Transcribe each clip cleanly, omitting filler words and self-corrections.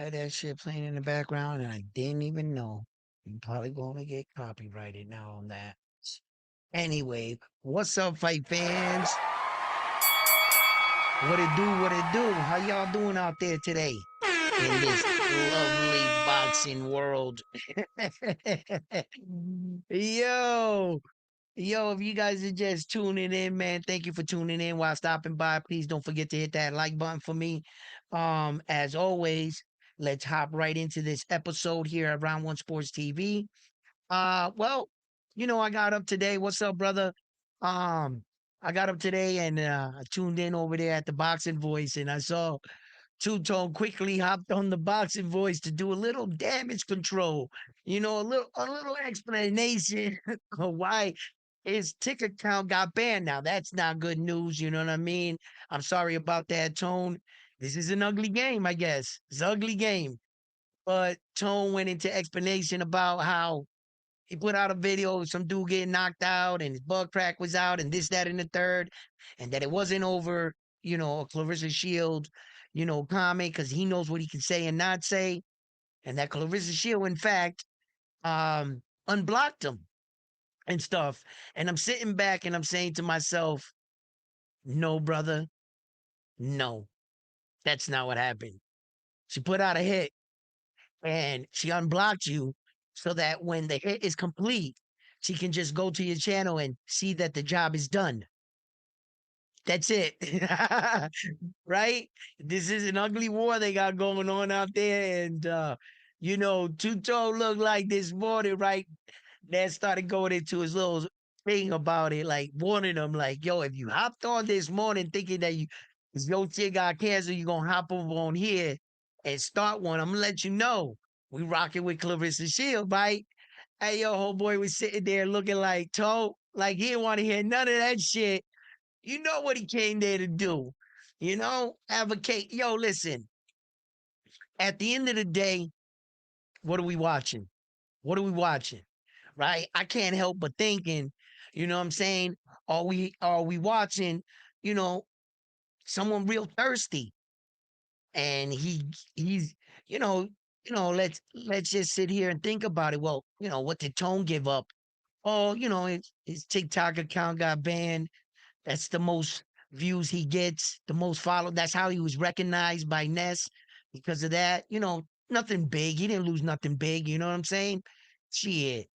had that shit playing in the background and I didn't even know. I'm probably going to get copyrighted now on that. Anyway, what's up, fight fans? What it do? What it do? How y'all doing out there today in this lovely boxing world? Yo, yo, if you guys are just tuning in, man, thank you for tuning in while stopping by. Please don't forget to hit that like button for me. As always, let's hop right into this episode here at Round One Sports TV. Well, I got up today. What's up, brother? Um, I got up today and I tuned in over there at the Boxing Voice, and I saw Two Tone quickly hopped on the Boxing Voice to do a little damage control. A little explanation of why his ticket count got banned. Now that's not good news. You know what I mean? I'm sorry about that, Tone. This is an ugly game, I guess. It's an ugly game. But Tone went into explanation about how he put out a video of some dude getting knocked out and his butt crack was out and this, that, and the third, and that it wasn't over, a Clarissa Shield, comment because he knows what he can say and not say. And that Clarissa Shield, in fact, unblocked him and stuff. And I'm sitting back and I'm saying to myself, no, brother, no, that's not what happened. She put out a hit and she unblocked you so that when the hit is complete, she can just go to your channel and see that the job is done. That's it. Right? This is an ugly war they got going on out there. And, Two-Tone looked like this morning, right? Dad started going into his little thing about it, like warning them, like, yo, if you hopped on this morning thinking that your shit got canceled, you're going to hop over on here and start one. I'm going to let you know. We rocking with Clarissa Shield, right? Hey, yo, whole boy was sitting there looking like Toe, like he didn't want to hear none of that shit. You know what he came there to do, advocate. Yo, listen, at the end of the day, what are we watching? What are we watching? Right? I can't help but thinking, you know what I'm saying? Are we watching, you know, someone real thirsty? And he's, you know, let's just sit here and think about it. Well, what did Tone give up? Oh, his TikTok account got banned. That's the most views he gets, the most followed. That's how he was recognized by Ness because of that. Nothing big. He didn't lose nothing big. You know what I'm saying? Shit.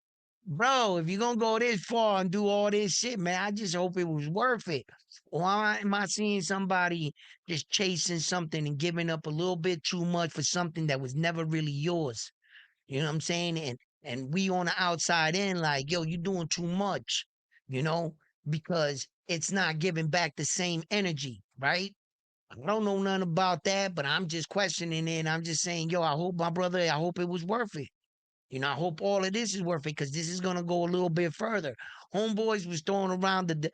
Bro, if you're gonna go this far and do all this shit, man, I just hope it was worth it. Why am I seeing somebody just chasing something and giving up a little bit too much for something that was never really yours? You know what I'm saying? And we on the outside in, like, yo, you doing too much, you know, because it's not giving back the same energy, right? I don't know nothing about that, but I'm just questioning it. I'm just saying, yo, I hope my brother, I hope it was worth it. I hope all of this is worth it because this is gonna go a little bit further. Homeboys was throwing around the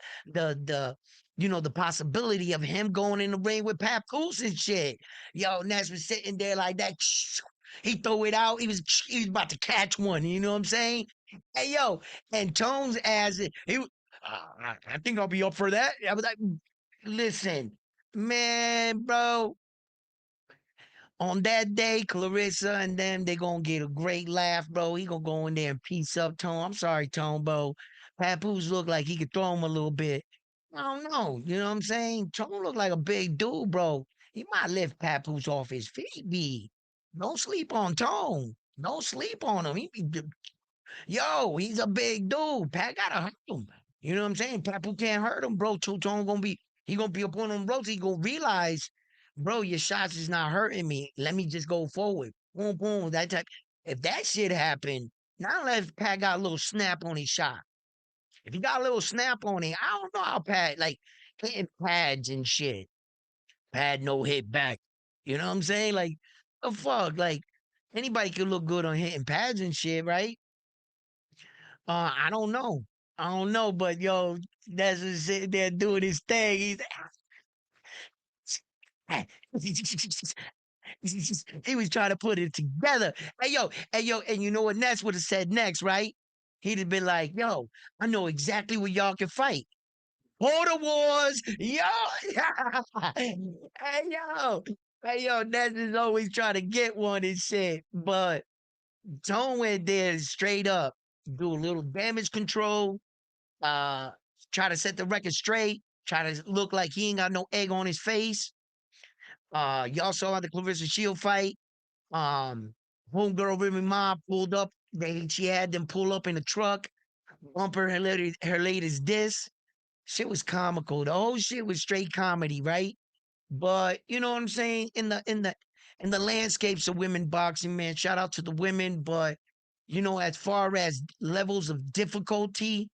possibility of him going in the ring with Papoose and shit. Yo, Ness was sitting there like that. He threw it out. He was about to catch one. You know what I'm saying? Hey yo, and Tone's ass. I think I'll be up for that. I was like, listen, man, bro, on that day, Clarissa and them, they gonna get a great laugh, bro. He gonna go in there and piece up Tone. I'm sorry, Tone, bro. Papoose look like he could throw him a little bit. I don't know. You know what I'm saying? Tone look like a big dude, bro. He might lift Papoose off his feet, B. Don't sleep on Tone. Don't sleep on him. Yo, he's a big dude. Pat gotta hurt him. You know what I'm saying? Papoose can't hurt him, bro. Tone he gonna be up on them ropes. He gonna realize, bro, your shots is not hurting me. Let me just go forward. Boom, boom. That type. If that shit happened, not unless Pat got a little snap on his shot. If he got a little snap on it, I don't know how Pat like hitting pads and shit. Pad no hit back. You know what I'm saying? Like, the fuck? Like, anybody could look good on hitting pads and shit, right? I don't know. I don't know, but yo, that's just sitting there doing his thing. He was trying to put it together. Hey yo, and you know what Ness would have said next, right? He'd have been like, yo, I know exactly where y'all can fight. Border Wars, yo, hey yo, Hey, yo, Ness is always trying to get one and shit. But Tone went there straight up, do a little damage control, uh, try to set the record straight, try to look like he ain't got no egg on his face. Y'all saw the Clarissa Shield fight. Um, Homegirl Remy Ma pulled up. She had them pull up in a truck, bumper her latest disc. Shit was comical. The whole shit was straight comedy, right? But you know what I'm saying? In the landscapes of women boxing, man, shout out to the women. But as far as levels of difficulty,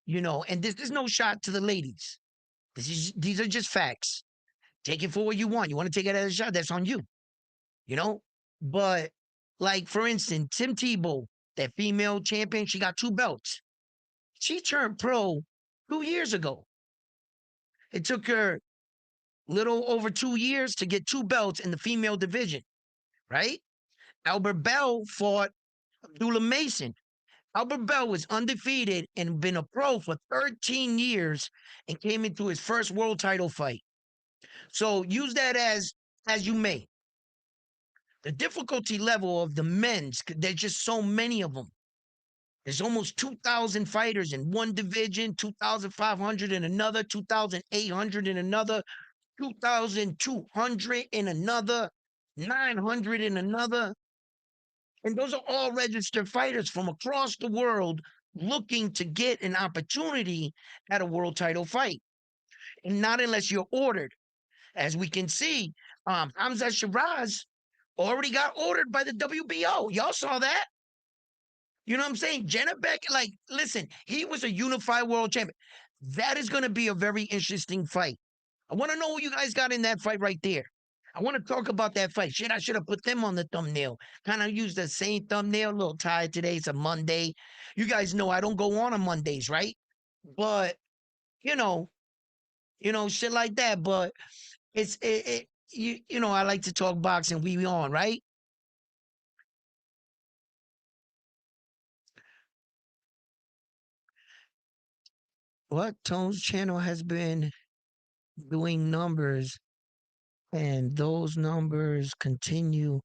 and this is no shot to the ladies. These are just facts. Take it for what you want. You want to take it as a shot, that's on you, you know? But like for instance, Tim Tebow, that female champion, she got two belts. She turned pro 2 years ago. It took her little over 2 years to get two belts in the female division, right? Albert Bell fought Abdullah Mason. Albert Bell was undefeated and been a pro for 13 years and came into his first world title fight. So use that as you may. The difficulty level of the men's, there's just so many of them. There's almost 2,000 fighters in one division, 2,500 in another, 2,800 in another, 2,200 in another, 900 in another. And those are all registered fighters from across the world looking to get an opportunity at a world title fight. And not unless you're ordered. As we can see, Hamza Shiraz already got ordered by the WBO. Y'all saw that? You know what I'm saying? Janabek, like, listen, he was a unified world champion. That is going to be a very interesting fight. I want to know who you guys got in that fight right there. I want to talk about that fight. Shit, I should have put them on the thumbnail. Kind of use the same thumbnail. A little tired today. It's a Monday. You guys know I don't go on Mondays, right? But you know, shit like that. But I like to talk boxing. We on, right? What Tone's channel has been doing numbers, and those numbers continue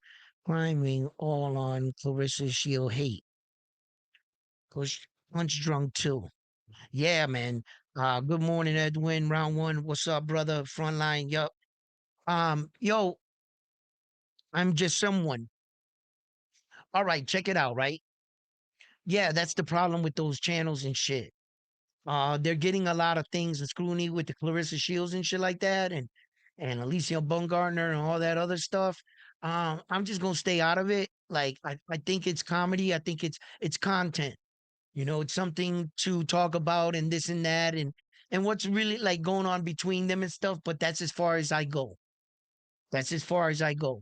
climbing all on Clarissa Shield hate. Push Punch Drunk too. Yeah, man. Good morning, Edwin. Round one. What's up, brother? Frontline. Yup. Yo, I'm just someone. All right, check it out, right? Yeah, that's the problem with those channels and shit. They're getting a lot of things and scrutiny with the Clarissa Shields and shit like that, and Alicia Bumgarner and all that other stuff. I'm just gonna stay out of it. Like I think it's comedy. I think it's content. It's something to talk about and this and that and what's really like going on between them and stuff. But that's as far as I go. That's as far as I go.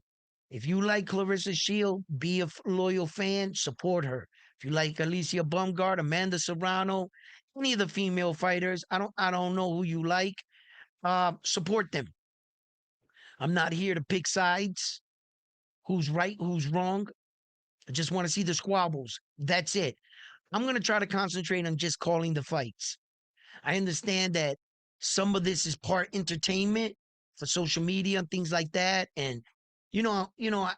If you like Clarissa Shield, be a loyal fan, support her. If you like Alicia Bumgard, Amanda Serrano, any of the female fighters, I don't know who you like. Support them. I'm not here to pick sides. Who's right, who's wrong. I just want to see the squabbles. That's it. I'm gonna try to concentrate on just calling the fights. I understand that some of this is part entertainment for social media and things like that, and you know, you know,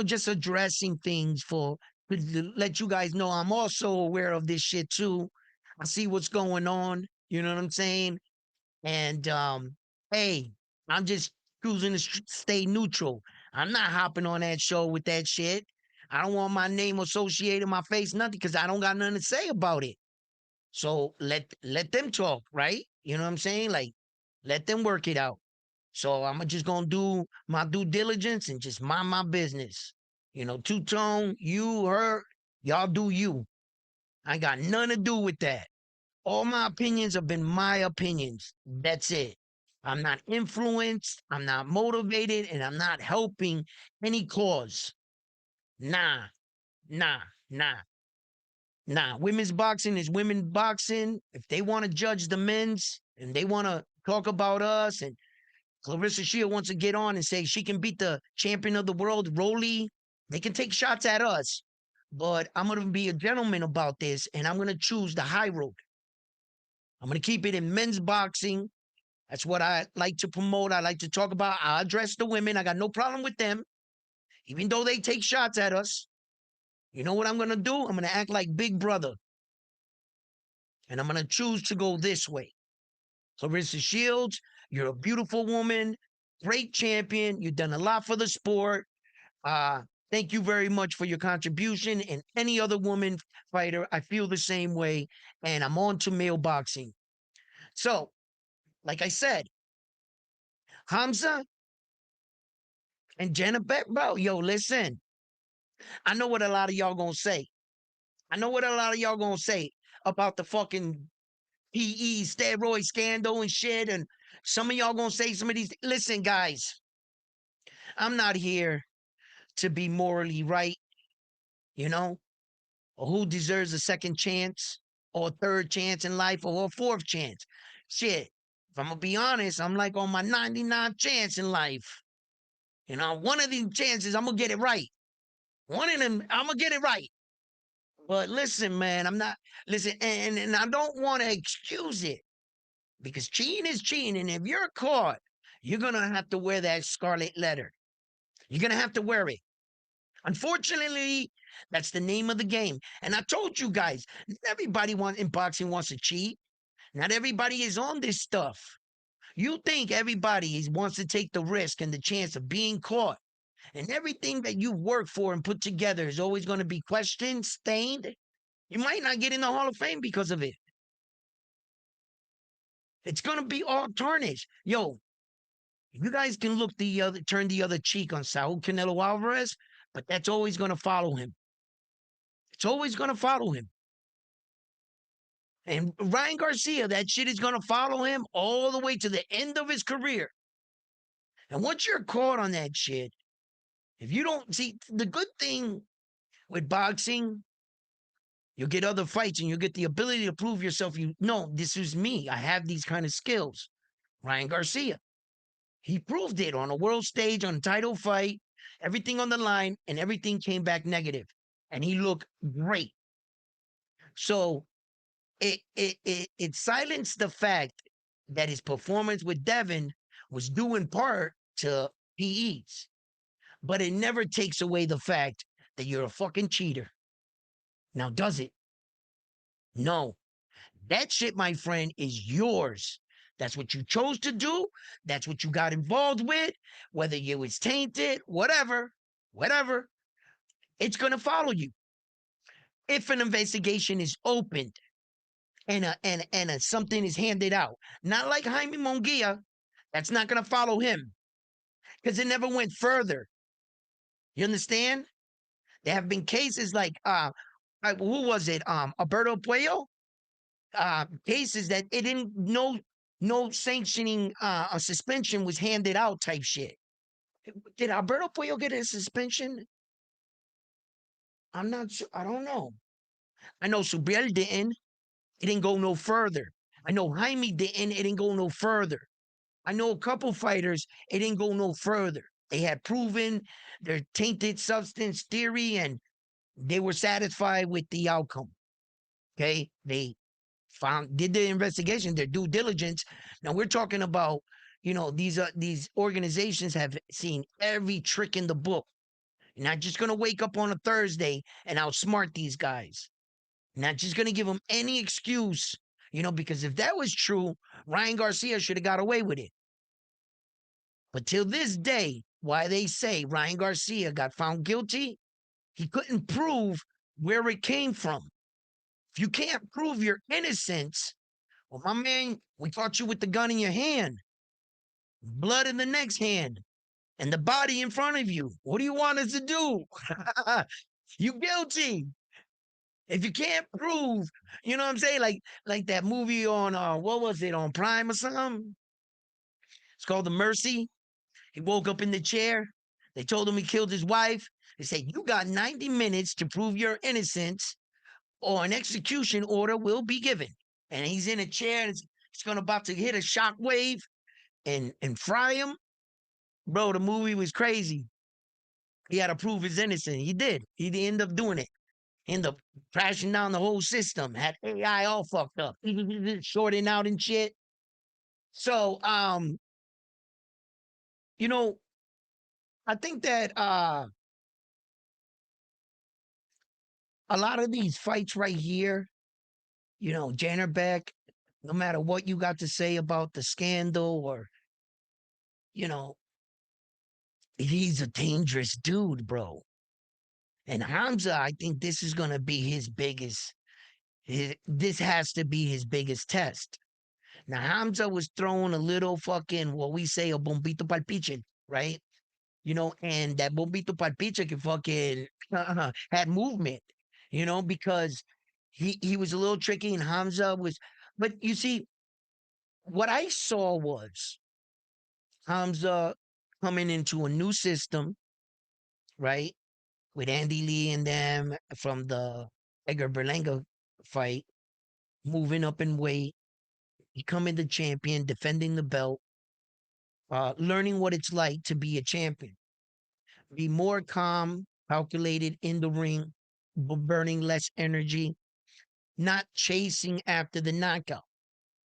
just addressing things to let you guys know I'm also aware of this shit too. I see what's going on. You know what I'm saying? And hey, I'm just choosing to stay neutral. I'm not hopping on that show with that shit. I don't want my name associated, my face, nothing, because I don't got nothing to say about it. So let them talk, right? You know what I'm saying? Like, let them work it out. So I'm just gonna do my due diligence and just mind my business. Two tone, you, her, y'all do you. I got nothing to do with that. All my opinions have been my opinions. That's it. I'm not influenced, I'm not motivated, and I'm not helping any cause. Nah, nah, nah. Nah, women's boxing is women boxing. If they want to judge the men's and they want to talk about us, and Clarissa Shield wants to get on and say she can beat the champion of the world, Rolly, they can take shots at us. But I'm going to be a gentleman about this, and I'm going to choose the high road. I'm going to keep it in men's boxing. That's what I like to promote. I like to talk about. I address the women. I got no problem with them, even though they take shots at us. You know what I'm going to do? I'm going to act like Big Brother, and I'm going to choose to go this way. Clarissa Shields, you're a beautiful woman, great champion. You've done a lot for the sport. Uh, thank you very much for your contribution. And any other woman fighter, I feel the same way. And I'm on to male boxing. So, like I said, Hamza and Jenna Beck, bro, yo, listen. I know what a lot of y'all gonna say. I know what a lot of y'all gonna say about the fucking PE steroid scandal and shit. And some of y'all gonna say some of these. Listen, guys, I'm not here to be morally right, you know, or who deserves a second chance or a third chance in life or a fourth chance. Shit, if I'm gonna be honest, I'm like on my 99th chance in life. You know, one of these chances, I'm gonna get it right. One of them, I'm gonna get it right. But listen, man, I'm not, listen, and I don't wanna excuse it because cheating is cheating. And if you're caught, you're gonna have to wear that scarlet letter. You're gonna have to wear it. Unfortunately, that's the name of the game. And I told you guys, everybody in boxing wants to cheat. Not everybody is on this stuff. You think everybody wants to take the risk and the chance of being caught, and everything that you work for and put together is always going to be questioned, stained. You might not get in the Hall of Fame because of it. It's going to be all tarnished. Yo, you guys can turn the other cheek on Saul Canelo Alvarez, but that's always going to follow him. It's always going to follow him. And Ryan Garcia, that shit is going to follow him all the way to the end of his career. And once you're caught on that shit, if you don't see the good thing with boxing, you'll get other fights and you'll get the ability to prove yourself. You know, this is me. I have these kind of skills. Ryan Garcia, he proved it on a world stage, on a title fight, everything on the line, and everything came back negative. And he looked great. So it silenced the fact that his performance with Devin was due in part to PEs, but it never takes away the fact that you're a fucking cheater. Now, does it? No. That shit, my friend, is yours. That's what you chose to do. That's what you got involved with, whether you was tainted, whatever, it's going to follow you. If an investigation is opened, and something is handed out. Not like Jaime Munguia. That's not going to follow him because it never went further. You understand? There have been cases like who was it? Alberto Puello. Cases that it didn't no sanctioning a suspension was handed out type shit. Did Alberto Puello get a suspension? I'm not sure. I don't know. I know Subriel didn't. It didn't go no further. I know Jaime didn't. It didn't go no further. I know a couple fighters, it didn't go no further. They had proven their tainted substance theory and they were satisfied with the outcome. Okay. They did the investigation, their due diligence. Now we're talking about, you know, these organizations have seen every trick in the book. You're not just going to wake up on a Thursday and outsmart these guys. You're not just going to give them any excuse, you know, because if that was true, Ryan Garcia should have got away with it. But till this day, why they say Ryan Garcia got found guilty, he couldn't prove where it came from. If you can't prove your innocence, well, my man, we caught you with the gun in your hand, blood in the next hand, and the body in front of you. What do you want us to do? You guilty. If you can't prove, you know what I'm saying? Like that movie on what was it, on Prime or something? It's called The Mercy. He woke up in the chair. They told him he killed his wife. They said, you got 90 minutes to prove your innocence or an execution order will be given. And he's in a chair and it's going about to hit a shock wave and fry him. Bro, the movie was crazy. He had to prove his innocence. He did. He ended up doing it. Ended up crashing down the whole system. Had AI all fucked up. Shorting out and shit. So, you know, I think that a lot of these fights right here, Jannerbeck, no matter what you got to say about the scandal or, you know, he's a dangerous dude, bro. And Hamza, I think this is gonna be his biggest. This has to be his biggest test. Now Hamza was throwing a little fucking what we say a bombito palpiche, right? And that bombito palpiche can fucking had movement, because he was a little tricky and Hamza was. But you see, what I saw was Hamza coming into a new system, right? With Andy Lee and them from the Edgar Berlanga fight, moving up in weight, becoming the champion, defending the belt, learning what it's like to be a champion. Be more calm, calculated in the ring, burning less energy, not chasing after the knockout.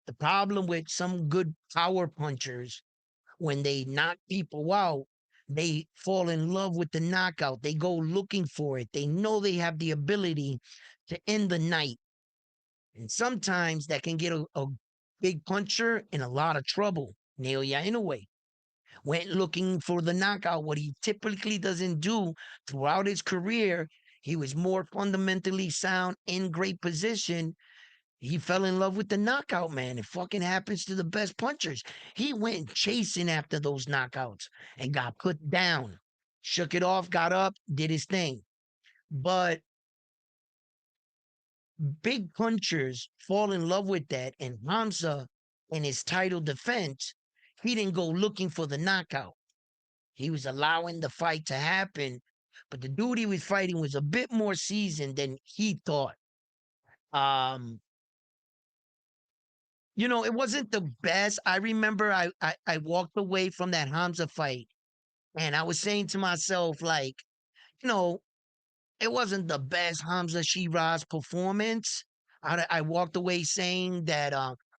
The problem with some good power punchers, when they knock people out, they fall in love with the knockout. They go looking for it. They know they have the ability to end the night. And sometimes that can get a big puncher in a lot of trouble. Naoya Inoue went looking for the knockout, what he typically doesn't do throughout his career. He was more fundamentally sound in great position. He fell in love with the knockout, man. It fucking happens to the best punchers. He went chasing after those knockouts and got put down, shook it off, got up, did his thing. But big punchers fall in love with that. And Hamza, in his title defense, he didn't go looking for the knockout. He was allowing the fight to happen. But the dude he was fighting was a bit more seasoned than he thought. Um, it wasn't the best. I remember I walked away from that Hamza fight and I was saying to myself, like, you know, it wasn't the best Hamza Shiraz performance. I walked away saying that,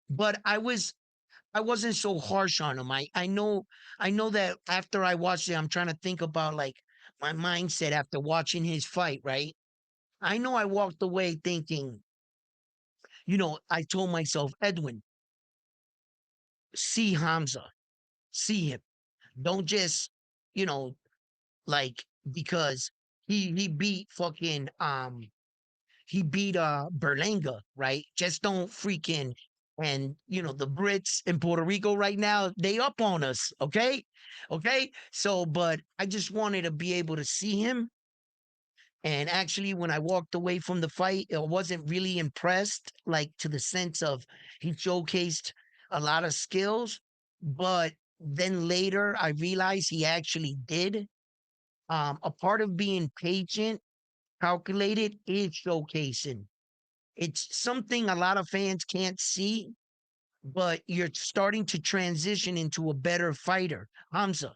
but I wasn't so harsh on him. I know that after I watched it, I'm trying to think about like my mindset after watching his fight, right? I know I walked away thinking, I told myself, Edwin, see Hamza, see him. Don't just, you know, like because he beat fucking he beat Berlanga, right? Just don't freaking and the Brits in Puerto Rico right now, they up on us, okay? Okay? So, but I just wanted to be able to see him. And actually, when I walked away from the fight, I wasn't really impressed, like to the sense of he showcased a lot of skills. But then later, I realized he actually did. A part of being patient, calculated, is showcasing. It's something a lot of fans can't see, but you're starting to transition into a better fighter, Hamza.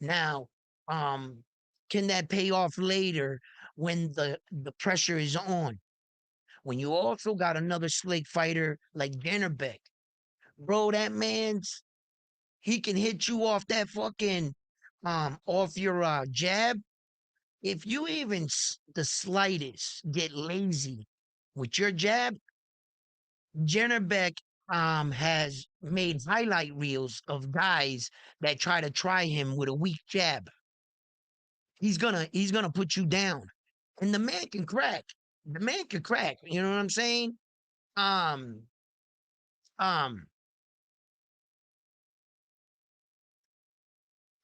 Now, um, can that pay off later when the pressure is on? When you also got another slick fighter like Jennerbeck, bro, that man's he can hit you off that fucking off your jab. If you even the slightest get lazy with your jab, Jennerbeck has made highlight reels of guys that try him with a weak jab. He's gonna put you down. And the man can crack. The man can crack. You know what I'm saying? Um, um,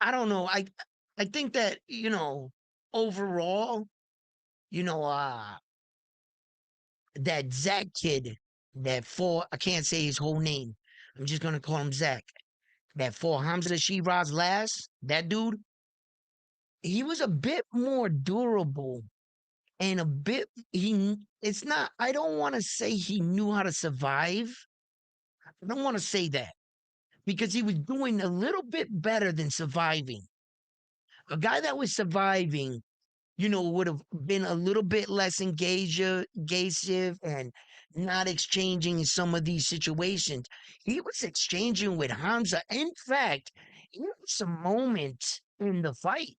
I don't know. I think that, overall, you know, uh, that Zach kid that fought, I can't say his whole name. I'm just gonna call him Zach. That fought Hamza Shiraz last, that dude, he was a bit more durable and a bit it's not I don't want to say he knew how to survive. I don't want to say that because he was doing a little bit better than surviving. A guy that was surviving, would have been a little bit less engaging and not exchanging in some of these situations. He was exchanging with Hamza. In fact, in some moments in the fight,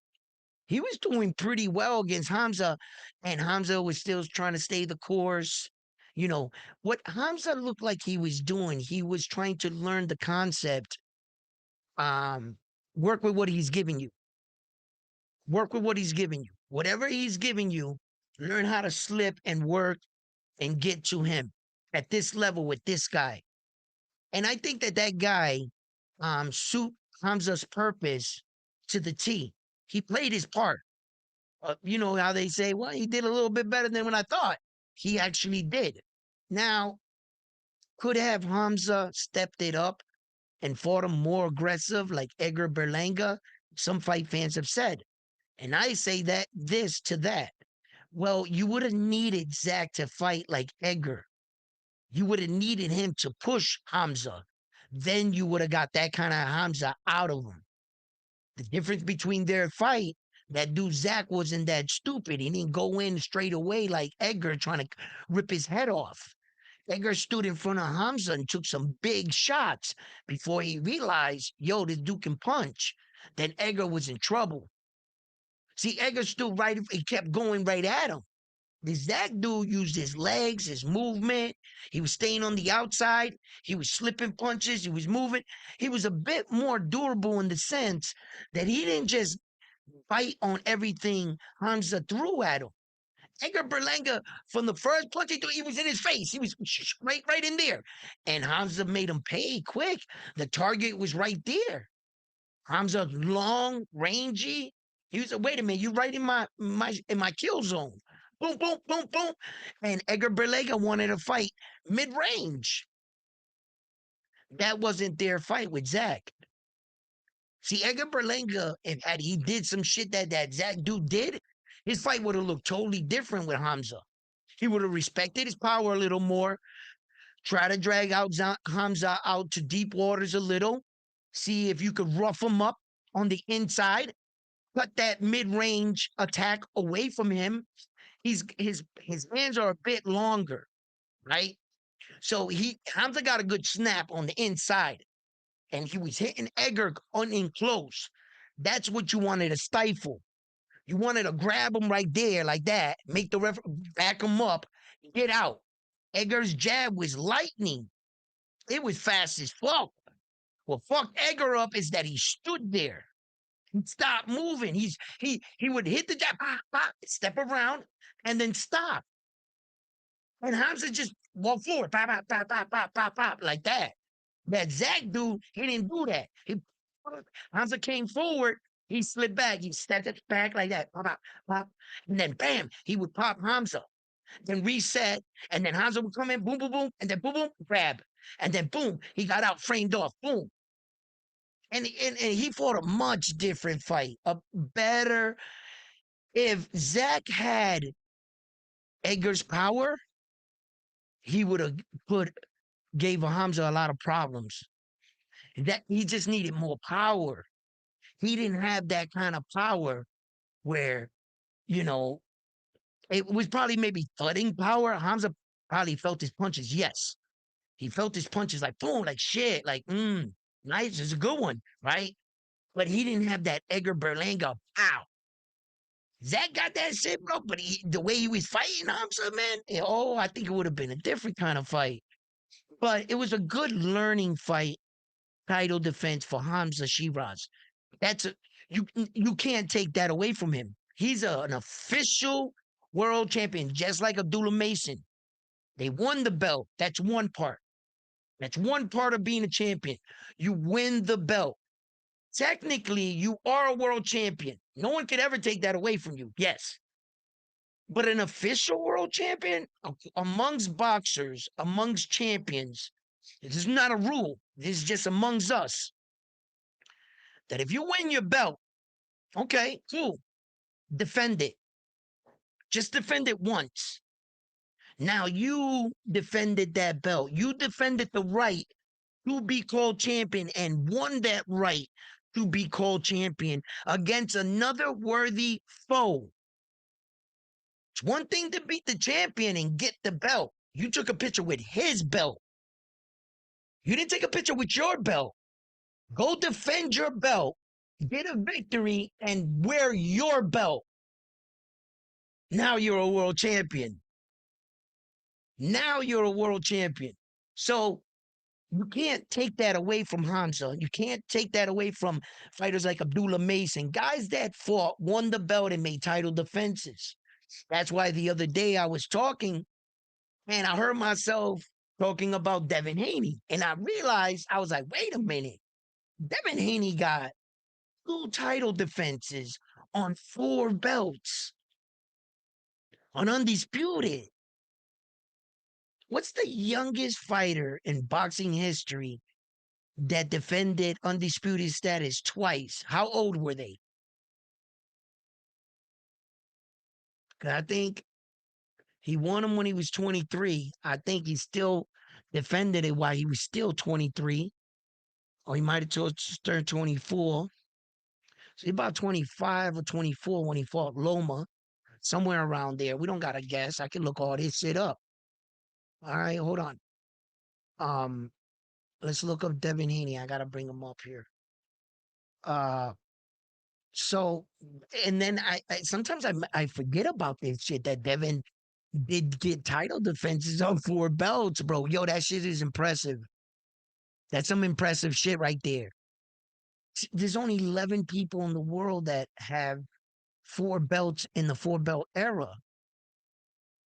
he was doing pretty well against Hamza, and Hamza was still trying to stay the course. You know, what Hamza looked like he was doing, he was trying to learn the concept. Um, work with what he's giving you. Work with what he's giving you. Whatever he's giving you, learn how to slip and work and get to him at this level with this guy. And I think that that guy suit Hamza's purpose to the T. He played his part. You know how they say, well, he did a little bit better than what I thought. He actually did. Now, could have Hamza stepped it up and fought him more aggressive like Edgar Berlanga? Some fight fans have said. And I say that this to that. Well, you would have needed Zach to fight like Edgar. You would have needed him to push Hamza. Then you would have got that kind of Hamza out of him. The difference between their fight, that dude Zach wasn't that stupid. He didn't go in straight away like Edgar trying to rip his head off. Edgar stood in front of Hamza and took some big shots before he realized, yo, this dude can punch. Then Edgar was in trouble. See, Edgar stood right, he kept going right at him. This Zach dude used his legs, his movement. He was staying on the outside. He was slipping punches. He was moving. He was a bit more durable in the sense that he didn't just bite on everything Hamza threw at him. Edgar Berlanga, from the first punch he threw, he was in his face. He was right in there. And Hamza made him pay quick. The target was right there. Hamza's long, rangy. He was, wait a minute, you right in my kill zone. Boom, boom, boom, boom. And Edgar Berlanga wanted to fight mid-range. That wasn't their fight with Zach. See, Edgar Berlanga, if had he did some shit that Zach dude did, his fight would have looked totally different with Hamza. He would have respected his power a little more, try to drag out Hamza out to deep waters a little, see if you could rough him up on the inside, cut that mid-range attack away from him. His hands are a bit longer, right? So Hamza got a good snap on the inside, and he was hitting Edgar on in close. That's what you wanted to stifle. You wanted to grab him right there like that, make the ref back him up, get out. Edgar's jab was lightning. It was fast as fuck. What fucked Edgar up is that he stood there. He'd stop moving. He would hit the jab, pop, pop, step around, and then stop. And Hamza just walked forward, pop, pop, pop, pop, pop, pop, pop, like that. That Zach dude, he didn't do that. Hamza came forward, he slid back, he stepped it back like that, pop, pop, pop, and then bam, he would pop Hamza, then reset, and then Hamza would come in, boom, boom, boom, and then boom, boom, grab, and then boom, he got out, framed off, boom. And he fought a much different fight, a better. If Zach had Edgar's power, he would have gave Hamza a lot of problems. That he just needed more power. He didn't have that kind of power where, you know, it was probably maybe thudding power. Hamza probably felt his punches. Yes. He felt his punches like boom, like shit, like nice. It's a good one, right? But he didn't have that Edgar Berlanga pow. Zach got that shit, bro. But the way he was fighting Hamza, man, I think it would have been a different kind of fight. But it was a good learning fight, title defense for Hamza Shiraz. That's a you can't take that away from him. He's an official world champion, just like Abdullah Mason. They won the belt. That's one part. That's one part of being a champion. You win the belt. Technically, you are a world champion. No one could ever take that away from you. Yes. But an official world champion amongst boxers, amongst champions, this is not a rule. This is just amongst us. That if you win your belt, okay, cool. Defend it. Just defend it once. Now you defended that belt. You defended the right to be called champion and won that right to be called champion against another worthy foe. It's one thing to beat the champion and get the belt. You took a picture with his belt. You didn't take a picture with your belt. Go defend your belt, get a victory, and wear your belt. Now you're a world champion. Now you're a world champion. So you can't take that away from Hamza. You can't take that away from fighters like Abdullah Mason, guys that fought, won the belt, and made title defenses. That's why the other day I was talking and I heard myself talking about Devin Haney. And I realized, I was like, wait a minute. Devin Haney got 2 title defenses on 4 belts, on Undisputed. What's the youngest fighter in boxing history that defended undisputed status twice? How old were they? 'Cause I think he won them when he was 23. I think he still defended it while he was still 23. Or he might have just turned 24. So he's about 25 or 24 when he fought Loma, somewhere around there. We don't got to guess. I can look all this shit up. All right, hold on. Um, let's look up Devin Haney. I got to bring him up here. Uh, So, and then I sometimes I forget about this shit that Devin did get title defenses on 4 belts, bro. Yo, that shit is impressive. That's some impressive shit right there. There's only 11 people in the world that have 4 belts in the 4 belt era.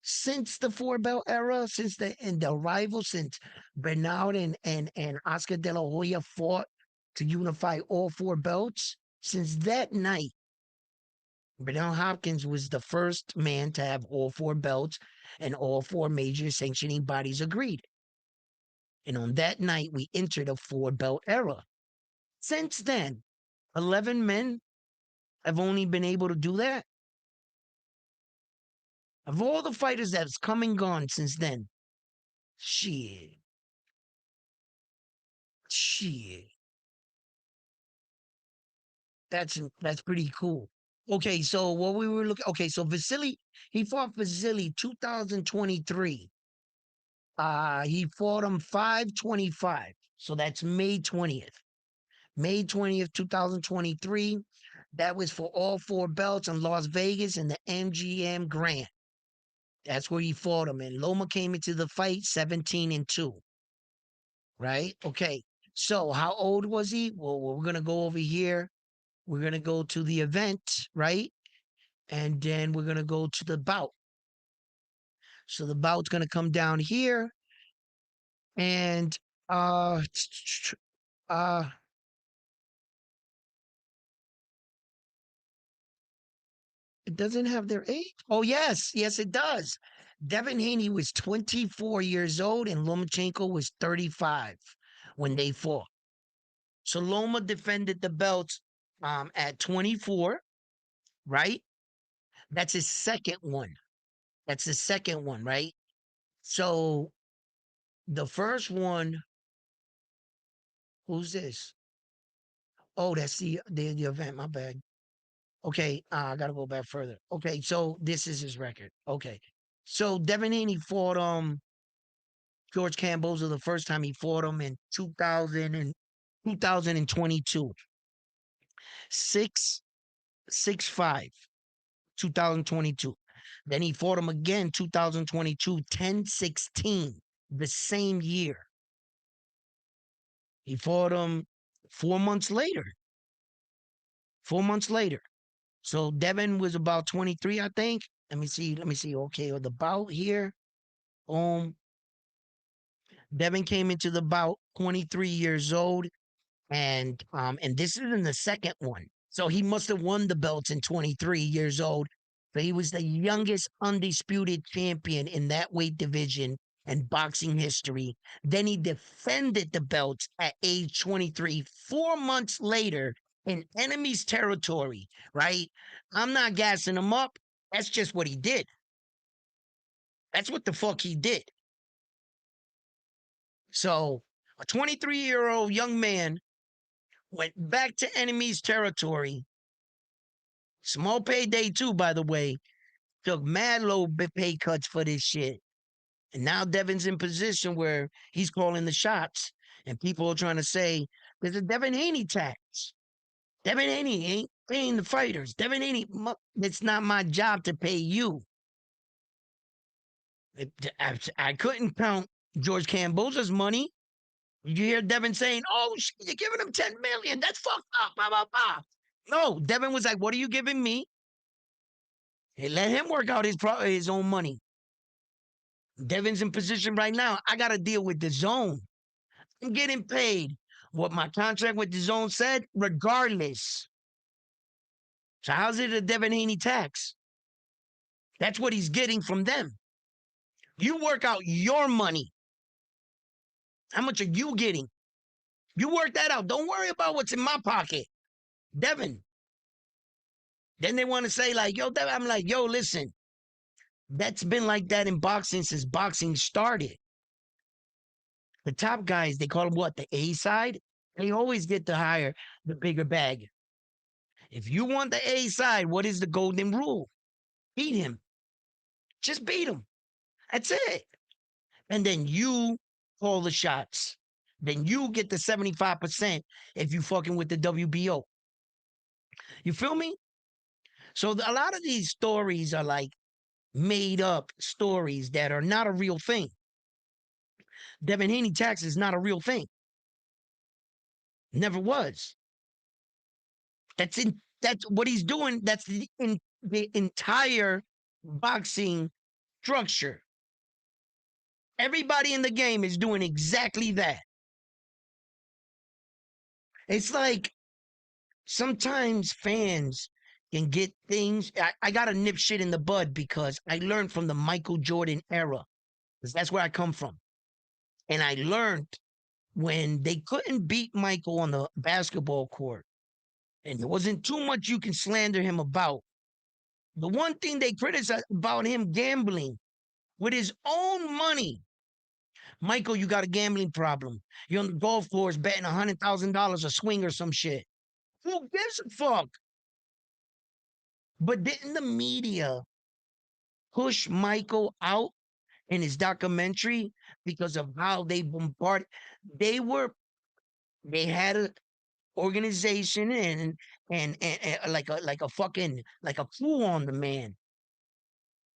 Since the 4 belt era, since the arrival, since Bernard and Oscar De La Hoya fought to unify all 4 belts, since that night, Bernal Hopkins was the first man to have all 4 belts, and all 4 major sanctioning bodies agreed. And on that night, we entered a 4 belt era. Since then, 11 men have only been able to do that. Of all the fighters that's come and gone since then, shit, shit, that's pretty cool. Okay, so what we were looking, okay, so Vasily, he fought Vasily 2023. He fought him 5/25. So that's May 20th. May 20th, 2023. That was for all 4 belts in Las Vegas in the MGM Grand. That's where he fought him. And Loma came into the fight 17-2. Right? Okay. So how old was he? Well, we're gonna go over here. We're gonna go to the event, right? And then we're gonna go to the bout. So the bout's gonna come down here. And uh it doesn't have their age. Oh, yes. Yes, it does. Devin Haney was 24 years old and Lomachenko was 35 when they fought. So Loma defended the belts at 24, right? That's his second one. That's the second one, right? So the first one, who's this? Oh, that's the event. My bad. Okay, I gotta go back further. Okay, so this is his record. Okay, so Devin Haney fought George Camboza the first time he fought him in 2022. 6-6-5, 2022. Then he fought him again 2022, 10-16, the same year. He fought him 4 months later. 4 months later. So Devin was about 23, I think. Let me see. Let me see. Okay, or the bout here. Devin came into the bout 23 years old, and this is in the second one. So he must have won the belts in 23 years old. So he was the youngest undisputed champion in that weight division in boxing history. Then he defended the belts at age 23, 4 months later in enemy's territory, right? I'm not gassing him up. That's just what he did. That's what the fuck he did. So a 23-year-old young man went back to enemy's territory. Small payday too, by the way. Took mad low pay cuts for this shit. And now Devin's in position where he's calling the shots, and people are trying to say there's a Devin Haney tax. Devin Haney ain't paying the fighters. Devin Haney, it's not my job to pay you. I couldn't count George Cambosa's money. You hear Devin saying, "Oh, shit, you're giving him 10 million. That's fucked up." Blah, blah, blah. No, Devin was like, "What are you giving me?" Hey, let him work out his own money. Devin's in position right now. I got to deal with the zone. I'm getting paid what my contract with the zone said, regardless. So how's it a Devin Haney tax? That's what he's getting from them. You work out your money. How much are you getting? You work that out. Don't worry about what's in my pocket. Devin. Then they want to say, like, yo, Devin. I'm like, yo, listen. That's been like that in boxing since boxing started. The top guys, they call them what? The A side? They always get the higher, the bigger bag. If you want the A side, what is the golden rule? Beat him. Just beat him. That's it. And then you call the shots. Then you get the 75% if you fucking with the WBO. You feel me? So a lot of these stories are like made up stories that are not a real thing. Devin Haney tax is not a real thing. Never was. That's what he's doing. That's the entire boxing structure. Everybody in the game is doing exactly that. It's like sometimes fans can get things. I got to nip shit in the bud because I learned from the Michael Jordan era, because that's where I come from. And I learned when they couldn't beat Michael on the basketball court, and there wasn't too much you can slander him about. The one thing they criticized about him gambling with his own money. Michael, you got a gambling problem. You're on the golf course betting $100,000 a swing or some shit. Who gives a fuck? But didn't the media push Michael out in his documentary because of how they bombarded? They were, they had an organization and like a fucking like a clue on the man.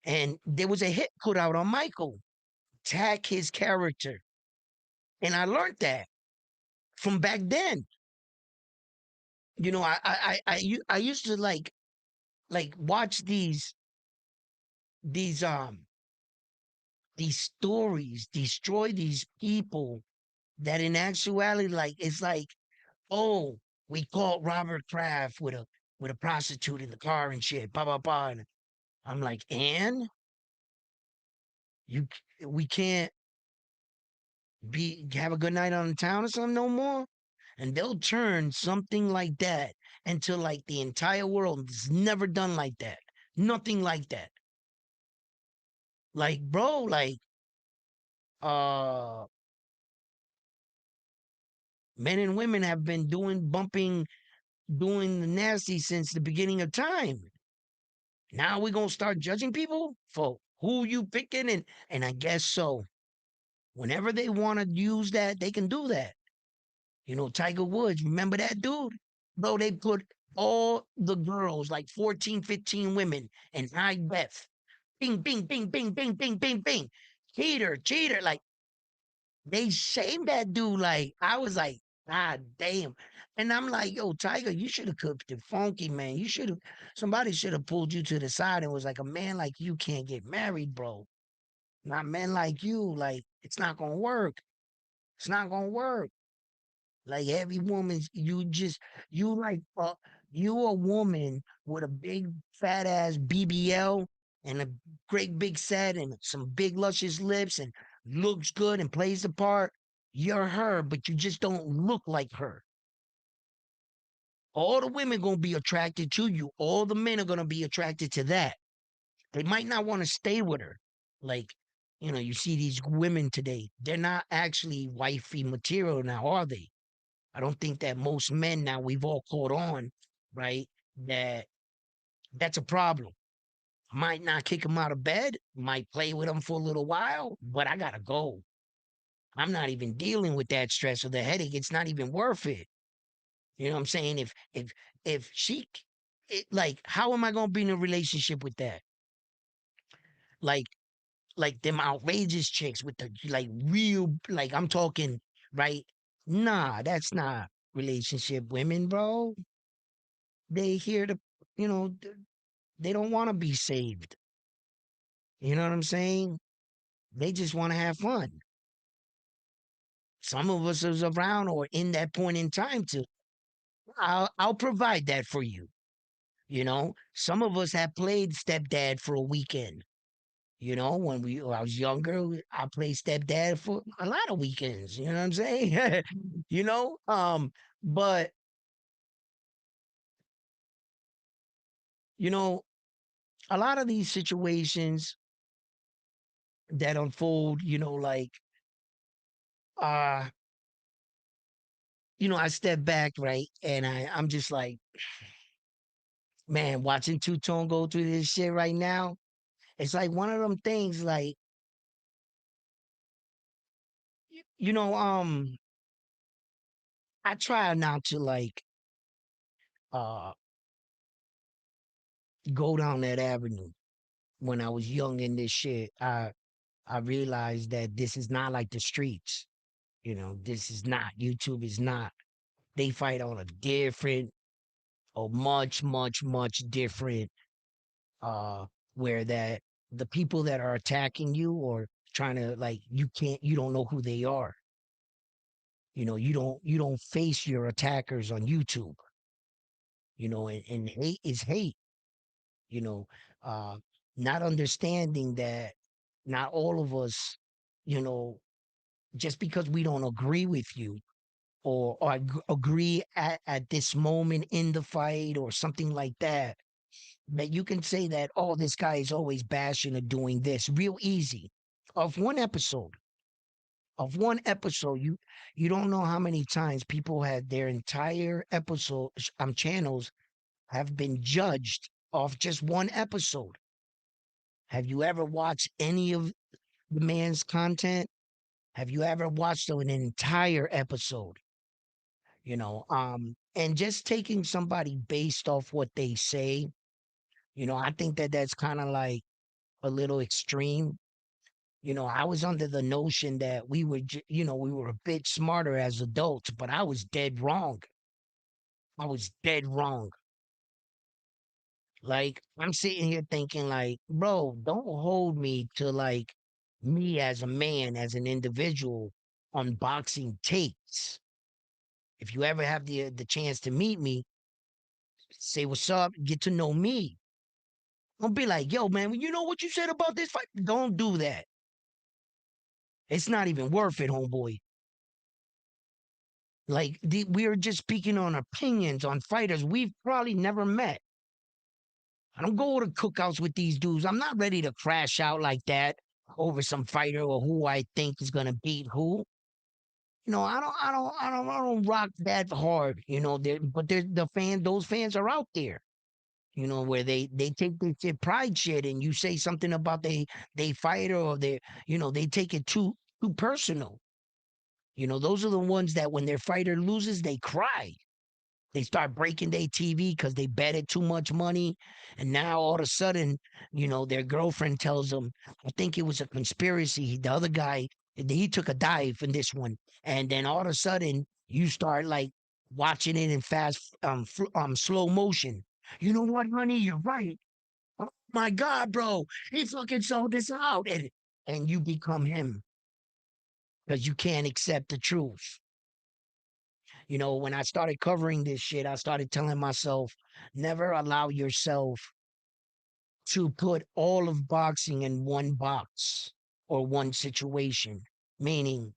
And there was a hit put out on Michael, attack his character. And I learned that from back then. You know, I used to like watch these these stories destroy these people that in actuality, like, it's like, oh, we caught Robert Kraft with a prostitute in the car and shit, blah blah blah. And I'm like, and you we can't be have a good night on the town or something no more. And they'll turn something like that into like the entire world. It's never done like that. Nothing like that. Like, bro, like uh men and women have been doing the nasty since the beginning of time. Now we're gonna start judging people for who you picking, and I guess so. Whenever they want to use that, they can do that. You know, Tiger Woods, remember that dude? Bro, they put all the girls, like 14, 15 women, in high def. Bing, bing, bing, bing, bing, bing, bing, bing. Cheater, cheater. Like, they shamed that dude. Like, I was like, God damn. And I'm like, yo, Tiger, you should have cooked it funky, man. You should have, somebody should have pulled you to the side and was like, a man like you can't get married, bro. Not men like you. Like, it's not gonna work. It's not gonna work. Like every woman, you like you a woman with a big fat ass BBL and a great big set and some big luscious lips and looks good and plays the part. You're her, but you just don't look like her. All the women gonna be attracted to you. All the men are gonna be attracted to that. They might not want to stay with her. Like, you know, you see these women today, they're not actually wifey material now, are they? I don't think that most men now we've all caught on, right? That that's a problem. Might not kick him out of bed, might play with him for a little while, but I gotta go. I'm not even dealing with that stress or the headache. It's not even worth it. You know what I'm saying? If she like, how am I gonna be in a relationship with that? Like them outrageous chicks with the like real, like I'm talking, right? Nah, that's not relationship women, bro. They here to, you know, they don't want to be saved. You know what I'm saying? They just want to have fun. Some of us is around or in that point in time to, I'll provide that for you. You know, some of us have played stepdad for a weekend. You know, when I was younger, I played stepdad for a lot of weekends. You know what I'm saying? you know, but you know, a lot of these situations that unfold, uh, I step back, right, and I'm just like, man, watching Two Tone go through this shit right now, it's like one of them things, like, you know, I try not to like uh go down that avenue. When I was young in this shit, I realized that this is not like the streets. This is not. YouTube is not. They fight on a different, or much, much, much different, uh, where that the people that are attacking you or trying to, like, you don't know who they are. You don't face your attackers on YouTube. And hate is hate. You know, uh, not understanding that not all of us, you know, just because we don't agree with you or agree at this moment in the fight or something like that, that you can say that, oh, this guy is always bashing or doing this real easy. Of one episode, you don't know how many times people had their entire episode channels have been judged off just one episode. Have you ever watched any of the man's content? Have you ever watched an entire episode? And just taking somebody based off what they say, I think that that's kind of like a little extreme. I was under the notion that we were a bit smarter as adults, but I was dead wrong. I was dead wrong. Like, I'm sitting here thinking, like, bro, don't hold me to like me as a man, as an individual on boxing tapes. If you ever have the chance to meet me, say what's up, get to know me. Don't be like, yo, man, you know what you said about this fight? Don't do that. It's not even worth it, homeboy. Like, we're just speaking on opinions on fighters we've probably never met. I don't go to cookouts with these dudes. I'm not ready to crash out like that over some fighter or who I think is gonna beat who. I don't rock that hard. But there's those fans are out there. Where they take this shit, pride shit, and you say something about they fighter or they take it too personal. Those are the ones that when their fighter loses, they cry. They start breaking their TV because they betted too much money. And now all of a sudden, their girlfriend tells them, I think it was a conspiracy. The other guy, he took a dive in this one. And then all of a sudden, you start like watching it in slow motion. You know what, honey? You're right. Oh my God, bro. He fucking sold this out. And you become him because you can't accept the truth. When I started covering this shit, I started telling myself, never allow yourself to put all of boxing in one box or one situation. Meaning,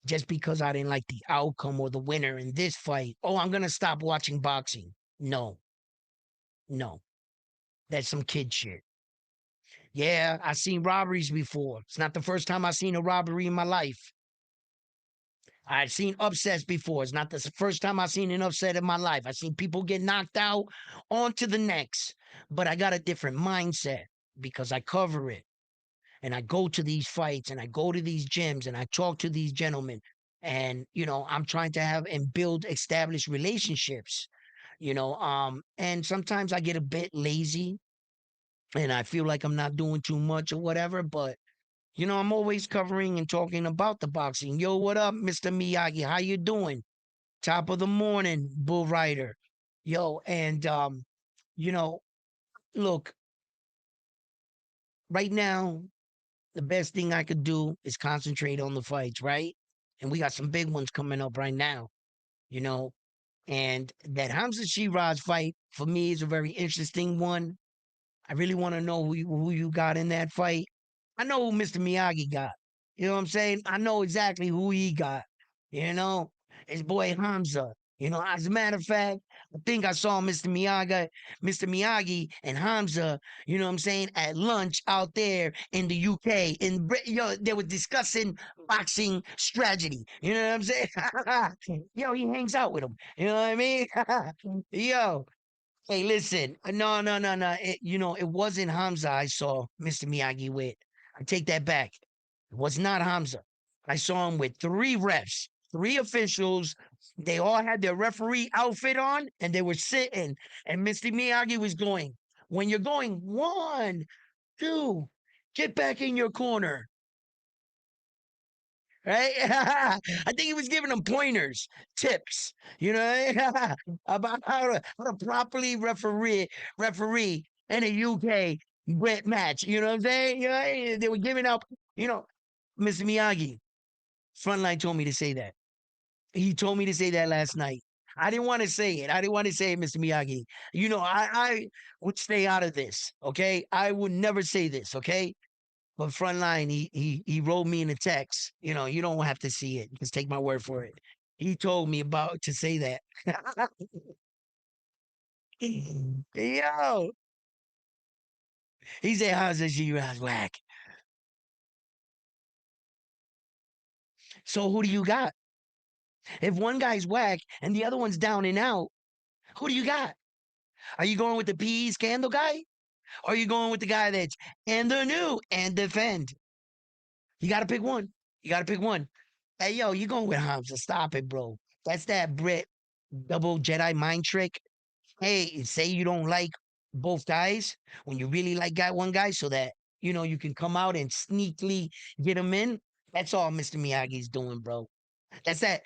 just because I didn't like the outcome or the winner in this fight, oh, I'm going to stop watching boxing. No, no, that's some kid shit. Yeah, I've seen robberies before. It's not the first time I've seen a robbery in my life. I've seen upsets before. It's not the first time I've seen an upset in my life. I've seen people get knocked out on to the next, but I got a different mindset. because I cover it and I go to these fights and I go to these gyms and I talk to these gentlemen. And, I'm trying to have and build established relationships, and sometimes I get a bit lazy and I feel like I'm not doing too much or whatever, but I'm always covering and talking about the boxing. Yo, what up, Mr. Miyagi? How you doing? Top of the morning, Bull Rider. Yo, and you know, look, right now, the best thing I could do is concentrate on the fights, right? And we got some big ones coming up right now, you know. And that Hamza Shiraz fight for me is a very interesting one. I really want to know who you got in that fight. I know who Mr. Miyagi got. You know what I'm saying? I know exactly who he got. You know, his boy Hamza. As a matter of fact, I think I saw Mr. Miyagi and Hamza, you know what I'm saying, at lunch out there in the UK. They were discussing boxing strategy. You know what I'm saying? Yo, he hangs out with him. You know what I mean? Yo, hey, listen. No, no, no, no. It wasn't Hamza I saw Mr. Miyagi with. I take that back. It was not Hamza. I saw him with three refs, three officials. They all had their referee outfit on and they were sitting. And Mr. Miyagi was going, when you're going one, two, get back in your corner. Right? I think he was giving them pointers, tips, about how to properly referee in a UK match. You know what I'm saying? They were giving out, you know, Mr. Miyagi, Frontline told me to say that. He told me to say that last night. I didn't want to say it. I didn't want to say it, Mr. Miyagi. I would stay out of this. Okay. I would never say this. Okay. But Frontline, he wrote me in a text. You don't have to see it. Just take my word for it. He told me about to say that. Yo, he said, "How's this you guys whack?" So who do you got? If one guy's whack and the other one's down and out, who do you got? Are you going with the PE scandal guy? Or are you going with the guy that's and the new and defend? You got to pick one. You got to pick one. Hey, yo, you going with Hamza. Stop it, bro. That's that Brit double Jedi mind trick. Hey, say you don't like both guys when you really like one guy so that, you can come out and sneakily get him in. That's all Mr. Miyagi's doing, bro. That's hey,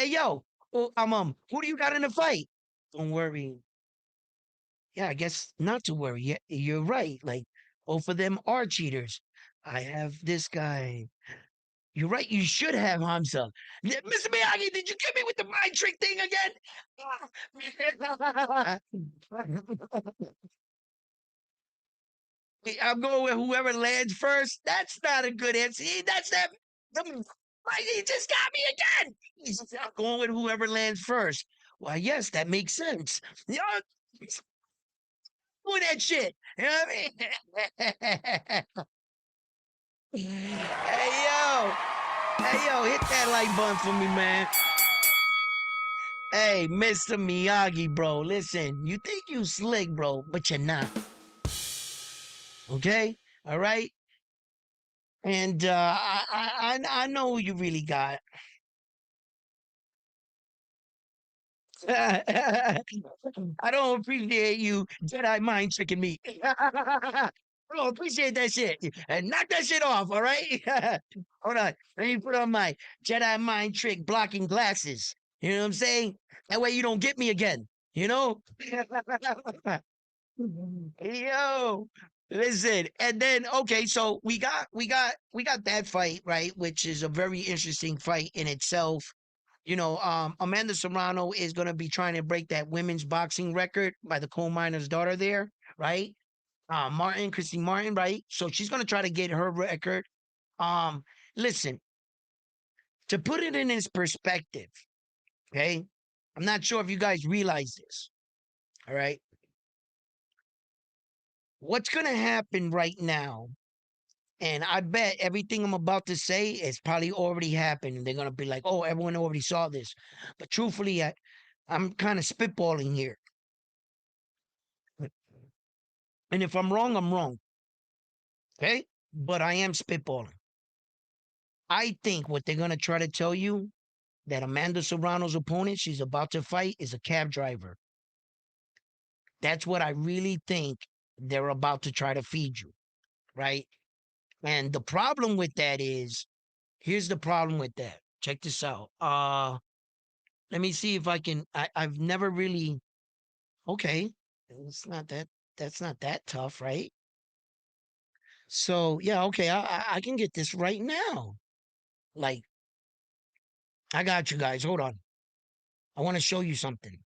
yo, who do you got in the fight? Don't worry. Yeah, I guess not to worry. Yeah, you're right. Like, both of them are cheaters. I have this guy. You're right. You should have Hamza. Mr. Miyagi, did you get me with the mind trick thing again? I'm going with whoever lands first. That's not a good answer. That's that. He just got me again. I'm going with whoever lands first. Well, yes, that makes sense. Doing that shit. You know what I mean? Hey yo, hit that like button for me, man. Hey, Mr. Miyagi, bro. Listen, you think you slick, bro, but you're not. Okay, all right. And I know who you really got. I don't appreciate you Jedi mind tricking me. I don't appreciate that shit. And knock that shit off, all right? Hold on. Let me put on my Jedi mind trick blocking glasses. You know what I'm saying? That way you don't get me again. You know? Yo, listen. And then okay, so we got that fight, right? Which is a very interesting fight in itself. Amanda Serrano is going to be trying to break that women's boxing record by the coal miner's daughter there, right? Christy Martin, right? So she's going to try to get her record. Um, Listen, to put it in its perspective, okay? I'm not sure if you guys realize this, all right? What's going to happen right now, and I bet everything I'm about to say is probably already happened. And they're going to be like, oh, everyone already saw this. But truthfully, I'm kind of spitballing here. And if I'm wrong, I'm wrong. Okay? But I am spitballing. I think what they're going to try to tell you that Amanda Serrano's opponent she's about to fight is a cab driver. That's what I really think they're about to try to feed you, right? And the problem with that is, here's the problem with that. Check this out. Let me see if I can. I've never really. Okay, it's not that. That's not that tough, right? So yeah, okay. I can get this right now. Like I got you guys. Hold on. I want to show you something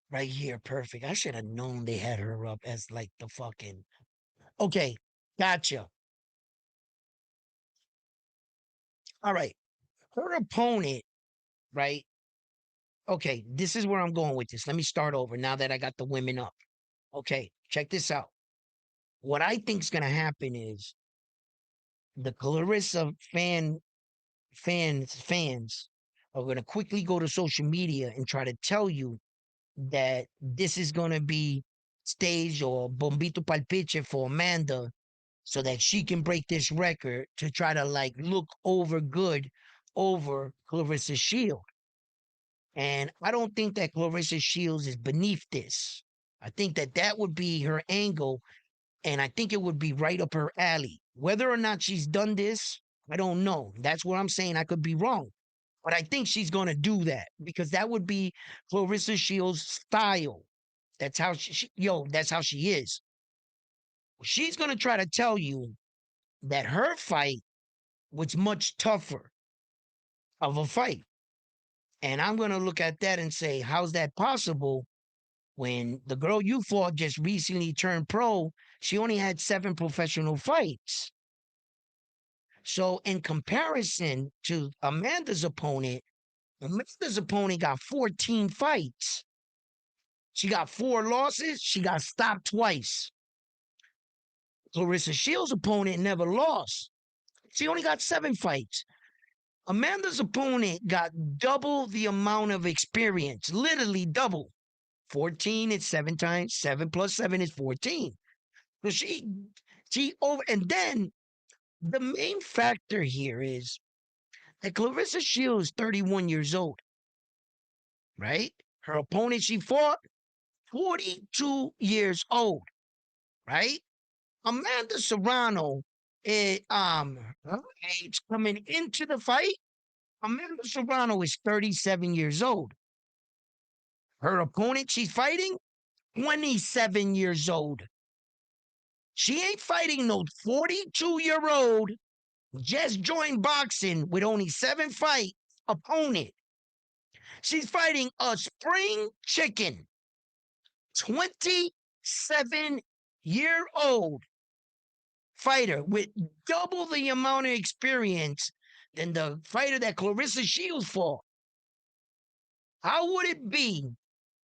right here. Perfect. I should have known they had her up as like the fucking. Okay, gotcha. All right. Her opponent, right? Okay, this is where I'm going with this. Let me start over now that I got the women up. Okay, check this out. What I think's gonna happen is the Clarissa fans are gonna quickly go to social media and try to tell you that this is gonna be stage or bombito palpiche for Amanda so that she can break this record to try to like look over good over Clarissa Shield. And I don't think that Clarissa Shields is beneath this. I think that that would be her angle, and I think it would be right up her alley. Whether or not she's done this, I don't know. That's what I'm saying. I could be wrong, but I think she's going to do that because that would be Clarissa Shields' style. That's how that's how she is. She's going to try to tell you that her fight was much tougher of a fight. And I'm going to look at that and say, how's that possible? When the girl you fought just recently turned pro, she only had 7 professional fights. So, in comparison to Amanda's opponent got 14 fights. She got 4 losses. She got stopped twice. Clarissa Shields' opponent never lost. She only got 7 fights. Amanda's opponent got double the amount of experience, literally double. 14 is 7 times, 7 plus 7 is 14. So she over, and then the main factor here is that Clarissa Shields, 31 years old, right? Her opponent she fought, 42 years old, right? Amanda Serrano, her age coming into the fight, Amanda Serrano is 37 years old. Her opponent she's fighting, 27 years old. She ain't fighting no 42-year-old just joined boxing with only 7 fight opponent. She's fighting a spring chicken, 27-year-old fighter with double the amount of experience than the fighter that Clarissa Shields fought. How would it be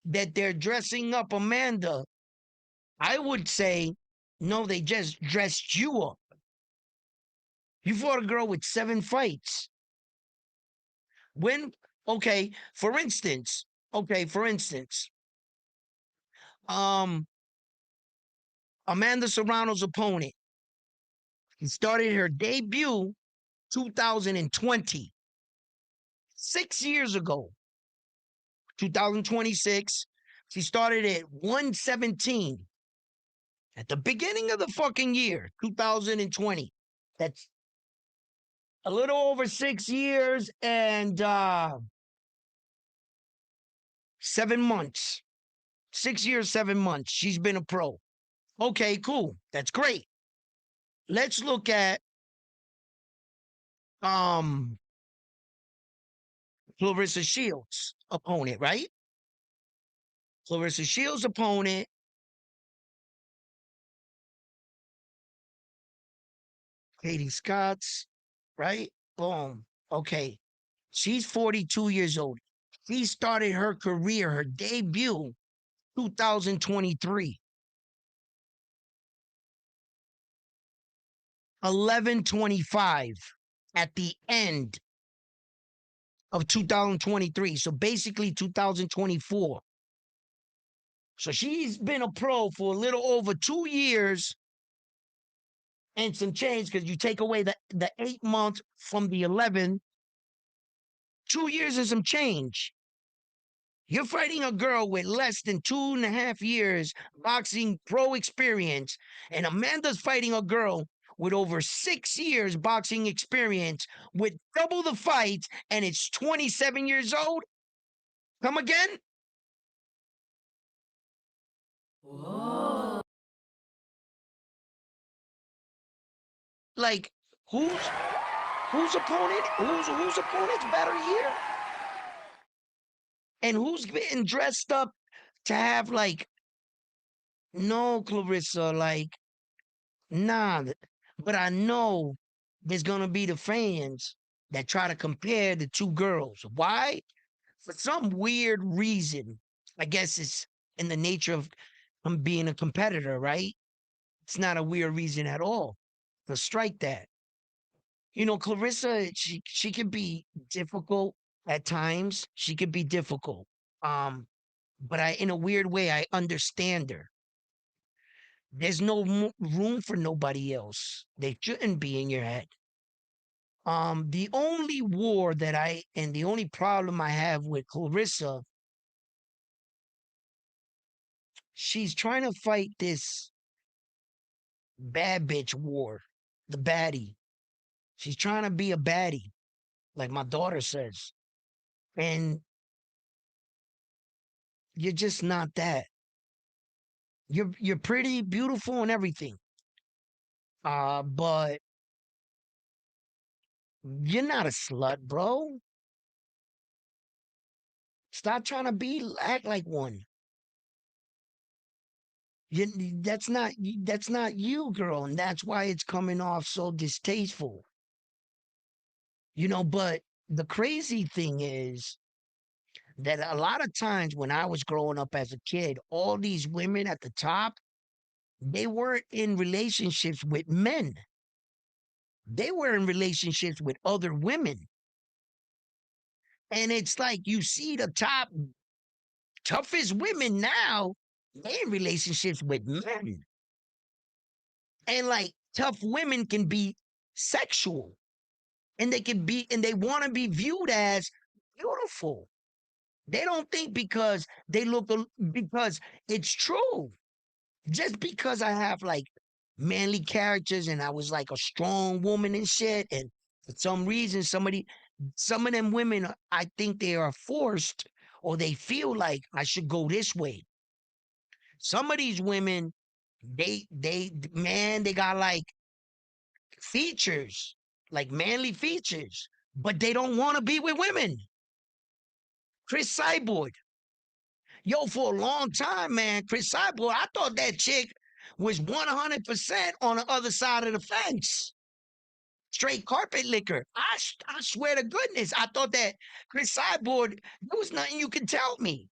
that they're dressing up Amanda? I would say, no, they just dressed you up. You fought a girl with 7 fights. When, for instance, um, Amanda Serrano's opponent, he started her debut 2020, 6 years ago, 2026. She started at 117 at the beginning of the fucking year, 2020. That's a little over 6 years and 7 months. 6 years, 7 months. She's been a pro. Okay, cool. That's great. Let's look at um Clarissa Shields' opponent, right? Clarissa Shields' opponent, Katie Scott's, right? Boom. Okay. She's 42 years old. She started her career, her debut, 2023. 11/25 at the end of 2023. So basically 2024. So she's been a pro for a little over 2 years and some change because you take away the 8 months from the 11, 2 years and some change. You're fighting a girl with less than 2.5 years boxing pro experience, and Amanda's fighting a girl with over 6 years boxing experience with double the fights, and it's 27 years old. Come again? Like whose opponent? Whose opponent's better here? And who's getting dressed up to have like no Clarissa, like nah, but I know there's gonna be the fans that try to compare the two girls. Why? For some weird reason. I guess it's in the nature of being a competitor, right? It's not a weird reason at all. So strike that. You know, Clarissa, she can be difficult at times. She could be difficult. Um, but I, in a weird way, I understand her. There's no room for nobody else. They shouldn't be in your head. The only war that and the only problem I have with Clarissa, she's trying to fight this bad bitch war, the baddie. She's trying to be a baddie, like my daughter says. And you're just not that. You're pretty, beautiful, and everything. But you're not a slut, bro. Stop trying to act like one. You, that's not you, girl, and that's why it's coming off so distasteful. You know, but the crazy thing is that a lot of times when I was growing up as a kid, all these women at the top, they weren't in relationships with men. They were in relationships with other women. And it's like you see the top toughest women now, they in relationships with men. And like tough women can be sexual and they want to be viewed as beautiful. They don't think because because it's true. Just because I have like manly characters and I was like a strong woman and shit, and for some reason, some of them women, I think they are forced or they feel like I should go this way. Some of these women, man, they got like features, like manly features, but they don't want to be with women. Chris Cyborg, yo, for a long time, man, Chris Cyborg, I thought that chick was 100% on the other side of the fence. Straight carpet liquor. I swear to goodness, I thought that Chris Cyborg, there was nothing you could tell me.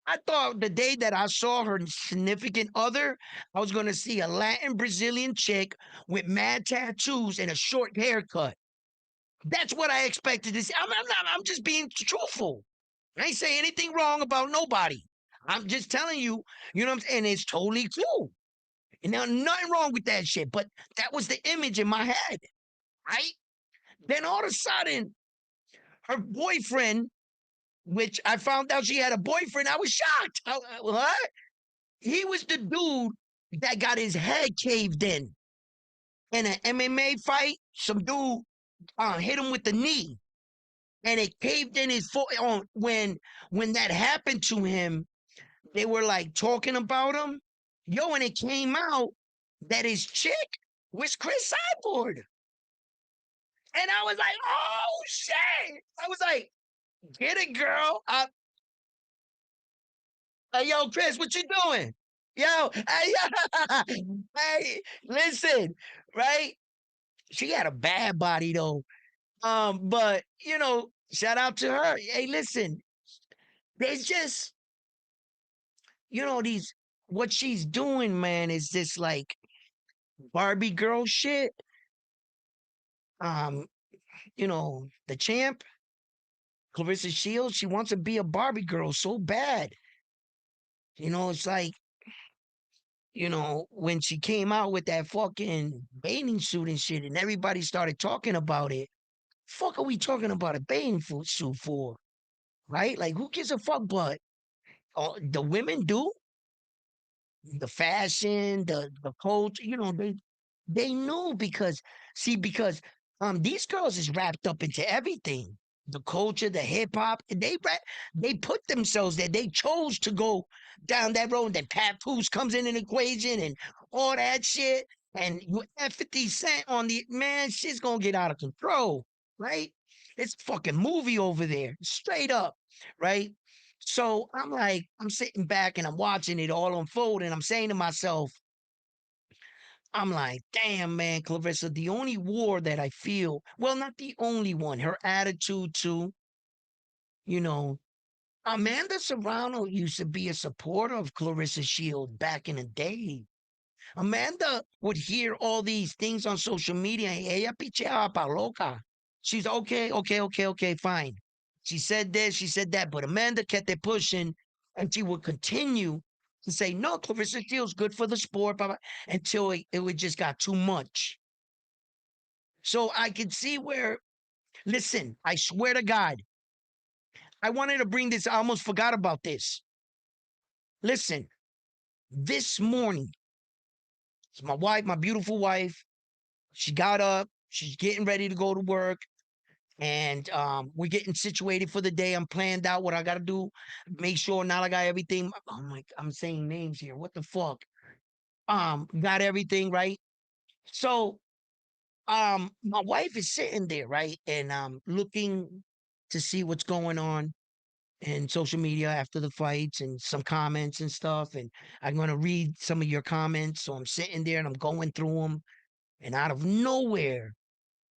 I thought the day that I saw her significant other, I was going to see a Latin Brazilian chick with mad tattoos and a short haircut. That's what I expected to see. I'm just being truthful. I ain't saying anything wrong about nobody. I'm just telling you, you know what I'm saying? And it's totally cool. And now nothing wrong with that shit, but that was the image in my head, right? Then all of a sudden, her boyfriend, which I found out she had a boyfriend, I was shocked. What? He was the dude that got his head caved in an MMA fight. Some dude hit him with the knee, and it caved in his foot. On when that happened to him, they were like talking about him. Yo, and it came out that his chick was Chris Cyborg. And I was like, oh shit. I was like, get it, girl. Yo, Chris, what you doing? Yo, hey, hey, listen, right? She had a bad body though. But you know, shout out to her. Hey, listen, there's just, you know, these what she's doing, man, is this like Barbie girl shit. Um, you know, the champ, Clarissa Shields, she wants to be a Barbie girl so bad. It's like, when she came out with that fucking bathing suit and shit, and everybody started talking about it. Fuck, are we talking about a bathing suit for? Right? Like, who gives a fuck? But the women do. The fashion, the culture, they knew because these girls is wrapped up into everything. The culture, the hip hop, they put themselves there. They chose to go down that road. And then Papoose comes in an equation and all that shit. And you add 50 Cent on the man, shit's gonna get out of control, right? It's a fucking movie over there, straight up, right? So I'm like, I'm sitting back and I'm watching it all unfold, and I'm saying to myself, I'm like, damn, man, Clarissa, the only war that I feel, well, not the only one, her attitude too, you know. Amanda Serrano used to be a supporter of Clarissa Shield back in the day. Amanda would hear all these things on social media. Ella picheaba pa loca. She's okay, okay, okay, okay, fine. She said this, she said that, but Amanda kept it pushing, and she would continue to say, no, Clarissa Shields good for the sport, blah, blah, until it would just got too much. So I could see where, listen, I swear to God, I wanted to bring this, I almost forgot about this. Listen, this morning, it's my wife, my beautiful wife. She got up, she's getting ready to go to work, and we're getting situated for the day. I'm planned out what I gotta do, make sure now I got everything. I'm like, I'm saying names here. What the fuck? Got everything right. So my wife is sitting there, right? And looking to see what's going on in social media after the fights and some comments and stuff. And I'm gonna read some of your comments. So I'm sitting there and I'm going through them. And out of nowhere,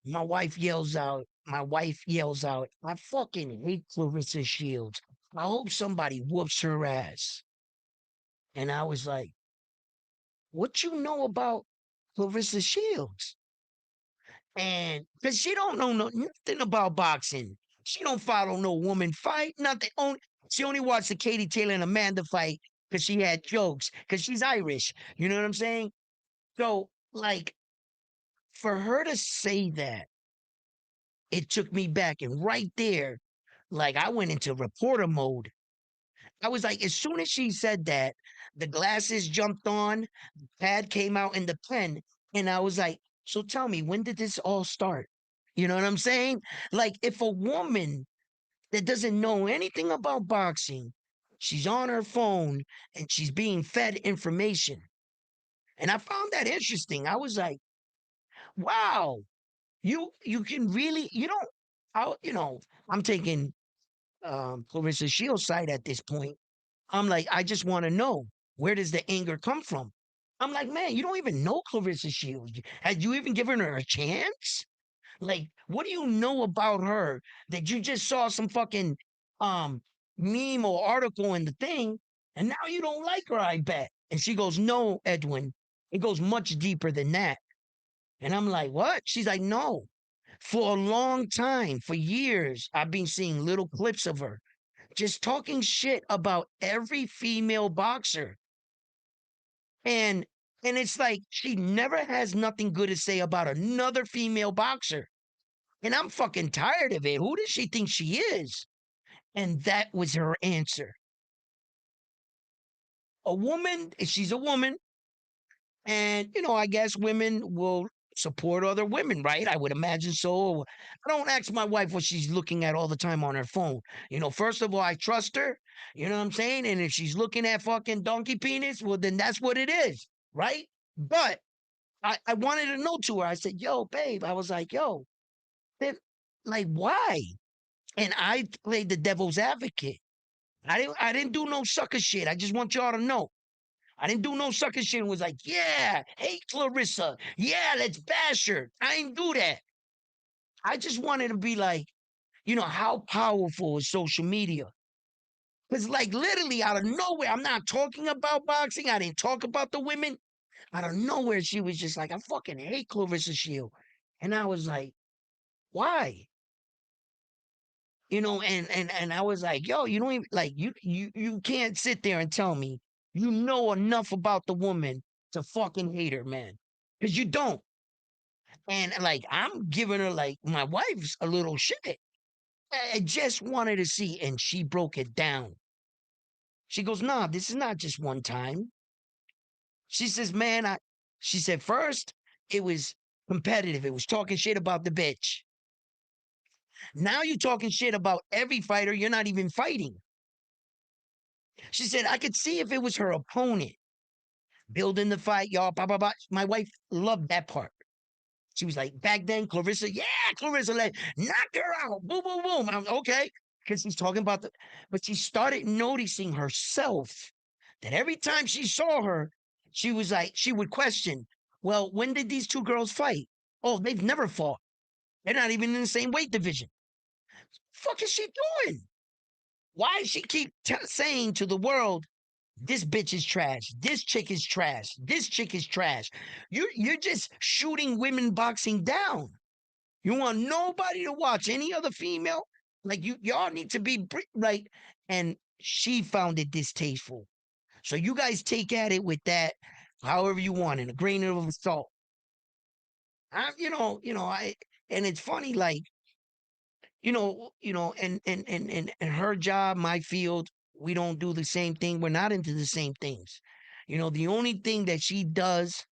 my wife yells out, I fucking hate Clarissa Shields. I hope somebody whoops her ass. And I was like, what you know about Clarissa Shields? And because she don't know nothing about boxing. She don't follow no woman fight, nothing. She only watched the Katie Taylor and Amanda fight because she had jokes, because she's Irish. You know what I'm saying? So, like, for her to say that, it took me back. And right there, like, I went into reporter mode. I was like, as soon as she said that, the glasses jumped on, pad came out in the pen, and I was like, so tell me, when did this all start? You know what I'm saying? Like, if a woman that doesn't know anything about boxing, she's on her phone and she's being fed information. And I found that interesting. I was like, wow, you can really, I'm taking Clarissa Shields' side at this point. I'm like, I just want to know, where does the anger come from? I'm like, man, you don't even know Clarissa Shields. Had you even given her a chance? Like, what do you know about her that you just saw some fucking um meme or article in the thing, and now you don't like her, I bet. And she goes, no, Edwin, it goes much deeper than that. And I'm like, what? She's like, no. For a long time, for years, I've been seeing little clips of her just talking shit about every female boxer. And it's like she never has nothing good to say about another female boxer. And I'm fucking tired of it. Who does she think she is? And that was her answer. A woman, she's a woman. And, I guess women will support other women, right? I would imagine so. I don't ask my wife what she's looking at all the time on her phone. First of all, I trust her. You know what I'm saying? And if she's looking at fucking donkey penis, well, then that's what it is, right? But I wanted to know to her. I said, yo, babe, I was like, yo, then, like, why? And I played the devil's advocate. I didn't do no sucker shit. I just want y'all to know. I didn't do no sucker shit and was like, yeah, hey Clarissa. Yeah, let's bash her. I didn't do that. I just wanted to be like, how powerful is social media? Because like literally out of nowhere, I'm not talking about boxing. I didn't talk about the women. Out of nowhere, she was just like, I fucking hate Clarissa Shield. And I was like, why? And I was like, yo, you don't even like you can't sit there and tell me You know enough about the woman to fucking hate her, man. Because you don't. And like, I'm giving her, like, my wife's a little shit. I just wanted to see. And she broke it down. She goes, nah, this is not just one time. She says, man, she said, first, it was competitive. It was talking shit about the bitch. Now you're talking shit about every fighter. You're not even fighting. She said, I could see if it was her opponent building the fight, y'all. Blah, blah, blah. My wife loved that part. She was like, back then, Clarissa, yeah, Clarissa, like, knock her out. Boom, boom, boom. I'm okay. Because she's talking about but she started noticing herself that every time she saw her, she was like, she would question, well, when did these two girls fight? Oh, they've never fought. They're not even in the same weight division. Fuck is she doing? Why does she keep saying to the world, this bitch is trash. This chick is trash. This chick is trash. You're just shooting women boxing down. You want nobody to watch any other female? Like y'all need to be like. And she found it distasteful. So you guys take at it with that, however you want, in a grain of salt. I. And it's funny, like and her job, my field, we don't do the same thing. We're not into the same things. The only thing that she does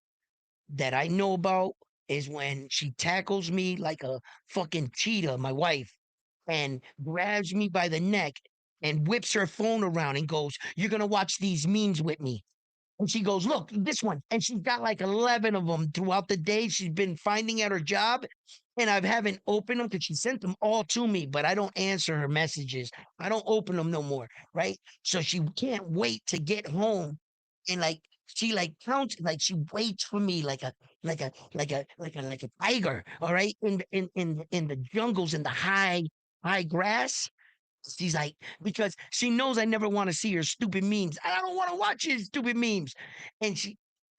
that I know about is when she tackles me like a fucking cheetah, my wife, and grabs me by the neck and whips her phone around and goes, "You're gonna watch these memes with me." And she goes, "Look, this one." And she's got like 11 of them throughout the day. She's been finding at her job. And I haven't opened them because she sent them all to me, but I don't answer her messages. I don't open them no more. Right. So she can't wait to get home. And like, she like counts, like she waits for me like a tiger. All right. In the jungles, in the high grass. She's like, because she knows I never want to see her stupid memes. I don't want to watch his stupid memes. And she's,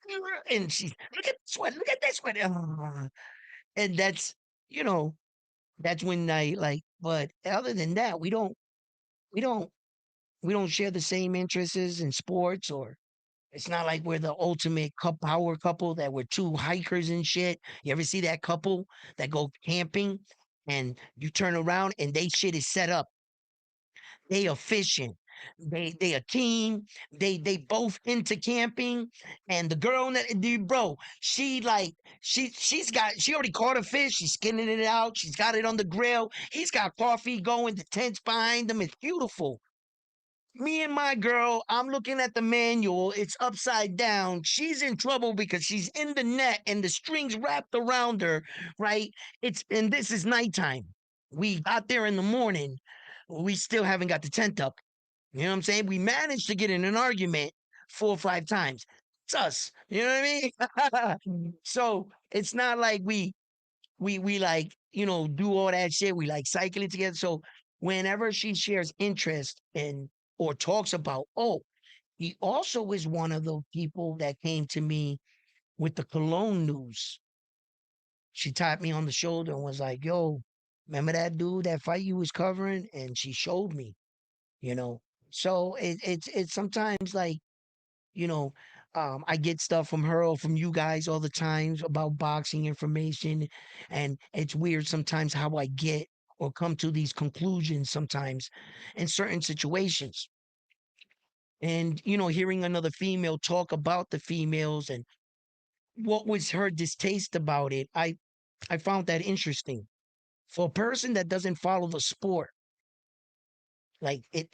look at this one, look at this one. And you know, that's when I like, but other than that, we don't, we don't share the same interests in sports, or it's not like we're the ultimate power couple that we're two hikers and shit. You ever see that couple that go camping and you turn around and they shit is set up, they efficient. They a team. They both into camping. And the girl bro, she already caught a fish. She's skinning it out. She's got it on the grill. He's got coffee going. The tent's behind them. It's beautiful. Me and my girl, I'm looking at the manual. It's upside down. She's in trouble because she's in the net and the string's wrapped around her, right? And this is nighttime. We got there in the morning. We still haven't got the tent up. You know what I'm saying? We managed to get in an argument 4 or 5 times. It's us. You know what I mean? So it's not like we like, do all that shit. We like cycle it together. So whenever she shares interest in or talks about, oh, he also is one of the people that came to me with the cologne news. She tapped me on the shoulder and was like, yo, remember that dude, that fight you was covering? And she showed me, you know. So it's sometimes like, you know, I get stuff from her or from you guys all the times about boxing information. And it's weird sometimes how I get or come to these conclusions sometimes in certain situations. And, hearing another female talk about the females and what was her distaste about it, I found that interesting. For a person that doesn't follow the sport, like it,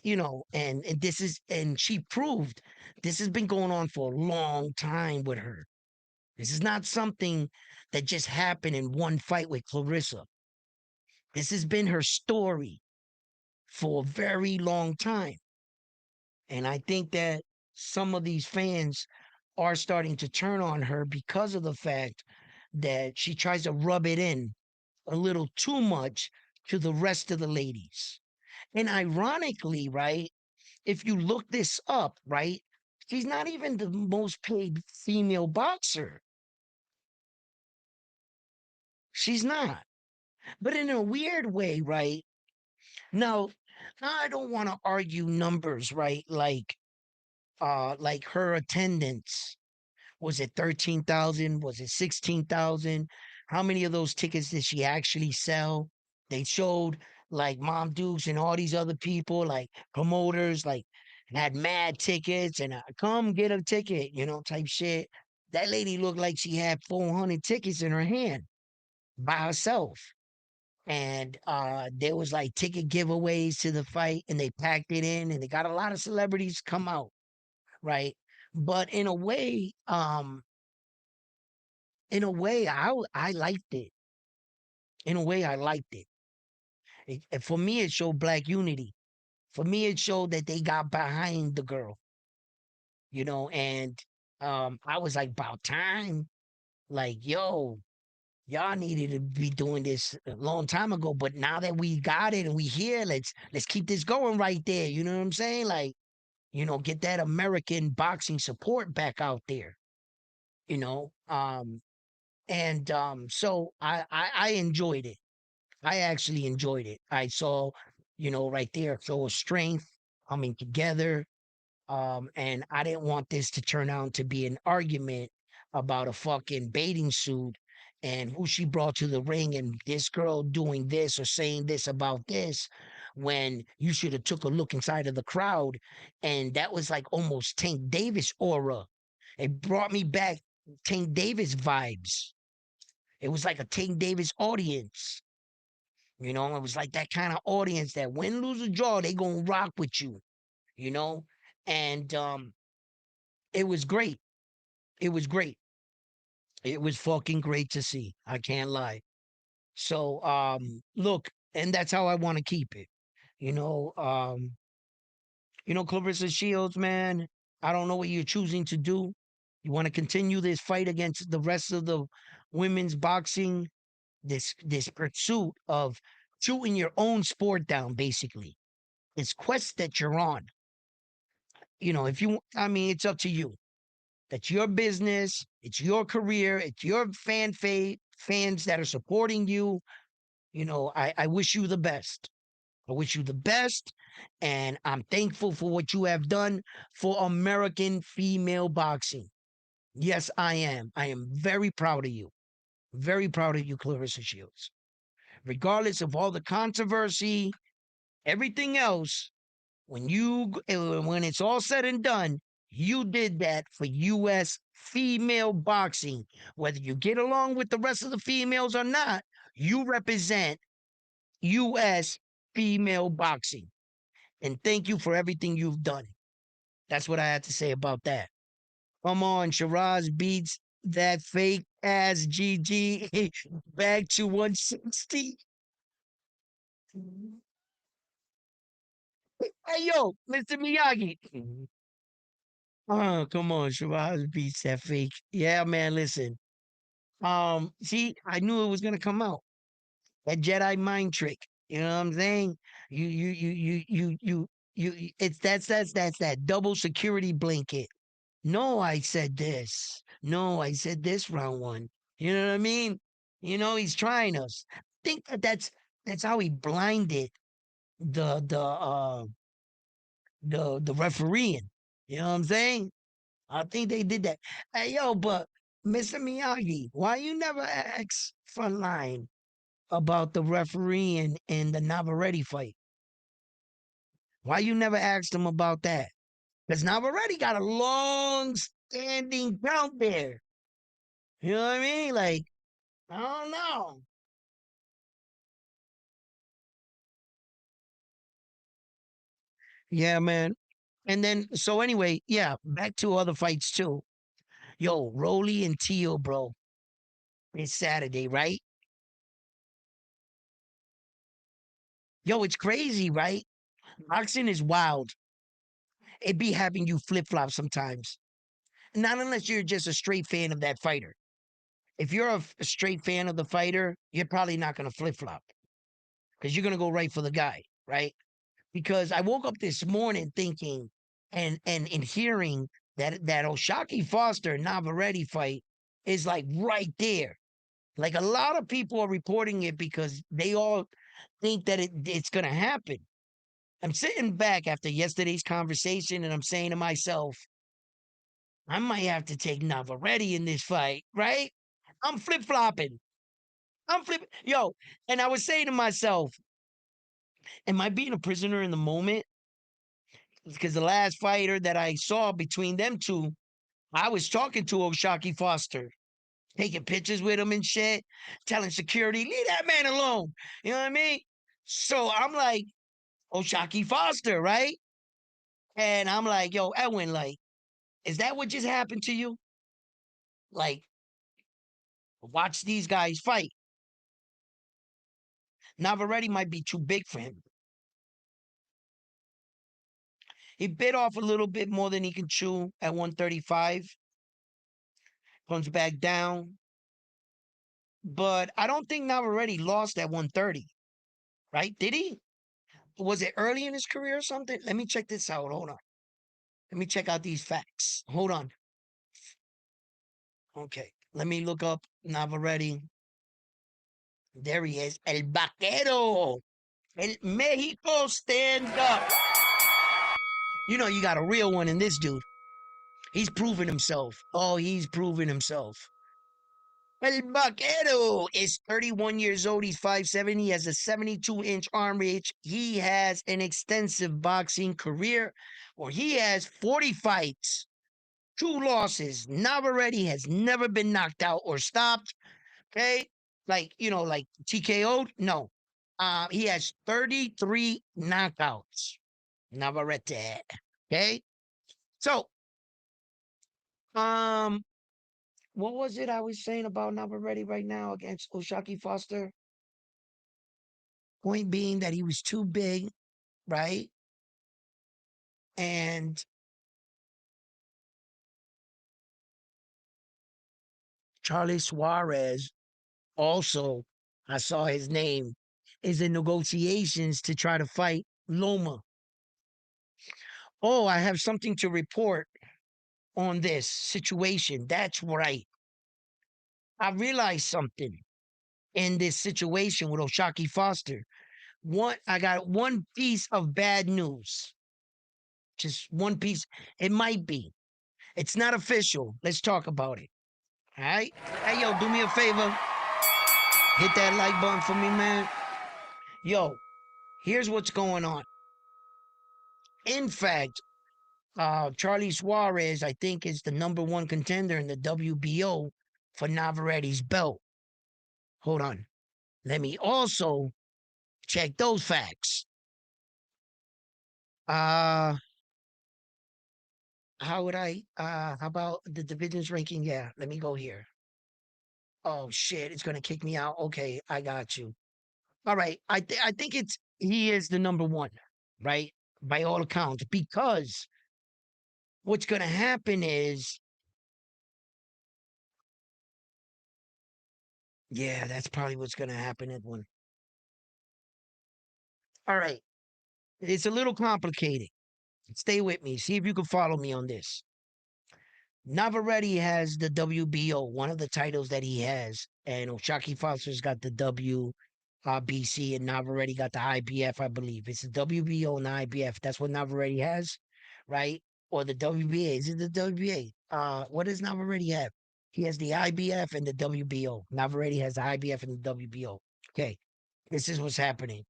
and she proved this has been going on for a long time with her. This is not something that just happened in one fight with Clarissa. This has been her story for a very long time. And I think that some of these fans are starting to turn on her because of the fact that she tries to rub it in a little too much to the rest of the ladies. And ironically, right, if you look this up, right, she's not even the most paid female boxer. She's not. But in a weird way, right? Now, I don't want to argue numbers, right? Like, like her attendance. Was it 13,000? Was it 16,000? How many of those tickets did she actually sell? They showed like Mom Dukes and all these other people, like promoters, like had mad tickets and come get a ticket, type shit. That lady looked like she had 400 tickets in her hand by herself. And there was like ticket giveaways to the fight, and they packed it in, and they got a lot of celebrities come out, right? But in a way, I liked it. In a way, I liked it. For me, it showed black unity. For me, it showed that they got behind the girl, and I was like, about time. Like, yo, y'all needed to be doing this a long time ago, but now that we got it and we here, let's keep this going right there. You know what I'm saying? Like, get that American boxing support back out there. You know, and so I enjoyed it. I actually enjoyed it. I saw, right there, show of strength coming together. And I didn't want this to turn out to be an argument about a fucking bathing suit and who she brought to the ring and this girl doing this or saying this about this, when you should have took a look inside of the crowd, and that was like almost Tank Davis aura. It brought me back Tank Davis vibes. It was like a Tank Davis audience. It was like that kind of audience that win, lose, or draw, they gonna rock with you, you know? And it was great. It was great. It was fucking great to see. I can't lie. So look, and that's how I want to keep it. You know, um, Clarissa Shields, man, I don't know what you're choosing to do. You want to continue this fight against the rest of the women's boxing, this pursuit of shooting your own sport down, basically. This quest that you're on. If you, I mean, it's up to you. That's your business. It's your career. It's your fans that are supporting you. I wish you the best. I wish you the best. And I'm thankful for what you have done for American female boxing. Yes, I am. I am very proud of you. Very proud of you, Clarissa Shields. Regardless of all the controversy, everything else, when it's all said and done, you did that for U.S. female boxing. Whether you get along with the rest of the females or not, you represent U.S. female boxing. And thank you for everything you've done. That's what I had to say about that. Come on, Shiraz beats that fake ass GG back to 160. Hey, yo, Mr. Miyagi. Oh, come on, Shiraz beats that fake. Yeah, man, listen. See, I knew it was gonna come out. That Jedi mind trick. You know what I'm saying? It's that's that double security blanket. No, I said this. No, I said this round one. You know what I mean? He's trying us. I think that's how he blinded the the uh the refereeing. You know what I'm saying? I think they did that. Hey yo, but Mr. Miyagi, why you never ask Frontline about the refereeing in the Navarrete fight? Why you never asked him about that? Because Navarrete got a long standing count there. You know what I mean? Like, I don't know. Yeah, man. And then, so anyway, yeah, back to other fights too. Yo, Rolly and Teal, bro. It's Saturday, right? Yo, it's crazy, right? Boxing is wild. It be having you flip flop sometimes. Not unless you're just a straight fan of that fighter. If you're a straight fan of the fighter, you're probably not going to flip flop because you're going to go right for the guy, right? Because I woke up this morning thinking and hearing that Oshaki Foster Navarrete fight is like right there. Like a lot of people are reporting it because they all think that it's going to happen. I'm sitting back after yesterday's conversation and I'm saying to myself, I might have to take Navarrete in this fight, right? I'm flip flopping. I'm flipping. Yo, and I was saying to myself, am I being a prisoner in the moment? Because the last fighter that I saw between them two, I was talking to O'Shaquie Foster, taking pictures with him and shit, telling security, leave that man alone. You know what I mean? So I'm like, O'Shaquie Foster, right? And I'm like, yo, Edwin, like, is that what just happened to you? Like, watch these guys fight. Navarrete might be too big for him. He bit off a little bit more than he can chew at 135. Comes back down. But I don't think Navarrete lost at 130, right? Did he? Was it early in his career or something? Let me check this out. Hold on. Let me check out these facts. Hold on. Okay. Let me look up Navarrete. There he is. El Vaquero. El Mexico stand up. You know, you got a real one in this dude. He's proven himself. Oh, he's proven himself. El Vaquero is 31 years old. He's 5'7". He has a 72-inch arm reach. He has an extensive boxing career where he has 40 fights, 2 losses. Navarrete has never been knocked out or stopped. Okay. Like, you know, like TKO'd. No. He has 33 knockouts. Navarrete. Okay. So, um, what was it I was saying about Navarrete right now against O'Shaquie Foster? Point being that he was too big, right? And Charlie Suarez also, I saw his name, is in negotiations to try to fight Loma. Oh, I have something to report on this situation. That's right. I realized something in this situation with O'Shaquie Foster. I got one piece of bad news. Just one piece. It might be. It's not official. Let's talk about it. All right. Hey, yo, do me a favor. Hit that like button for me, man. Yo, here's what's going on. In fact, Charlie Suarez, I think, is the #1 contender in the WBO for Navarrete's belt. Hold on. Let me also check those facts. Uh, how about the divisions ranking? Yeah, let me go here. Oh shit, it's gonna kick me out. Okay, I got you. All right, I think he is the #1, right? By all accounts, because what's gonna happen is, yeah, that's probably what's gonna happen at one. All right, it's a little complicated. Stay with me. See if you can follow me on this. Navarrete has the WBO, one of the titles that he has, and O'Shaquie Foster's got the WBC, and Navarrete got the IBF, I believe. It's the WBO and the IBF. That's what Navarrete has, right? Or the WBA. Is it the WBA? What does Navarrete have? He has the IBF and the WBO. Navarrete has the IBF and the WBO. Okay, this is what's happening.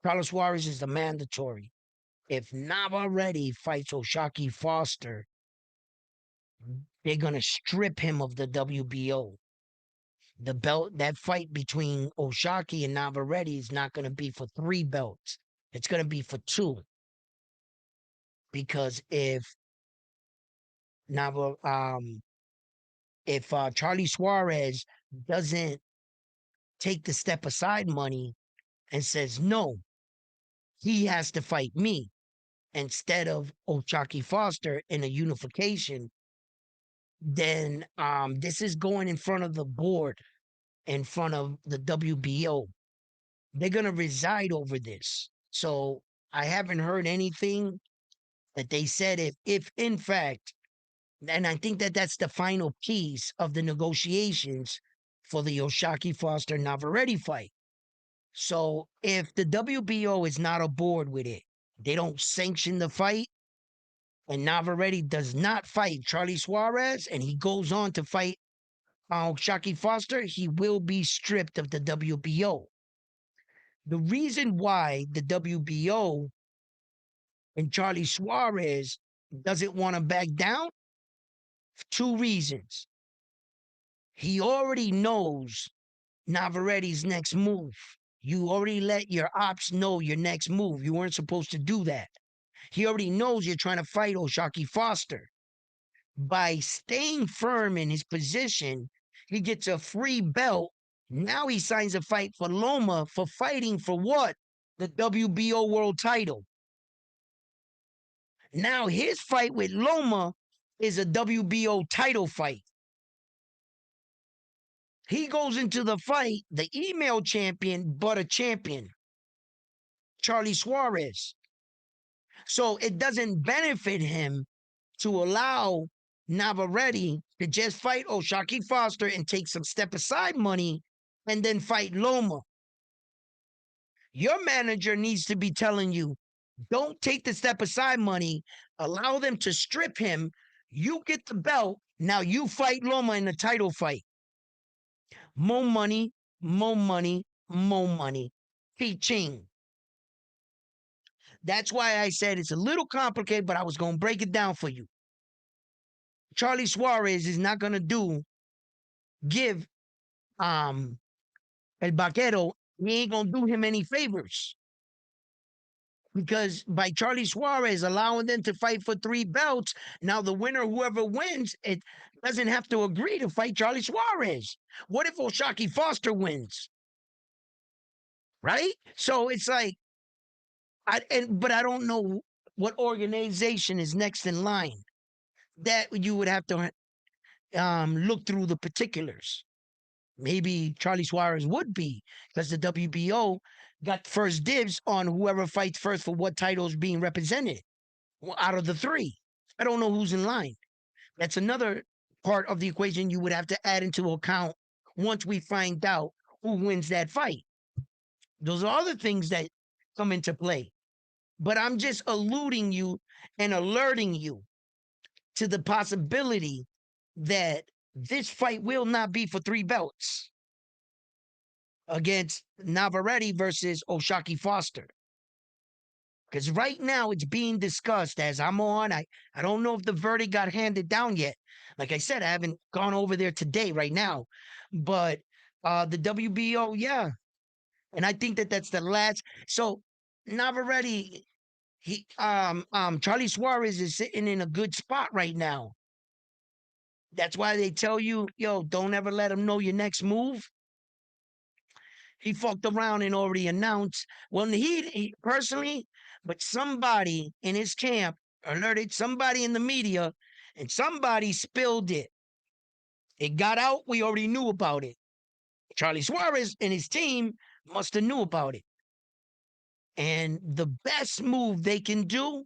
Carlos Suarez is the mandatory. If Navarrete fights O'Shaquie Foster, they're gonna strip him of the WBO. The belt, that fight between O'Shaquie and Navarrete is not gonna be for 3 belts. It's gonna be for 2. Because Navar if Charlie Suarez doesn't take the step aside money and says no, he has to fight me instead of O'Shaquie Foster in a unification, then this is going in front of the board, in front of the WBO. They're going to reside over this. So I haven't heard anything that they said if in fact, and I think that that's the final piece of the negotiations for the O'Shaquie Foster Navarrete fight. So if the WBO is not aboard with it, they don't sanction the fight, and Navarrete does not fight Charlie Suarez, and he goes on to fight Shaki Foster, he will be stripped of the WBO. The reason why the WBO and Charlie Suarez doesn't want to back down, two reasons. He already knows Navarrete's next move. You already let your ops know your next move. You weren't supposed to do that. He already knows you're trying to fight O'Shaquie Foster. By staying firm in his position, he gets a free belt. Now he signs a fight for Loma for fighting for what? The WBO world title. Now his fight with Loma is a WBO title fight. He goes into the fight, the email champion, but a champion, Charlie Suarez. So it doesn't benefit him to allow Navarrete to just fight O'Shaquie Foster and take some step aside money and then fight Loma. Your manager needs to be telling you, don't take the step aside money, allow them to strip him. You get the belt. Now you fight Loma in the title fight. More money, more money, more money. Ching. That's why I said it's a little complicated, but I was going to break it down for you. Charlie Suarez is not going to give El Vaquero, he ain't going to do him any favors. Because by Charlie Suarez allowing them to fight for 3 belts, now the winner, whoever wins, it doesn't have to agree to fight Charlie Suarez. What if O'Shaquie Foster wins? Right? So it's like, but I don't know what organization is next in line. That you would have to look through the particulars. Maybe Charlie Suarez would be, because the WBO got first dibs on whoever fights first for what title is being represented out of the 3. I don't know who's in line. That's another part of the equation you would have to add into account once we find out who wins that fight. Those are other things that come into play. But I'm just alluding you and alerting you to the possibility that this fight will not be for 3 belts against Navarrete versus O'Shaquie Foster. Because right now it's being discussed as I'm on. I don't know if the verdict got handed down yet. Like I said, I haven't gone over there today right now. But the WBO, yeah. And I think that that's the last. So Navarrete, Charlie Suarez is sitting in a good spot right now. That's why they tell you, yo, don't ever let him know your next move. He fucked around and already announced. Well, he personally, but somebody in his camp alerted somebody in the media, and somebody spilled it. It got out. We already knew about it. Charlie Suarez and his team must have knew about it. And the best move they can do,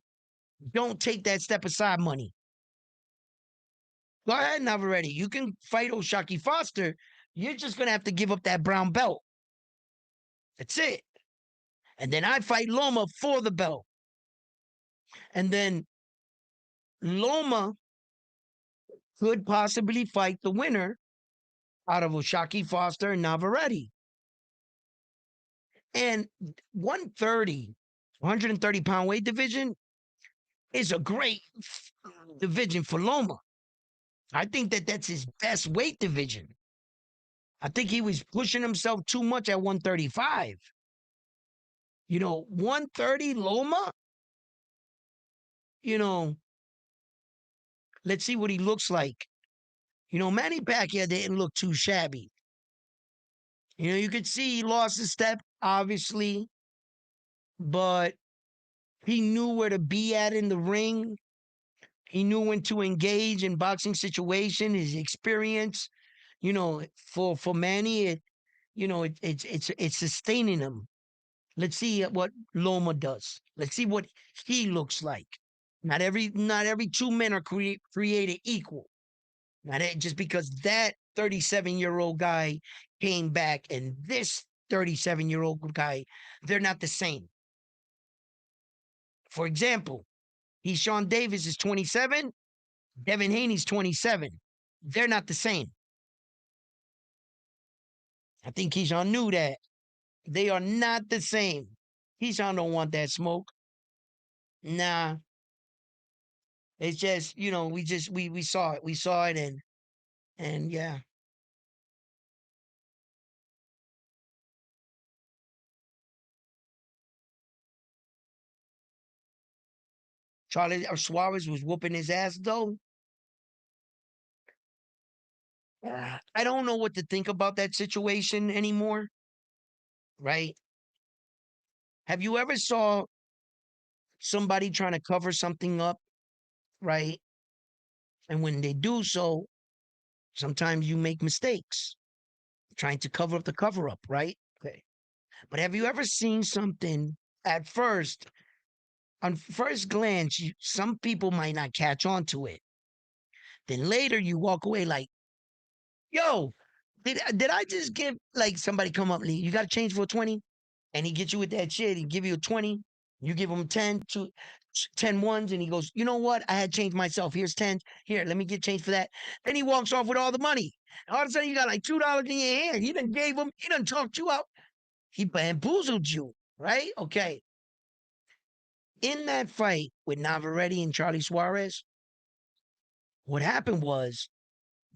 don't take that step aside money. Go ahead, Navarrete. You can fight O'Shaquie Foster. You're just going to have to give up that brown belt. That's it. And then I fight Loma for the belt. And then Loma could possibly fight the winner out of O'Shaquie Foster and Navarrete. And 130-pound weight division is a great division for Loma. I think that that's his best weight division. I think he was pushing himself too much at 135. 130 Loma, let's see what he looks like. Manny Pacquiao didn't look too shabby. You could see he lost a step, obviously, but he knew where to be at in the ring. He knew when to engage in boxing situation. His experience, for Manny, it's sustaining him. Let's see what Loma does. Let's see what he looks like. Not every 2 men are created equal. Just because that 37-year-old guy came back and this 37-year-old guy, they're not the same. For example, Sean Davis is 27. Devin Haney's 27. They're not the same. I think Keyshawn knew that. They are not the same. Keyshawn don't want that smoke. Nah. It's just, we saw it. We saw it and yeah. Charlie Suarez was whooping his ass though. I don't know what to think about that situation anymore, right? Have you ever saw somebody trying to cover something up, right? And when they do so, sometimes you make mistakes trying to cover up the cover up, right? Okay. But have you ever seen something at first, on first glance, some people might not catch on to it. Then later you walk away like, yo, did I just give like somebody come up, you got to change for a 20? And he gets you with that shit. He give you a 20. You give him 10, 10 ones, and he goes, you know what? I had changed myself. Here's 10. Here, let me get change for that. Then he walks off with all the money. All of a sudden, you got like $2 in your hand. He done gave him, he done talked you out. He bamboozled you, right? Okay. In that fight with Navarrete and Charlie Suarez, what happened was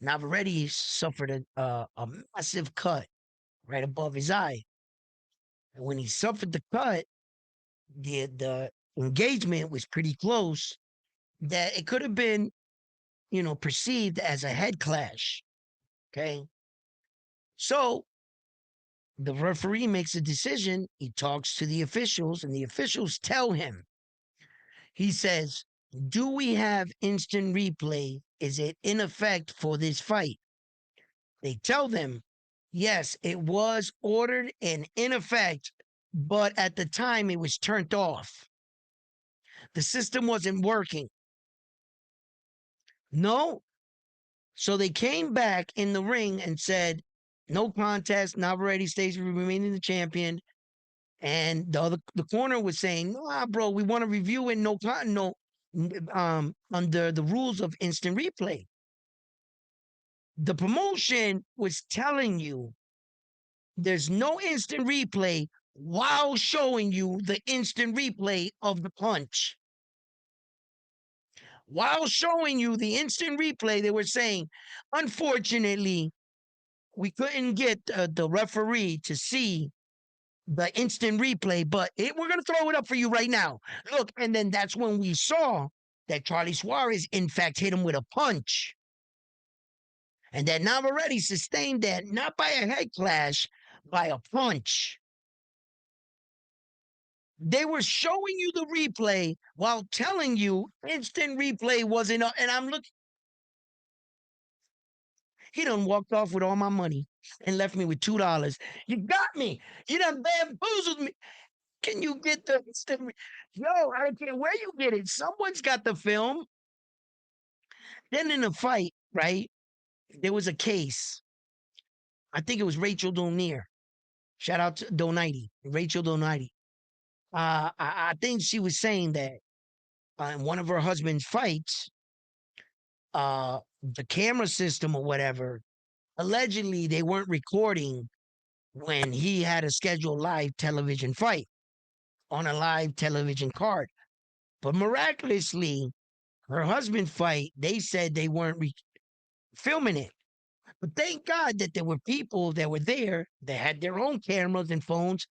Navarrete suffered a massive cut right above his eye. And when he suffered the cut, the engagement was pretty close that it could have been, perceived as a head clash. Okay. So the referee makes a decision. He talks to the officials, and the officials tell him, he says, do we have instant replay? Is it in effect for this fight? They tell them, yes, it was ordered and in effect, but at the time it was turned off. The system wasn't working. No. So they came back in the ring and said, no contest. Navarrete stays remaining the champion. And the corner was saying, nah, bro, we want to review it. No, under the rules of instant replay. The promotion was telling you there's no instant replay while showing you the instant replay of the punch. While showing you the instant replay, they were saying, unfortunately, we couldn't get the referee to see the instant replay, but we're going to throw it up for you right now. Look, and then that's when we saw that Charlie Suarez, in fact, hit him with a punch. And that Navarrete sustained that not by a head clash, by a punch. They were showing you the replay while telling you instant replay wasn't up. And I'm looking, he done walked off with all my money and left me with $2. You got me. You done bamboozled me. Can you get the instant? Yo, I don't care where you get it. Someone's got the film. Then in the fight, right, there was a case. I think it was Rachel Donier. Shout out to Donati, Rachel Donati. I think she was saying that in one of her husband's fights, the camera system or whatever, allegedly they weren't recording when he had a scheduled live television fight on a live television card. But miraculously, her husband fight, they said they weren't filming it. But thank God that there were people that were there that had their own cameras and phones.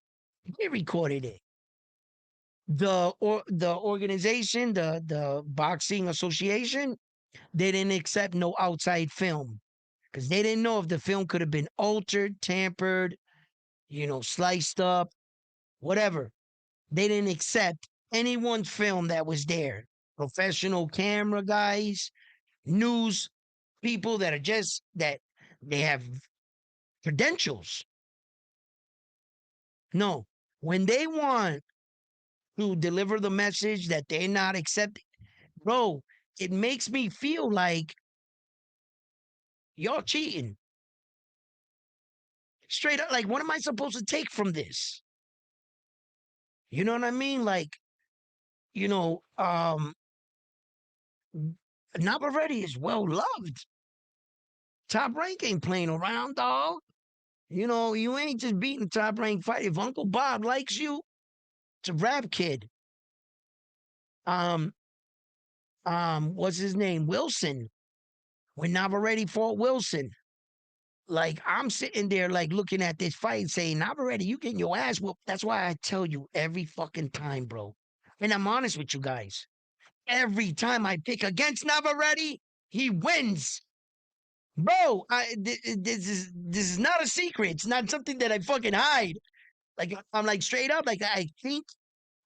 They recorded it. The organization, the boxing association, they didn't accept no outside film because they didn't know if the film could have been altered, tampered, sliced up, whatever. They didn't accept anyone's film that was there. Professional camera guys, news people that are just that they have credentials. No, when they want to deliver the message that they're not accepting, bro, it makes me feel like y'all cheating. Straight up, like, what am I supposed to take from this? You know what I mean? Like, you know, um, Navarrete is well loved. Top Rank ain't playing around, dog. You know, you ain't just beating Top Rank fight. If Uncle Bob likes you, it's a rap kid. Um, what's his name? Wilson. When Navarrete fought Wilson, like I'm sitting there like looking at this fight saying, Navarrete, you getting your ass whooped. That's why I tell you every fucking time, bro. And I'm honest with you guys. Every time I pick against Navarrete, he wins. Bro, this is not a secret. It's not something that I fucking hide. Like I'm like straight up, like I think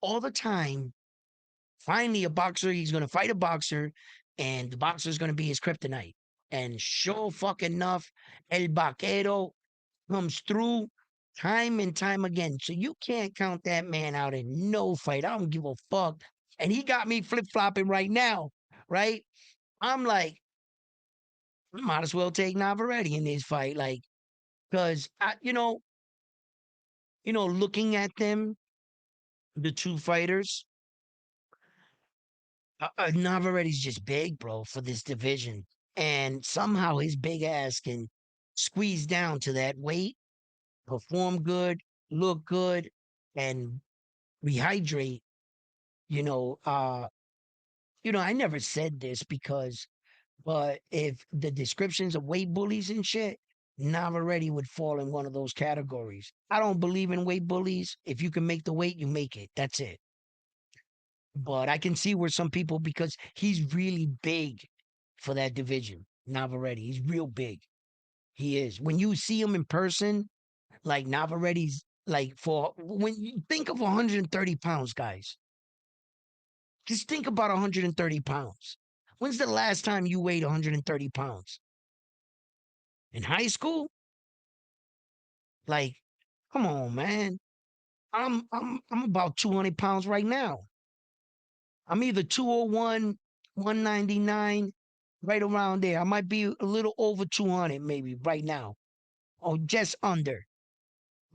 all the time. Finally, a boxer, he's gonna fight a boxer, and the boxer's gonna be his kryptonite. And sure fucking enough, El Vaquero comes through time and time again. So you can't count that man out in no fight. I don't give a fuck. And he got me flip flopping right now, right? I'm like, I might as well take Navarrete in this fight, like, because looking at them, the two fighters, Navarrete's just big, bro, for this division, and somehow his big ass can squeeze down to that weight, perform good, look good, and rehydrate. You know, uh, I never said this because, but if the descriptions of weight bullies and shit, Navarrete would fall in one of those categories. I don't believe in weight bullies. If you can make the weight, you make it. That's it. But I can see where some people, because he's really big for that division. Navarrete, he's real big. He is. When you see him in person, like Navarrete's, like for when you think of 130 pounds, guys, just think about 130 pounds. When's the last time you weighed 130 pounds? In high school? Like, come on, man. I'm about 200 pounds right now. I'm either 201, 199, right around there. I might be a little over 200 maybe right now, or just under.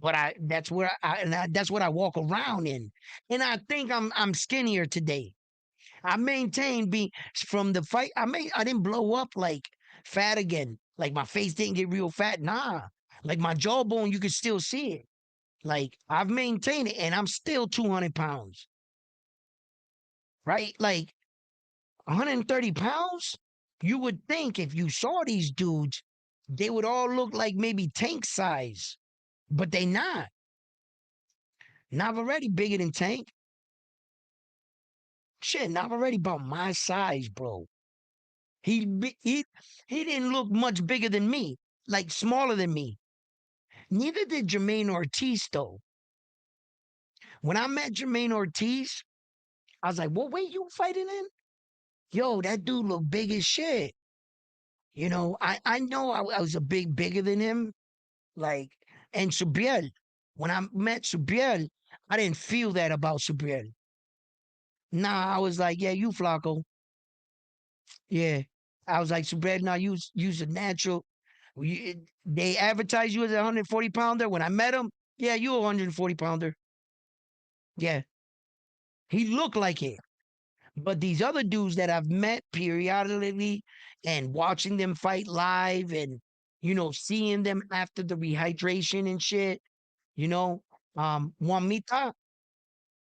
But that's where that's what I walk around in. And I think I'm skinnier today. I maintain being from the fight. I didn't blow up like fat again. Like my face didn't get real fat. Nah. Like my jawbone, you can still see it. Like I've maintained it and I'm still 200 pounds. Right? Like 130 pounds, you would think if you saw these dudes, they would all look like maybe Tank size, but they not. Navarrete bigger than Tank. Shit, Navarrete about my size, bro. He didn't look much bigger than me, like smaller than me. Neither did Jermaine Ortiz, though. When I met Jermaine Ortiz, I was like, what weight you fighting in? Yo, that dude look big as shit. I know I was a big bigger than him, like, and Subriel, when I met Subriel, I didn't feel that about Subriel. Nah, I was like, yeah, you Flacco. Yeah. I was like, Subriel, now use a natural. They advertise you as a 140 pounder. When I met him, yeah, you a 140 pounder. Yeah. He looked like it. But these other dudes that I've met periodically and watching them fight live and, seeing them after the rehydration and shit, you know, Juanmita,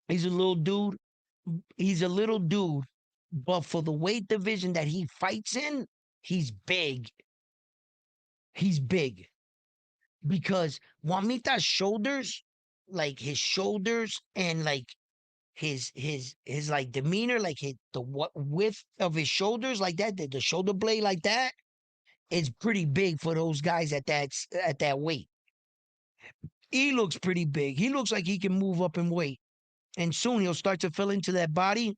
he's a little dude. He's a little dude, but for the weight division that he fights in, he's big. He's big because Juanmita's shoulders, like his shoulders and like his like demeanor, like the what width of his shoulders, like that, the shoulder blade, like that, is pretty big for those guys at that weight. He looks pretty big. He looks like he can move up in weight, and soon he'll start to fill into that body.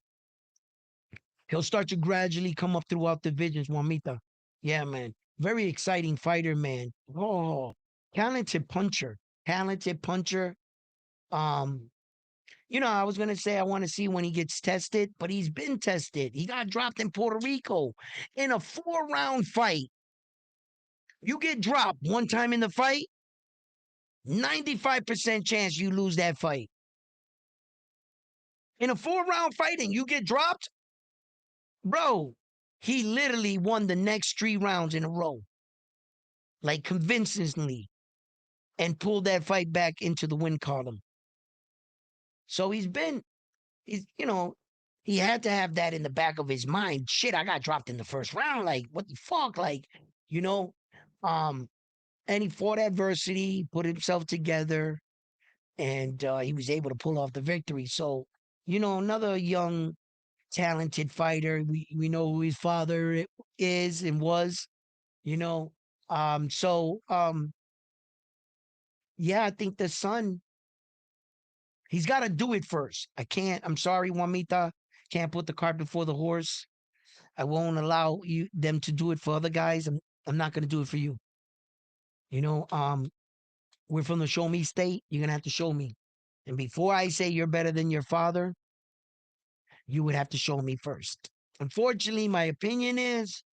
He'll start to gradually come up throughout divisions, Juanita. Yeah, man. Very exciting fighter, man. Oh, talented puncher. Talented puncher. Um, I was gonna say I want to see when he gets tested, but he's been tested. He got dropped in Puerto Rico in a 4-round fight. You get dropped one time in the fight, 95% chance you lose that fight. In a 4-round fight and you get dropped, bro. He literally won the next 3 rounds in a row, like convincingly, and pulled that fight back into the win column. So he had to have that in the back of his mind. Shit, I got dropped in the first round. Like, what the fuck? Like, you know, um, and he fought adversity, put himself together, and he was able to pull off the victory. So, another young, talented fighter. We know who his father is and was. You know, so yeah, I think the son, he's got to do it first. I can't. I'm sorry, Juanita. Can't put the cart before the horse. I won't allow them to do it for other guys. I'm not going to do it for you. You know, we're from the show me state. You're gonna have to show me. And before I say you're better than your father, you would have to show me first. Unfortunately, my opinion is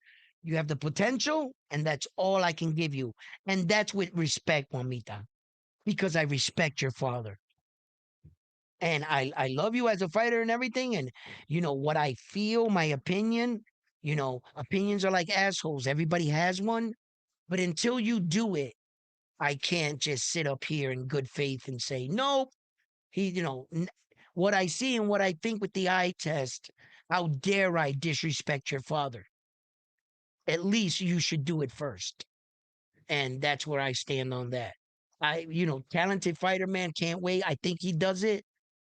you have the potential, and that's all I can give you. And that's with respect, Juanita, because I respect your father. And I love you as a fighter and everything. And what I feel, my opinion, opinions are like assholes. Everybody has one. But until you do it, I can't just sit up here in good faith and say, nope, what I see and what I think with the eye test, how dare I disrespect your father? At least you should do it first. And that's where I stand on that. Talented fighter, man, can't wait. I think he does it.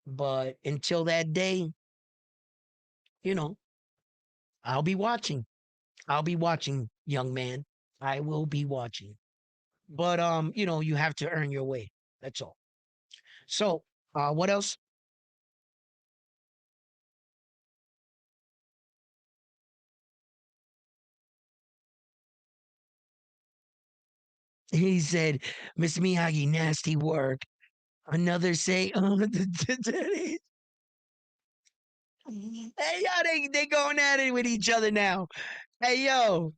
But until that day, you know, I'll be watching. I'll be watching, young man. I will be watching. But you have to earn your way. That's all. So, what else? He said, Mr. Miyagi, nasty work. Another say, hey, yo, they going at it with each other now. Hey, yo.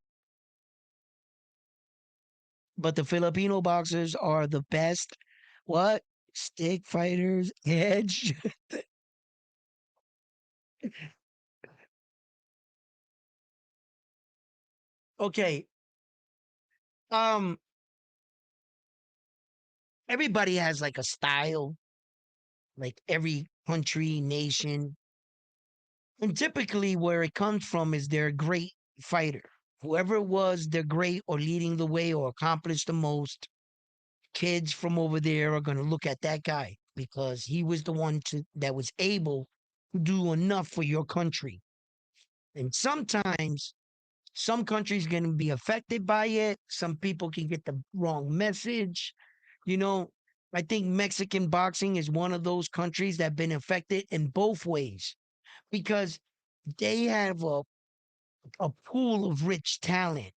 But the Filipino boxers are the best. What? Stick fighters, edge. Okay. Um, everybody has like a style, like every country, nation. And typically where it comes from is they're a great fighter. Whoever it was, they're great or leading the way or accomplished the most. Kids from over there are going to look at that guy because he was the one that was able to do enough for your country. And sometimes some countries going to be affected by it. Some people can get the wrong message. You know, I think Mexican boxing is one of those countries that have been affected in both ways because they have a pool of rich talent.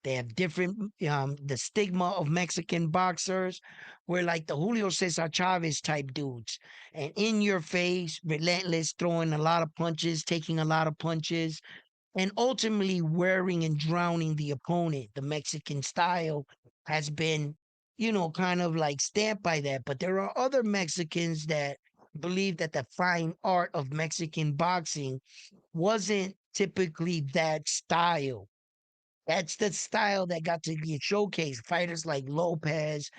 They have different, the stigma of Mexican boxers. We're like the Julio Cesar Chavez type dudes, and in your face, relentless, throwing a lot of punches, taking a lot of punches, and ultimately wearing and drowning the opponent. The Mexican style has been, kind of like stamped by that. But there are other Mexicans that believe that the fine art of Mexican boxing wasn't typically that style. That's the style that got to get showcased. Fighters like Lopez,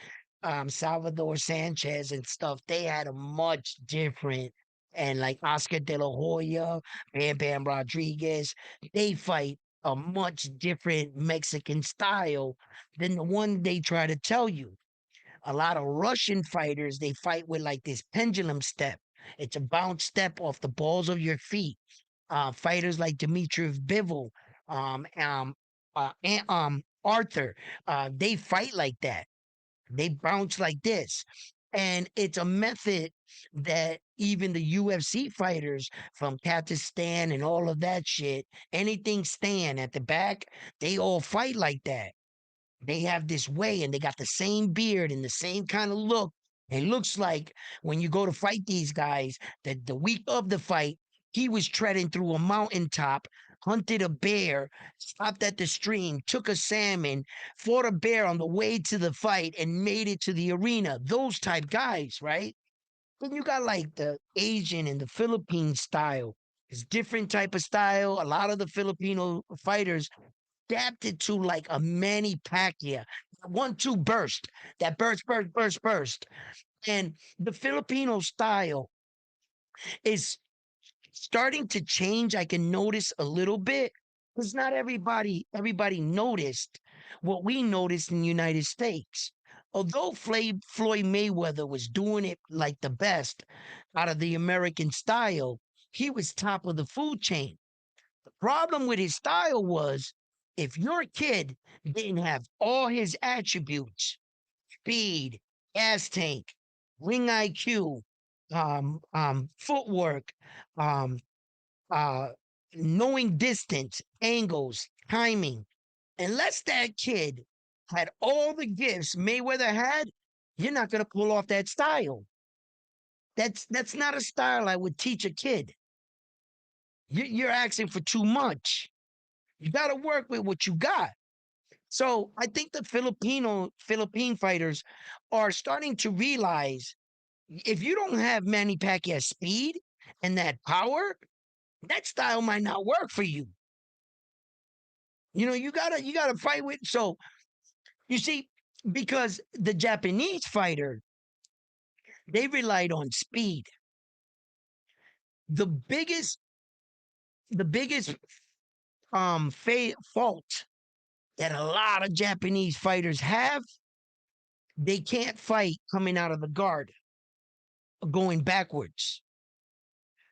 Salvador Sanchez, and stuff, they had a much different, and like Oscar De La Hoya, Bam Bam Rodriguez, they fight a much different Mexican style than the one they try to tell you. A lot of Russian fighters, they fight with like this pendulum step. It's a bounce step off the balls of your feet. Fighters like Dmitriev Bivol, Arthur, they fight like that. They bounce like this. And it's a method that even the UFC fighters from Kazakhstan and all of that shit, anything stand at the back, they all fight like that. They have this way and they got the same beard and the same kind of look. It looks like when you go to fight these guys, that the week of the fight, he was treading through a mountaintop, hunted a bear, stopped at the stream, took a salmon, fought a bear on the way to the fight, and made it to the arena. Those type guys, right? Then you got like the Asian and the Philippine style. It's different type of style. A lot of the Filipino fighters adapted to like a Manny Pacquiao 1-2 burst, that burst. And the Filipino style is starting to change. I can notice a little bit because not everybody noticed what we noticed in the United States. Although Floyd Mayweather was doing it like the best out of the American style, he was top of the food chain. The problem with his style was if your kid didn't have all his attributes, speed, gas tank, ring IQ, footwork, um, uh, knowing distance, angles, timing. Unless that kid had all the gifts Mayweather had, you're not gonna pull off that style. That's not a style I would teach a kid. You're asking for too much. You got to work with what you got. So I think the Philippine fighters are starting to realize if you don't have Manny Pacquiao's speed and that power, that style might not work for you. You know, you gotta fight with. So you see, because the Japanese fighter, they relied on speed. The biggest, the biggest fault that a lot of Japanese fighters have, they can't fight coming out of the guard, going backwards.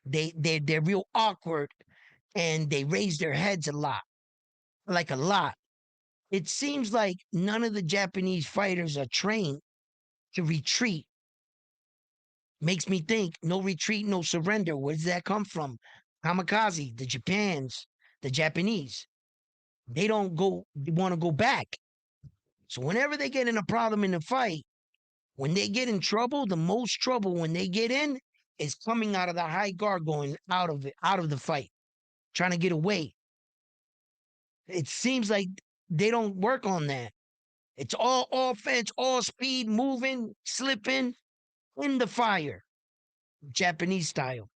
They're real awkward and they raise their heads a lot, like a lot. It seems like none of the Japanese fighters are trained to retreat. Makes me think no retreat, no surrender. Where does that come from? Kamikaze, the Japanese. They don't go want to go back. So whenever they get in a problem in the fight, when they get in trouble, the most trouble when they get in is coming out of the high guard, going out of it, out of the fight, trying to get away. It seems like they don't work on that. It's all offense, all speed, moving, slipping in the fire, Japanese style.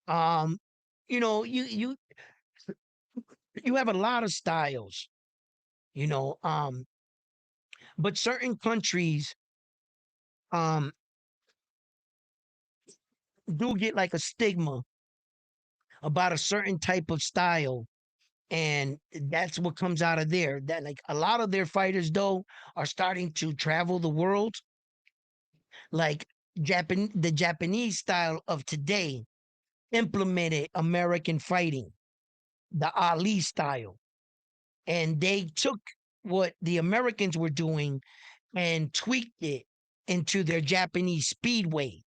Um, you know, you have a lot of styles, you know, but certain countries um do get like a stigma about a certain type of style, and that's what comes out of there. That like a lot of their fighters though are starting to travel the world, like the Japanese style of today implemented American fighting, the Ali style, and they took what the Americans were doing and tweaked it into their Japanese speedway.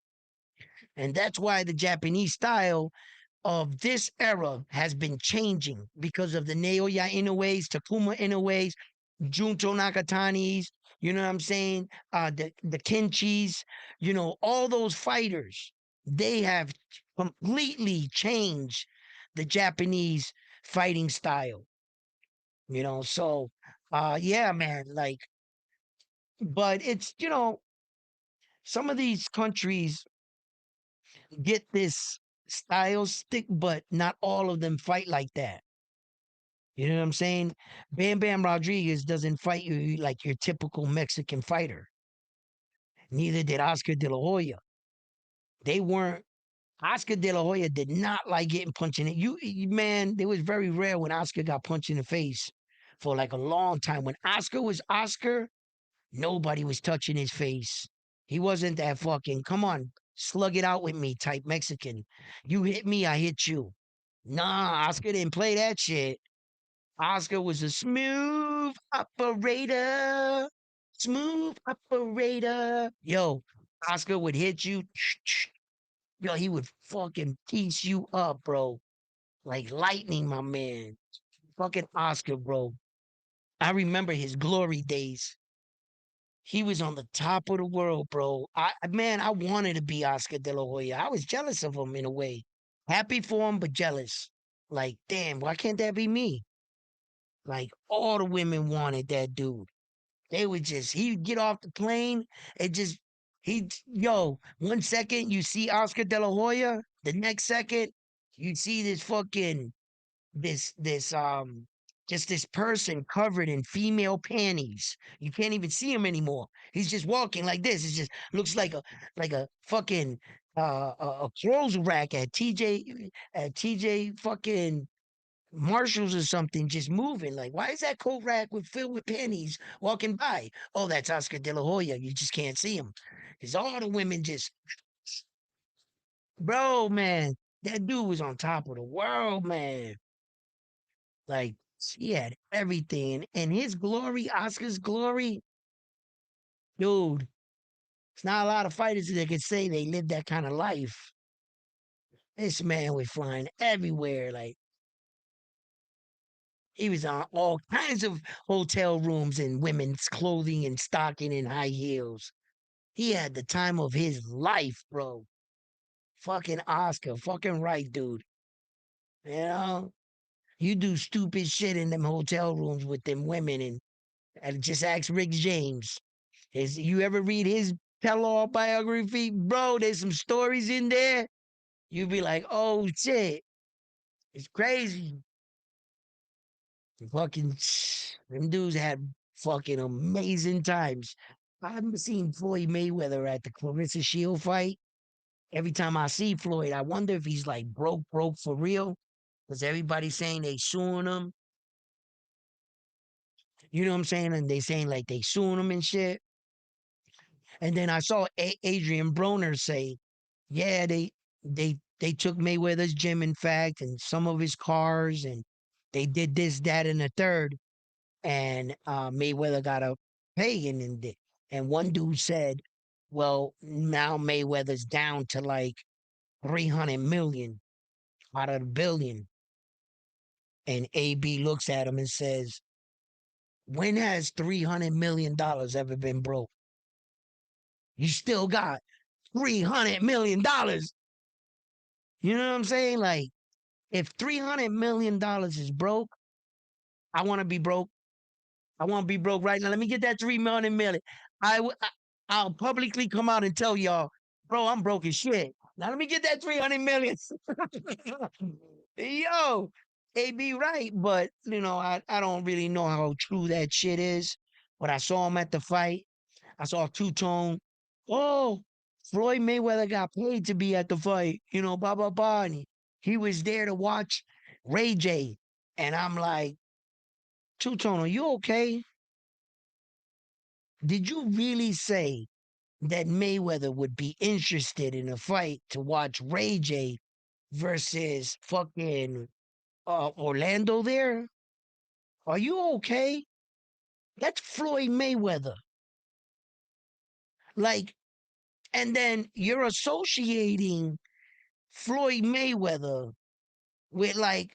And that's why the Japanese style of this era has been changing because of the Naoya Inoue's, Takuma Inoue's, Junto Nakatani's, you know what I'm saying? The Kinchis, you know, all those fighters, they have completely changed the Japanese fighting style, you know. So yeah, man, like, but it's, you know, some of these countries get this style stick, but not all of them fight like that. You know what I'm saying? Bam Bam Rodriguez doesn't fight you like your typical Mexican fighter. Neither did Oscar De La Hoya. They weren't. Oscar De La Hoya did not like getting punched in it. Man, it was very rare when Oscar got punched in the face for like a long time. When Oscar was Oscar, nobody was touching his face. He wasn't that fucking, come on, slug it out with me type Mexican. You hit me, I hit you. Nah, Oscar didn't play that shit. Oscar was a smooth operator. Smooth operator. Yo, Oscar would hit you. Yo, he would fucking piece you up, bro. Like lightning, my man. Fucking Oscar, bro. I remember his glory days. He was on the top of the world, bro. I wanted to be Oscar De La Hoya. I was jealous of him in a way. Happy for him, but jealous. Like, damn, why can't that be me? Like, all the women wanted that dude. They would just, he'd get off the plane and just One second you see Oscar De La Hoya, the next second you see this just this person covered in female panties. You can't even see him anymore. He's just walking like this. It just looks like a fucking a clothes rack at TJ fucking Marshalls or something just moving. Like, why is that coat rack filled with panties walking by? Oh, that's Oscar De La Hoya. You just can't see him. Because all the women just, bro, man, that dude was on top of the world, man. Like, he had everything. And his glory, Oscar's glory, dude, it's not a lot of fighters that can say they lived that kind of life. This man was flying everywhere. Like, he was on all kinds of hotel rooms and women's clothing and stocking and high heels. He had the time of his life, bro. Fucking Oscar, fucking right, dude. You know, you do stupid shit in them hotel rooms with them women, and just ask Rick James. Is you ever read his tell-all biography, bro? There's some stories in there. You'd be like, oh shit, it's crazy. Fucking them dudes had fucking amazing times. I haven't seen Floyd Mayweather at the Clarissa Shield fight. Every time I see Floyd, I wonder if he's like broke for real. Because everybody's saying they suing him. You know what I'm saying? And they saying like they suing him and shit. And then I saw Adrian Broner say, yeah, they took Mayweather's gym, in fact, and some of his cars, and they did this, that, and the third. And Mayweather got a pay, and one dude said, well, now Mayweather's down to like 300 million out of the billion. And AB looks at him and says, when has $300 million ever been broke? You still got $300 million. You know what I'm saying? Like, if $300 million is broke, I want to be broke. I want to be broke right now. Let me get that 300 million. I'll publicly come out and tell y'all, bro, I'm broke as shit. Now let me get that 300 million. Yo, AB right, but I don't really know how true that shit is. But I saw him at the fight. I saw Two Tone. Oh, Floyd Mayweather got paid to be at the fight. Blah blah blah. And he was there to watch Ray J. And I'm like, Two Tone, are you okay? Did you really say that Mayweather would be interested in a fight to watch Ray J versus fucking Orlando there? Are you okay? That's Floyd Mayweather. Like, and then you're associating Floyd Mayweather with like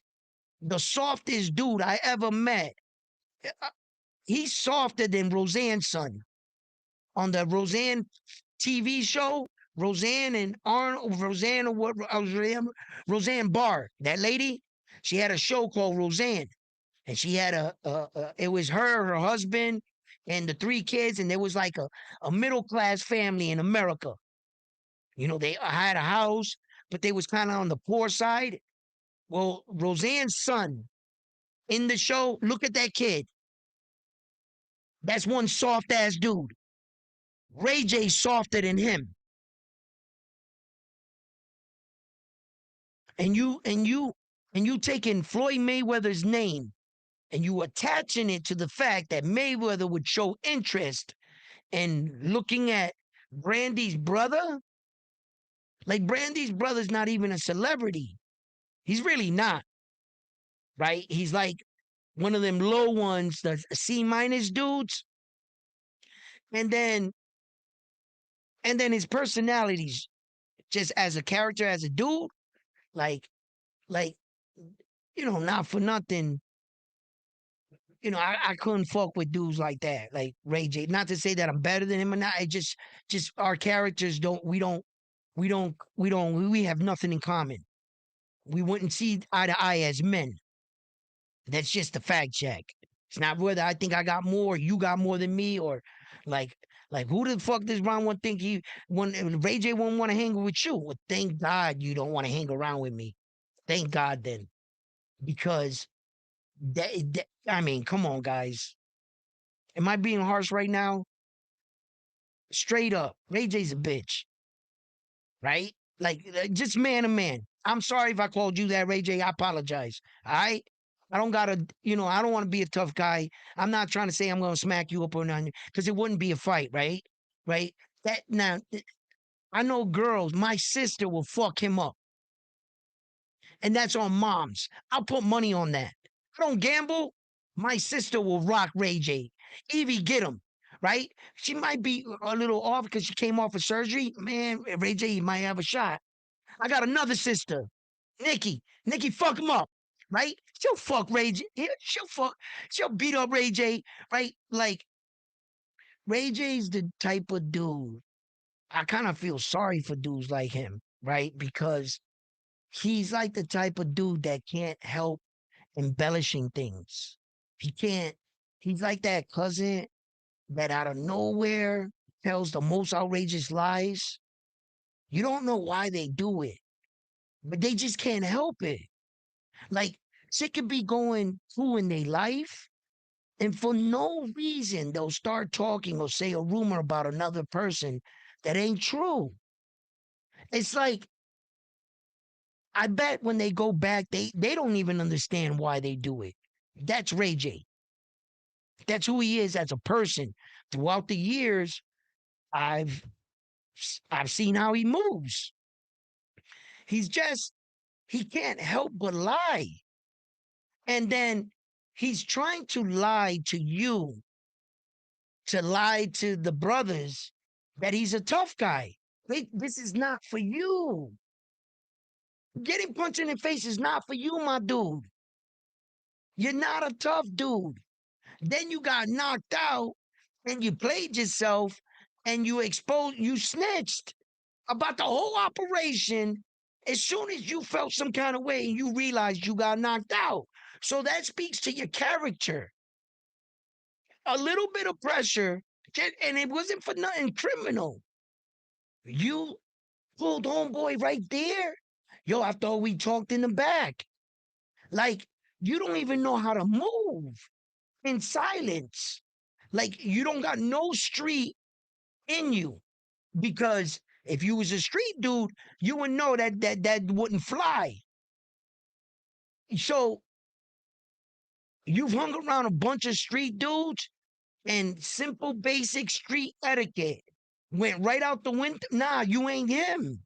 the softest dude I ever met. Uh, He's softer than Roseanne's son on the Roseanne TV show. Roseanne and Arnold, Roseanne or what? Roseanne Barr, that lady. She had a show called Roseanne, and she had it was her husband, and the three kids, and there was like a middle class family in America. They had a house, but they was kind of on the poor side. Well, Roseanne's son in the show, look at that kid. That's one soft ass dude. Ray J's softer than him. And you taking Floyd Mayweather's name and you attaching it to the fact that Mayweather would show interest in looking at Brandy's brother. Like, Brandy's brother's not even a celebrity. He's really not, right? He's like one of them low ones, the C minus dudes. And then his personalities, just as a character, as a dude, like like not for nothing. I couldn't fuck with dudes like that, like Ray J. Not to say that I'm better than him or not. It just our characters we have nothing in common. We wouldn't see eye to eye as men. That's just a fact check. It's not whether I think I got more, you got more than me, or like Like, who the fuck does Ron one think he when Ray J won't want to hang with you? Well, thank God you don't want to hang around with me. Thank God then, because I mean, come on, guys. Am I being harsh right now? Straight up, Ray J's a bitch, right? Like, just man to man. I'm sorry if I called you that, Ray J. I apologize. All right. I don't gotta, I don't want to be a tough guy. I'm not trying to say I'm gonna smack you up or nothing, because it wouldn't be a fight, right? Right? That now I know girls, my sister will fuck him up. And that's on moms. I'll put money on that. I don't gamble. My sister will rock Ray J. Evie, get him, right? She might be a little off because she came off of surgery. Man, Ray J might have a shot. I got another sister, Nikki. Nikki, fuck him up, right? She'll fuck Ray J. She'll beat up Ray J, right? Like, Ray J's the type of dude. I kind of feel sorry for dudes like him, right? Because he's like the type of dude that can't help embellishing things. He can't. He's like that cousin that out of nowhere tells the most outrageous lies. You don't know why they do it, but they just can't help it. Like, shit could be going through in their life, and for no reason, they'll start talking or say a rumor about another person that ain't true. It's like, I bet when they go back, they don't even understand why they do it. That's Ray J. That's who he is as a person. Throughout the years, I've I've seen how he moves. He's just he can't help but lie. And then he's trying to lie to you, to lie to the brothers that he's a tough guy. Wait, this is not for you. Getting punched in the face is not for you, my dude. You're not a tough dude. Then you got knocked out and you played yourself and you snitched about the whole operation as soon as you felt some kind of way and you realized you got knocked out. So that speaks to your character. A little bit of pressure, and it wasn't for nothing criminal. You pulled homeboy right there. Yo, I thought we talked in the back. Like, you don't even know how to move in silence. Like, you don't got no street in you. Because if you was a street dude, you would know that wouldn't fly. So you've hung around a bunch of street dudes, and simple basic street etiquette went right out the window. Nah, you ain't him.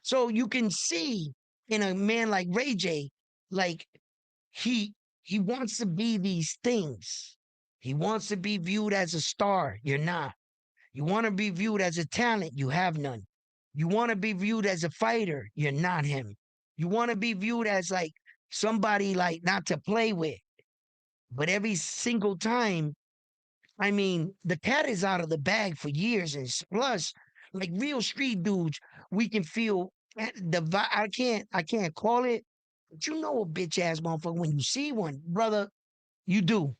So you can see in a man like Ray J, like, he he wants to be these things. He wants to be viewed as a star. You're not. You want to be viewed as a talent. You have none. You want to be viewed as a fighter. You're not him. You want to be viewed as like somebody like not to play with. But every single time, I mean, the cat is out of the bag for years. And plus, like real street dudes, we can feel I can't call it, but you know a bitch ass motherfucker when you see one, brother. You do.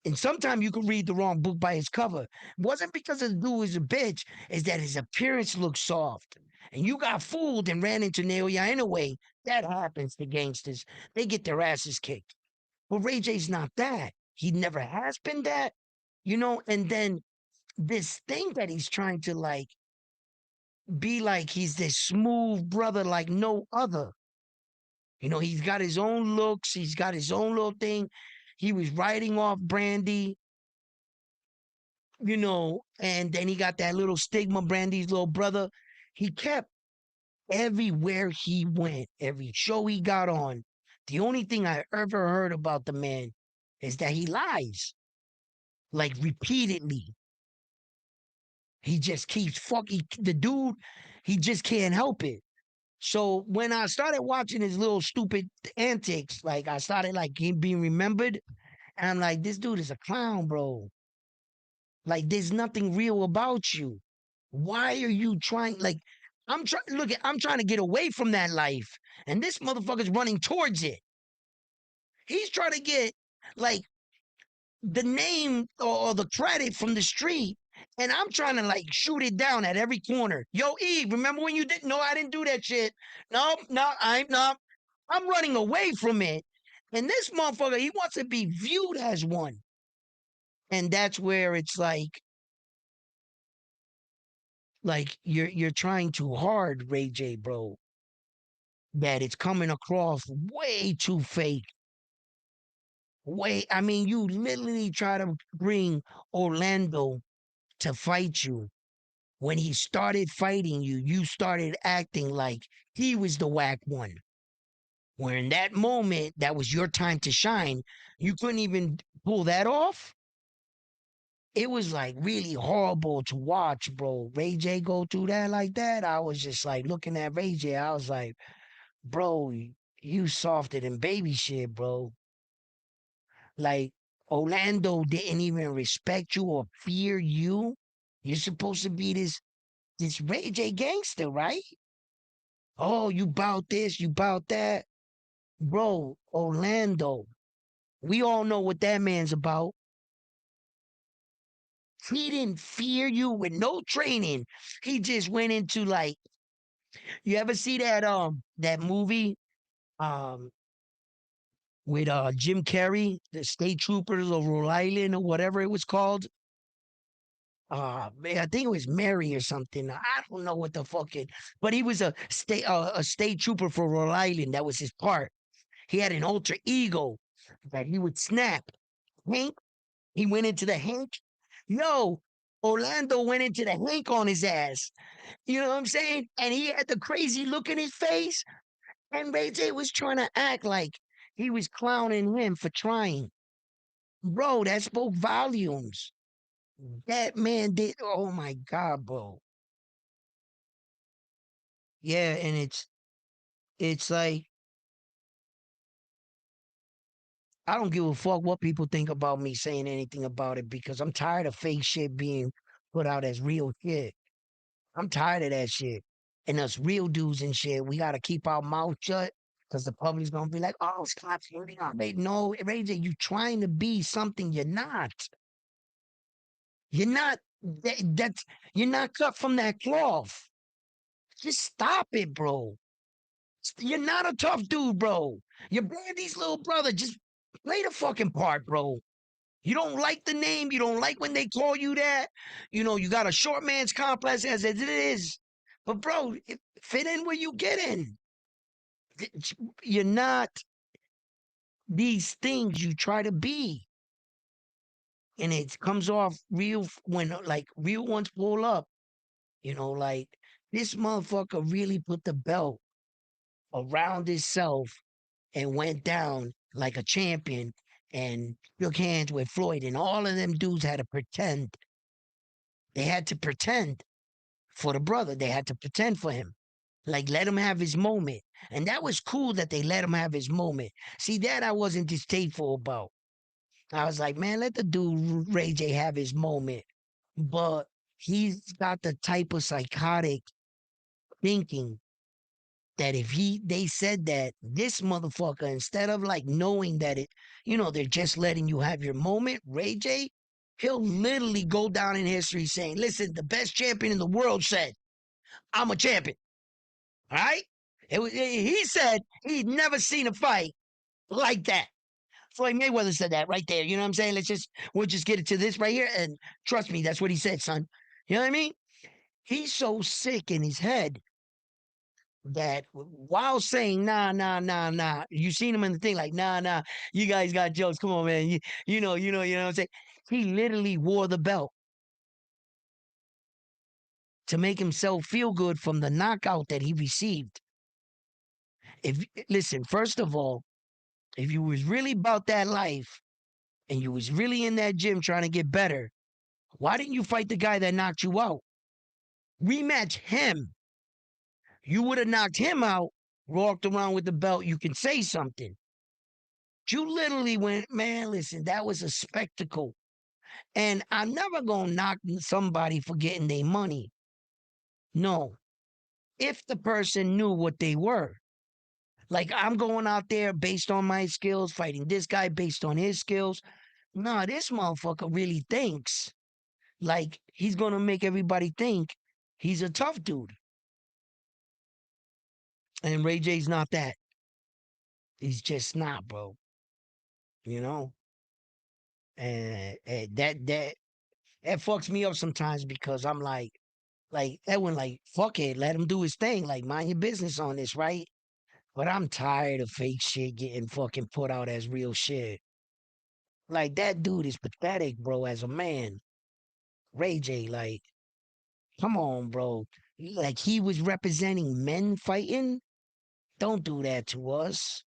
And sometimes you can read the wrong book by its cover. It wasn't because the dude is a bitch, it's that his appearance looks soft. And you got fooled and ran into Naoya anyway. That happens to gangsters. They get their asses kicked. But Ray J's not that. He never has been that, and then this thing that he's trying to like be like he's this smooth brother like no other. He's got his own looks, he's got his own little thing. He was writing off Brandy, and then he got that little stigma, Brandy's little brother. He kept everywhere he went, every show he got on. The only thing I ever heard about the man is that he lies, like repeatedly. He just keeps fucking the dude. He just can't help it. So when I started watching his little stupid antics, like I started like him being remembered, and I'm like, this dude is a clown, bro. Like, there's nothing real about you. Why are you trying? Like, I'm trying to get away from that life, and this motherfucker's running towards it. He's trying to get like the name or the credit from the street, And I'm trying to like shoot it down at every corner. Yo, Eve, remember when you didn't? No, I didn't do that shit. No, no, I'm not. I'm running away from it. And this motherfucker, he wants to be viewed as one. And that's where it's like you're trying too hard, Ray J, bro. That it's coming across way too fake. Way, I mean, you literally try to bring Orlando to fight you. When he started fighting you, you started acting like he was the whack one. Where in that moment, that was your time to shine. You couldn't even pull that off. It was like really horrible to watch, bro. Ray J go through that like that. I was just like looking at Ray J. I was like, bro, you softer than baby shit, bro. Like Orlando didn't even respect you or fear you. You're supposed to be this Ray J gangster, right? Oh, you bout this, you bout that. Bro, Orlando. We all know what that man's about. He didn't fear you with no training. He just went into like, you ever see that movie um with Jim Carrey, the State Troopers of Rhode Island or whatever it was called? Man, I think it was Mary or something. I don't know what the fuck it, but he was a state trooper for Rhode Island. That was his part. He had an alter ego that he would snap. Hank, he went into the Hank. Yo, Orlando went into the Hank on his ass. You know what I'm saying? And he had the crazy look in his face. And Ray J was trying to act like he was clowning him for trying. Bro, that spoke volumes. That man did. Oh my God, bro. Yeah, and it's like I don't give a fuck what people think about me saying anything about it because I'm tired of fake shit being put out as real shit. I'm tired of that shit. And us real dudes and shit, we gotta keep our mouth shut because the public's gonna be like, oh, stop shooting on me. No, Ray J, you trying to be something you're not. You're not that's you're not cut from that cloth. Just stop it, bro. You're not a tough dude, bro. You're Brandy's little brother. Just play the fucking part, bro. You don't like the name. You don't like when they call you that. You know, you got a short man's complex as it is. But, bro, fit in where you get in. You're not these things you try to be. And it comes off real when, like, real ones pull up. You know, like, this motherfucker really put the belt around himself and went down like a champion and shook hands with Floyd. And all of them dudes had to pretend. They had to pretend for the brother. They had to pretend for him. Like, let him have his moment. And that was cool that they let him have his moment. See, that I wasn't distasteful about. I was like, man, let the dude Ray J have his moment. But he's got the type of psychotic thinking that if they said that this motherfucker, instead of like knowing that they're just letting you have your moment, Ray J, he'll literally go down in history saying, listen, the best champion in the world said, I'm a champion. All right. He said he'd never seen a fight like that. Floyd Mayweather said that right there. You know what I'm saying? We'll just get it to this right here. And trust me, that's what he said, son. You know what I mean? He's so sick in his head that while saying nah, nah, nah, nah, you seen him in the thing like nah, nah, you guys got jokes. Come on, man. You know what I'm saying? He literally wore the belt to make himself feel good from the knockout that he received. If listen, first of all, if you was really about that life and you was really in that gym trying to get better, why didn't you fight the guy that knocked you out? Rematch him. You would have knocked him out, walked around with the belt. You can say something. You literally went, man, listen, that was a spectacle. And I'm never going to knock somebody for getting their money. No. If the person knew what they were. Like, I'm going out there based on my skills, fighting this guy based on his skills. No, this motherfucker really thinks. Like he's gonna make everybody think he's a tough dude. And Ray J's not that. He's just not, bro. You know? And that fucks me up sometimes because I'm like Edwin, like, fuck it, let him do his thing. Like, mind your business on this, right? But I'm tired of fake shit getting fucking put out as real shit. Like that dude is pathetic, bro, as a man. Ray J, like, come on, bro. Like he was representing men fighting. Don't do that to us.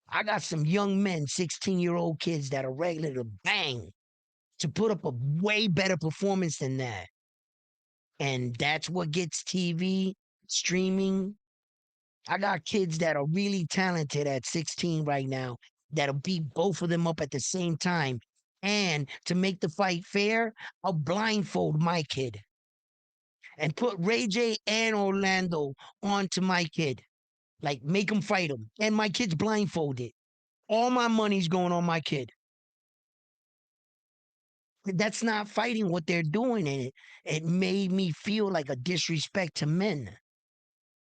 I got some young men, 16-year-old kids that are ready to bang to put up a way better performance than that. And that's what gets TV, streaming. I got kids that are really talented at 16 right now that'll beat both of them up at the same time. And to make the fight fair, I'll blindfold my kid and put Ray J and Orlando onto my kid. Like, make them fight him. And my kid's blindfolded. All my money's going on my kid. That's not fighting what they're doing. And it made me feel like a disrespect to men.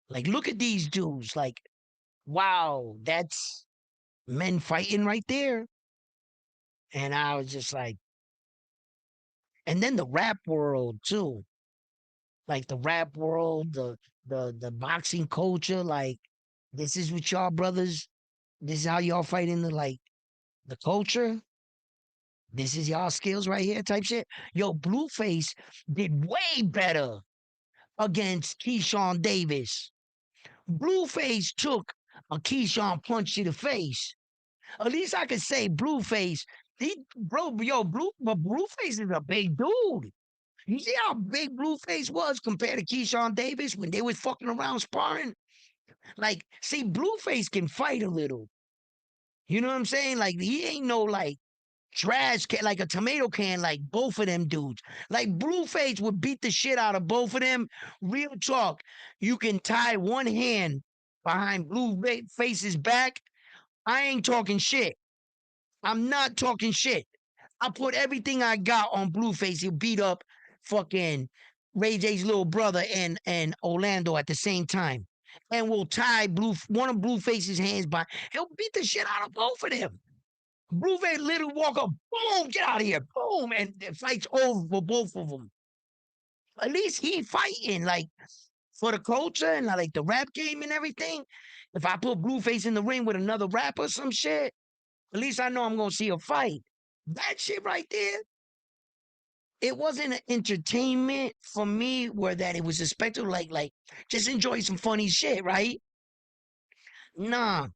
Like, look at these dudes. Like, wow, that's men fighting right there. And I was just like, and then the rap world too. Like the rap world, the boxing culture, like this is what y'all brothers, this is how y'all fight in the like the culture. This is y'all skills right here, type shit. Yo, Blueface did way better against Keyshawn Davis. Blueface took a Keyshawn punch to the face. At least I could say Blueface. But Blueface is a big dude. You see how big Blueface was compared to Keyshawn Davis when they was fucking around sparring? Like, see, Blueface can fight a little. You know what I'm saying? Like, he ain't no like trash can, like a tomato can, like both of them dudes. Like Blueface would beat the shit out of both of them. Real talk. You can tie one hand behind Blueface's back. I ain't talking shit. I'm not talking shit. I put everything I got on Blueface. He'll beat up fucking Ray J's little brother and Orlando at the same time. And we'll tie one of Blueface's hands by. He'll beat the shit out of both of them. Blueface literally walk up, boom, get out of here, boom, and the fight's over for both of them. At least he fighting like for the culture and like the rap game and everything. If I put Blueface in the ring with another rapper or some shit, at least I know I'm gonna see a fight. That shit right there, it wasn't an entertainment for me where that it was a spectacle, like just enjoy some funny shit, right? Nah,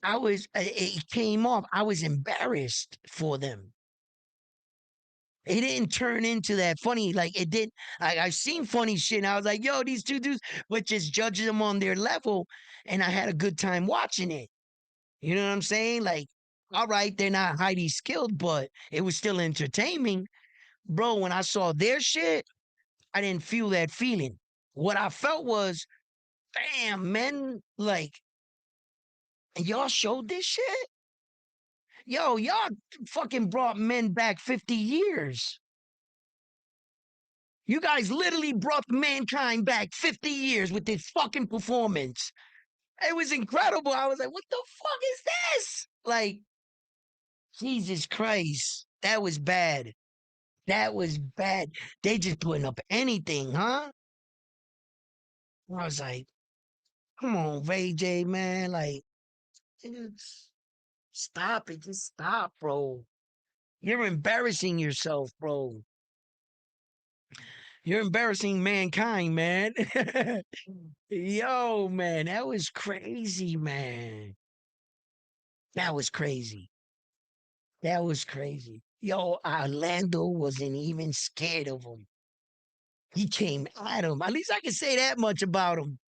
it came off. I was embarrassed for them. It didn't turn into that funny, like it did. I've seen funny shit, and I was like, yo, these two dudes, but just judging them on their level, and I had a good time watching it. You know what I'm saying? Like, all right, they're not highly skilled, but it was still entertaining. Bro, when I saw their shit, I didn't feel that feeling. What I felt was, damn, man, like, and y'all showed this shit? Yo, y'all fucking brought men back 50 years. You guys literally brought mankind back 50 years with this fucking performance. It was incredible. I was like, what the fuck is this? Like, Jesus Christ. That was bad. That was bad. They just putting up anything, huh? I was like, come on, Ray J, man. Like, just stop it. Just stop, bro. You're embarrassing yourself, bro. You're embarrassing mankind, man. Yo, man, that was crazy, man. That was crazy. That was crazy. Yo, Orlando wasn't even scared of him. He came at him. At least I can say that much about him.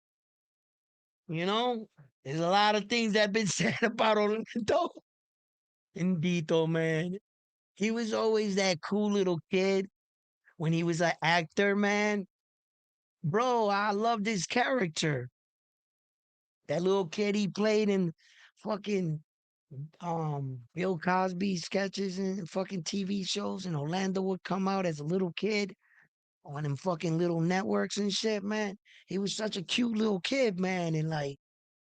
You know, there's a lot of things that have been said about Orlando. Indito, man. He was always that cool little kid when he was an actor, man. Bro, I loved his character. That little kid he played in fucking Bill Cosby sketches and fucking TV shows, and Orlando would come out as a little kid on them fucking little networks and shit, man. He was such a cute little kid, man, and like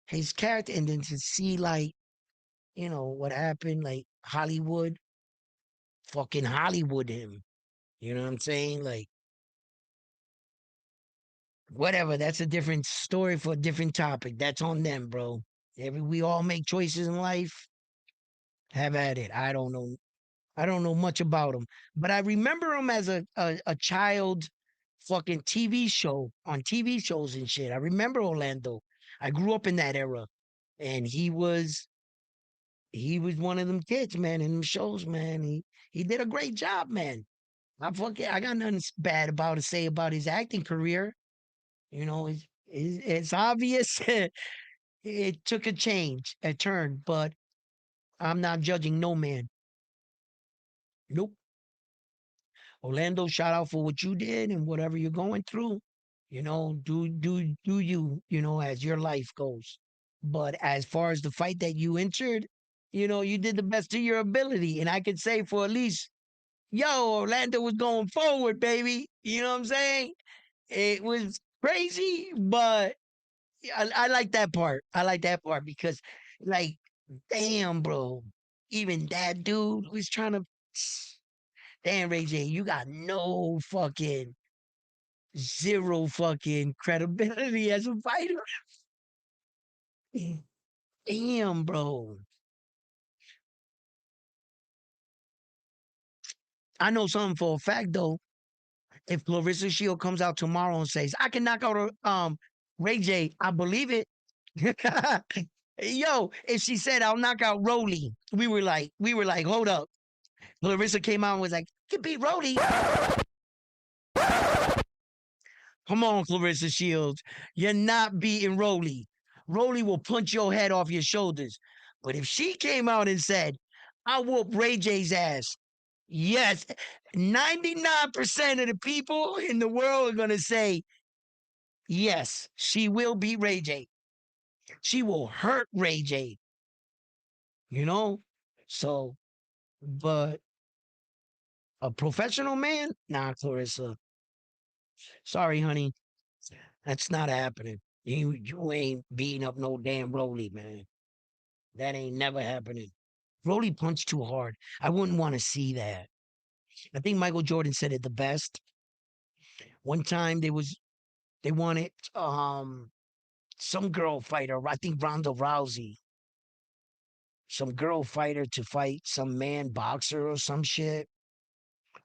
his character, and then to see like, what happened, like Hollywood him. You know what I'm saying? Like, whatever, that's a different story for a different topic. That's on them, bro. We all make choices in life. Have at it. I don't know much about him, but I remember him as a child fucking TV show on TV shows and shit. I remember Orlando. I grew up in that era, and he was one of them kids, man, in them shows, man. He did a great job, man. I got nothing bad about to say about his acting career. It's obvious it took a turn, but I'm not judging no man. Nope. Orlando, shout out for what you did and whatever you're going through. Do you, as your life goes. But as far as the fight that you entered, you did the best of your ability. And I could say for at least, Orlando was going forward, baby. You know what I'm saying? It was crazy, but I like that part. I like that part because, like, damn, bro, even that dude was trying to. Damn, Ray J, you got no fucking zero fucking credibility as a fighter. Damn, bro. I know something for a fact though. If Clarissa Shield comes out tomorrow and says, I can knock out Ray J, I believe it. Yo, if she said I'll knock out Rolly, we were like, hold up. Clarissa came out and was like, you can beat Rolly. Come on, Clarissa Shields. You're not beating Rolly. Rolly will punch your head off your shoulders. But if she came out and said, I'll whoop Ray J's ass, yes, 99% of the people in the world are going to say, yes, she will beat Ray J. She will hurt Ray J, you know? So, but a professional man? Nah, Clarissa. Sorry, honey. That's not happening. You ain't beating up no damn Rolly, man. That ain't never happening. Rolly punched too hard. I wouldn't want to see that. I think Michael Jordan said it the best. One time they wanted some girl fighter, I think Ronda Rousey, some girl fighter to fight some man boxer or some shit.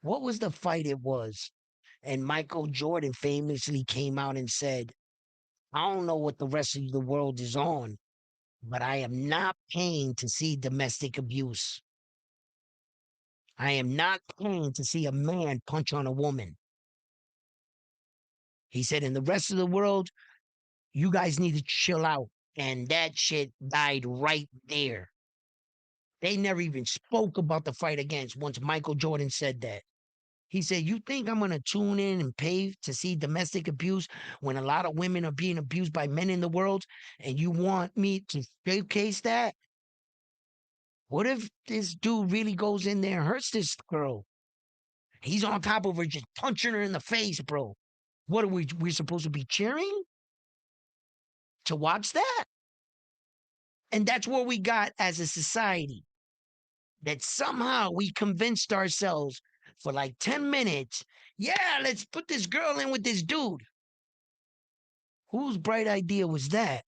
What was the fight it was? And Michael Jordan famously came out and said, I don't know what the rest of the world is on, but I am not paying to see domestic abuse. I am not paying to see a man punch on a woman. He said, in the rest of the world, you guys need to chill out. And that shit died right there. They never even spoke about the fight against once Michael Jordan said that. He said, you think I'm going to tune in and pay to see domestic abuse when a lot of women are being abused by men in the world? And you want me to showcase that? What if this dude really goes in there and hurts this girl? He's on top of her, just punching her in the face, bro. What are we supposed to be cheering to watch that? And that's what we got as a society. That somehow we convinced ourselves for like 10 minutes, yeah, let's put this girl in with this dude. Whose bright idea was that?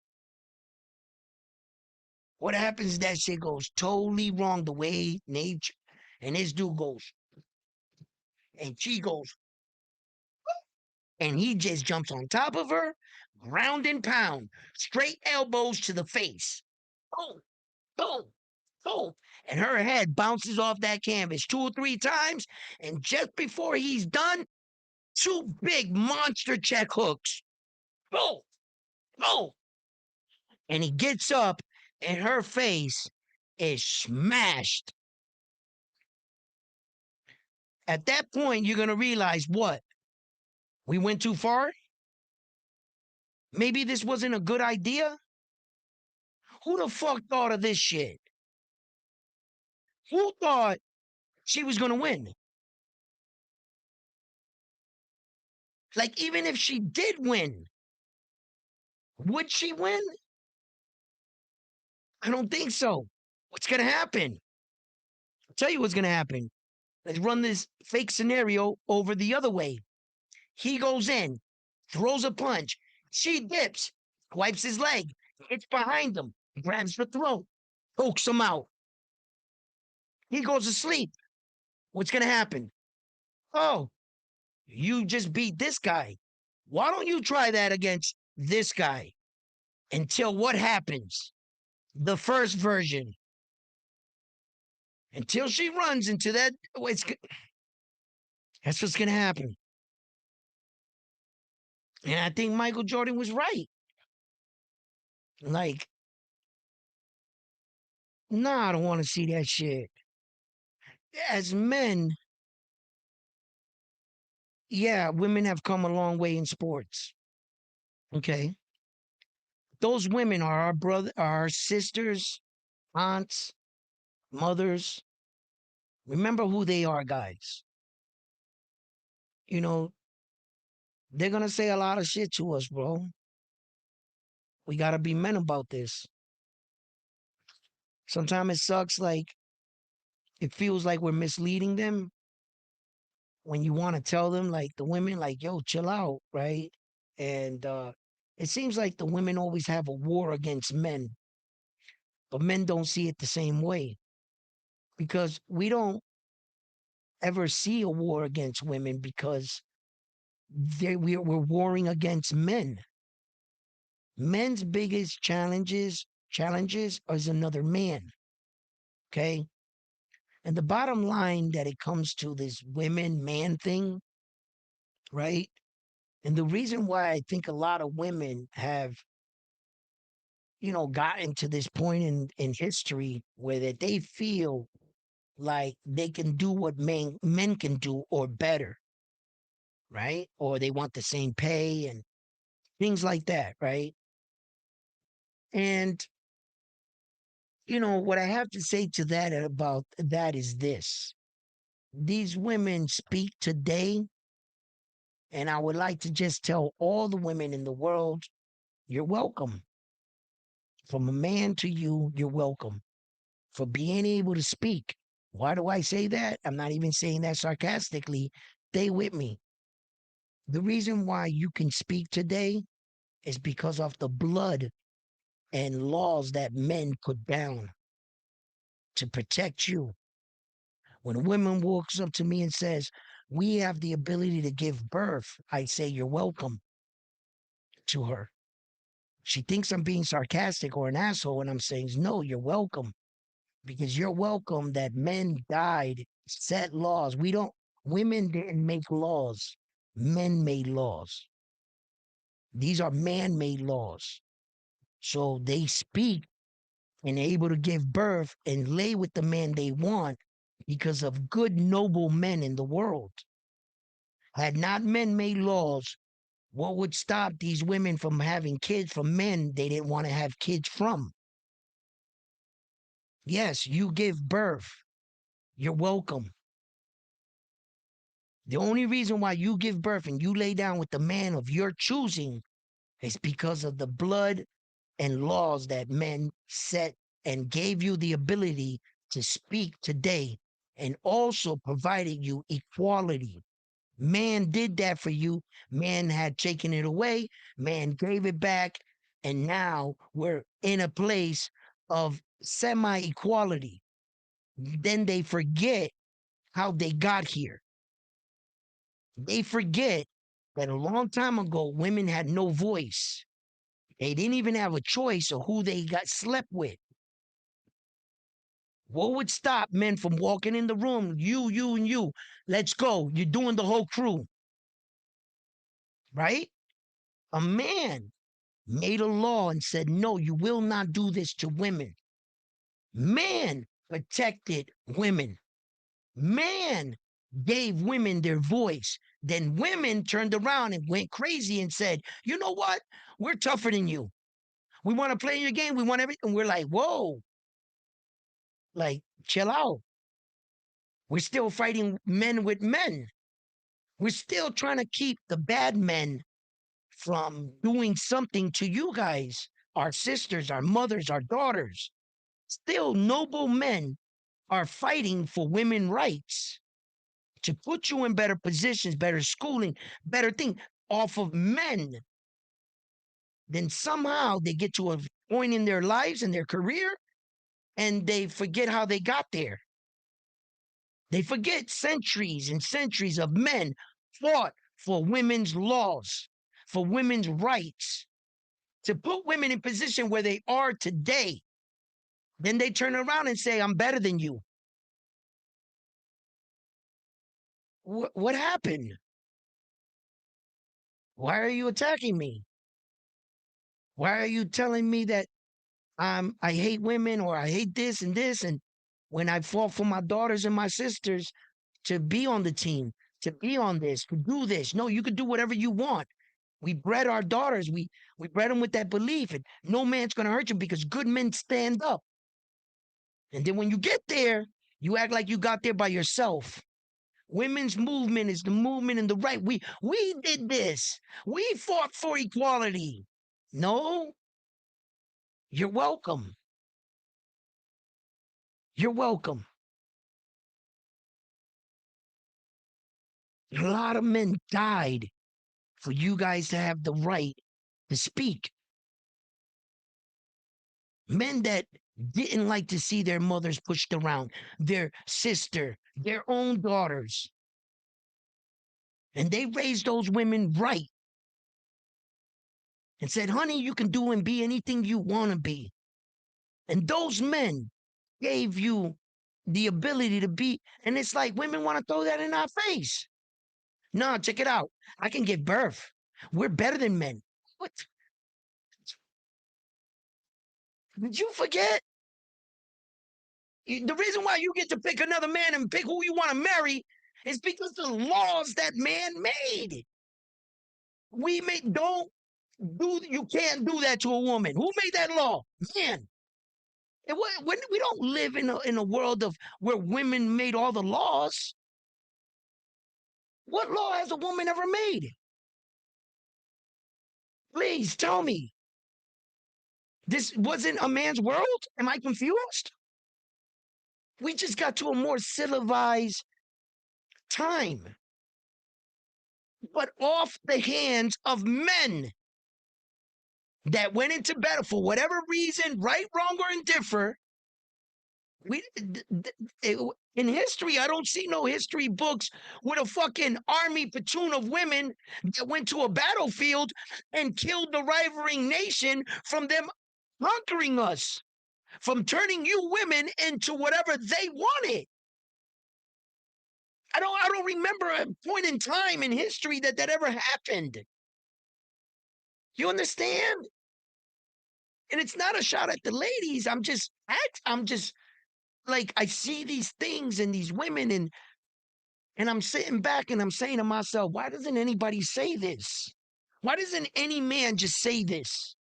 What happens? That shit goes totally wrong the way nature. And this dude goes, and she goes, and he just jumps on top of her, ground and pound, straight elbows to the face. Boom, boom, boom. And her head bounces off that canvas 2 or 3 times. And just before he's done, 2 big monster check hooks. Boom, boom. And he gets up, and her face is smashed. At that point, you're going to realize what? We went too far? Maybe this wasn't a good idea? Who the fuck thought of this shit? Who thought she was going to win? Like, even if she did win, would she win? I don't think so. What's going to happen? I'll tell you what's going to happen. Let's run this fake scenario over the other way. He goes in, throws a punch. She dips, wipes his leg, hits behind him, grabs the throat, pokes him out. He goes to sleep. What's going to happen? Oh, you just beat this guy. Why don't you try that against this guy? Until what happens? The first version. Until she runs into that, that's what's going to happen. And I think Michael Jordan was right. Like, nah, I don't want to see that shit. As men, yeah, women have come a long way in sports. Okay. Those women are our brother, our sisters, aunts, mothers. Remember who they are, guys. You know, they're gonna say a lot of shit to us, bro. We gotta be men about this. Sometimes it sucks, like it feels like we're misleading them when you want to tell them, like the women, like, yo, chill out, right? And it seems like the women always have a war against men, but men don't see it the same way because we don't ever see a war against women because we're warring against men. Men's biggest challenges is another man. Okay. And the bottom line that it comes to this women man thing, right? And the reason why I think a lot of women have, gotten to this point in history where that they feel like they can do what men can do or better, right? Or they want the same pay and things like that, right? And what I have to say to that about that is this. These women speak today, and I would like to just tell all the women in the world, you're welcome. From a man to you, you're welcome for being able to speak. Why do I say that? I'm not even saying that sarcastically. Stay with me. The reason why you can speak today is because of the blood and laws that men put down to protect you. When a woman walks up to me and says, we have the ability to give birth, I say, you're welcome to her. She thinks I'm being sarcastic or an asshole, and I'm saying, no, you're welcome because you're welcome that men died, set laws. Women didn't make laws, men made laws. These are man made laws. So they speak and able to give birth and lay with the man they want because of good, noble men in the world. Had not men made laws, what would stop these women from having kids from men they didn't want to have kids from? Yes, you give birth. You're welcome. The only reason why you give birth and you lay down with the man of your choosing is because of the blood and laws that men set and gave you the ability to speak today and also provided you equality. Man did that for you. Man had taken it away. Man gave it back. And now we're in a place of semi equality. Then they forget how they got here. They forget that a long time ago, women had no voice. They didn't even have a choice of who they got slept with. What would stop men from walking in the room? You, and you. Let's go. You're doing the whole crew. Right? A man made a law and said, no, you will not do this to women. Man protected women. Man gave women their voice. Then women turned around and went crazy and said, you know what? We're tougher than you. We want to play your game. We want everything. We're like, whoa, like, chill out. We're still fighting men with men. We're still trying to keep the bad men from doing something to you guys, our sisters, our mothers, our daughters. Still, noble men are fighting for women rights to put you in better positions, better schooling, better thing off of men. Then somehow they get to a point in their lives and their career and they forget how they got there. They forget centuries and centuries of men fought for women's laws, for women's rights, to put women in position where they are today. Then they turn around and say, I'm better than you. What happened? Why are you attacking me? Why are you telling me that I hate women or I hate this and this? And when I fought for my daughters and my sisters to be on the team, to be on this, to do this. No, you could do whatever you want. We bred our daughters. We bred them with that belief, and no man's gonna hurt you because good men stand up. And then when you get there, you act like you got there by yourself. Women's movement is the movement in the right. We did this. We fought for equality. No, you're welcome. You're welcome. A lot of men died for you guys to have the right to speak. Men that didn't like to see their mothers pushed around, their sister, their own daughters. And they raised those women right and said, honey, you can do and be anything you want to be. And those men gave you the ability to be. And it's like women want to throw that in our face. No, check it out. I can give birth. We're better than men. What? Did you forget? The reason why you get to pick another man and pick who you want to marry is because the laws that man made. We made don't do you can't do that to a woman. Who made that law? Man. And when we don't live in a world of where women made all the laws. What law has a woman ever made? Please tell me. This wasn't a man's world? Am I confused? We just got to a more civilized time, but off the hands of men that went into battle for whatever reason, right, wrong, or indifferent. In history, I don't see no history books with a fucking army platoon of women that went to a battlefield and killed the rivaling nation from them conquering us, from turning you women into whatever they wanted. I don't remember a point in time in history that ever happened. You understand? And it's not a shot at the ladies. I'm just like I see these things and these women and I'm sitting back and I'm saying to myself, why doesn't anybody say this? Why doesn't any man just say this?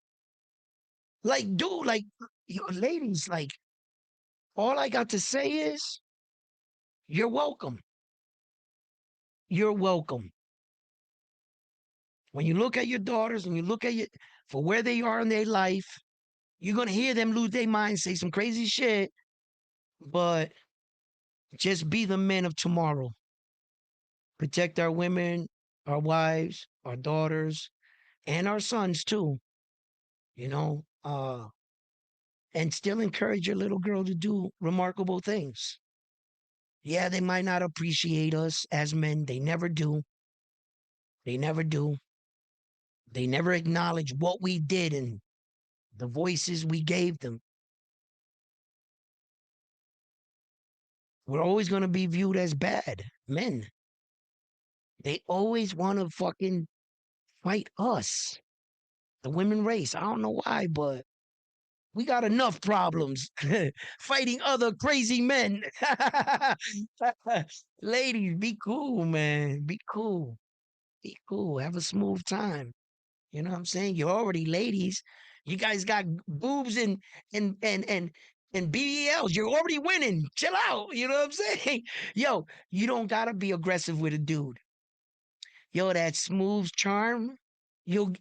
Like, dude, like, ladies, like, all I got to say is, you're welcome. You're welcome. When you look at your daughters and you look at for where they are in their life, you're gonna hear them lose their mind, say some crazy shit, but just be the men of tomorrow. Protect our women, our wives, our daughters, and our sons too. You know, and still encourage your little girl to do remarkable things. Yeah, they might not appreciate us as men. They never do. They never do. They never acknowledge what we did and the voices we gave them. We're always going to be viewed as bad men. They always want to fucking fight us, the women race. I don't know why, but we got enough problems fighting other crazy men. Ladies, be cool, man. Be cool. Be cool. Have a smooth time. You know what I'm saying? You're already ladies. You guys got boobs and And BELs, you're already winning. Chill out. You know what I'm saying? Yo, you don't gotta be aggressive with a dude. Yo, that smooth charm,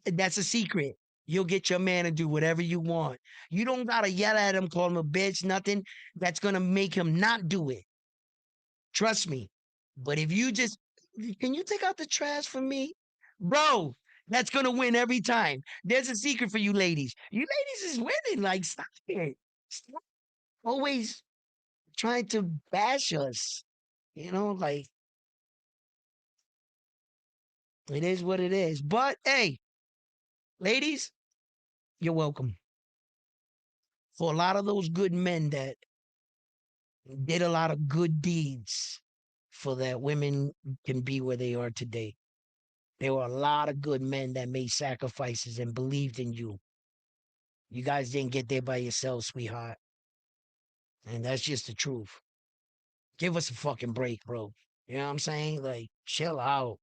that's a secret. You'll get your man to do whatever you want. You don't gotta yell at him, call him a bitch, nothing that's gonna make him not do it. Trust me. But if you just, can you take out the trash for me? Bro, that's gonna win every time. There's a secret for you ladies. You ladies is winning. Like, stop it. Stop always trying to bash us. You know, like, it is what it is. But hey, ladies, you're welcome. For a lot of those good men that did a lot of good deeds for that women can be where they are today. There were a lot of good men that made sacrifices and believed in you. You guys didn't get there by yourselves, sweetheart. And that's just the truth. Give us a fucking break, bro. You know what I'm saying? Like, chill out.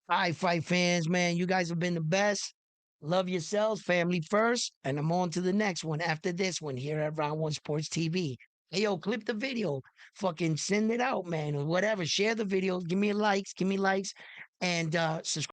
All right, fight fans, man. You guys have been the best. Love yourselves, family first. And I'm on to the next one after this one here at Round One Sports TV. Hey, yo, clip the video. Fucking send it out, man, or whatever. Share the video. Give me likes. Give me likes. And subscribe.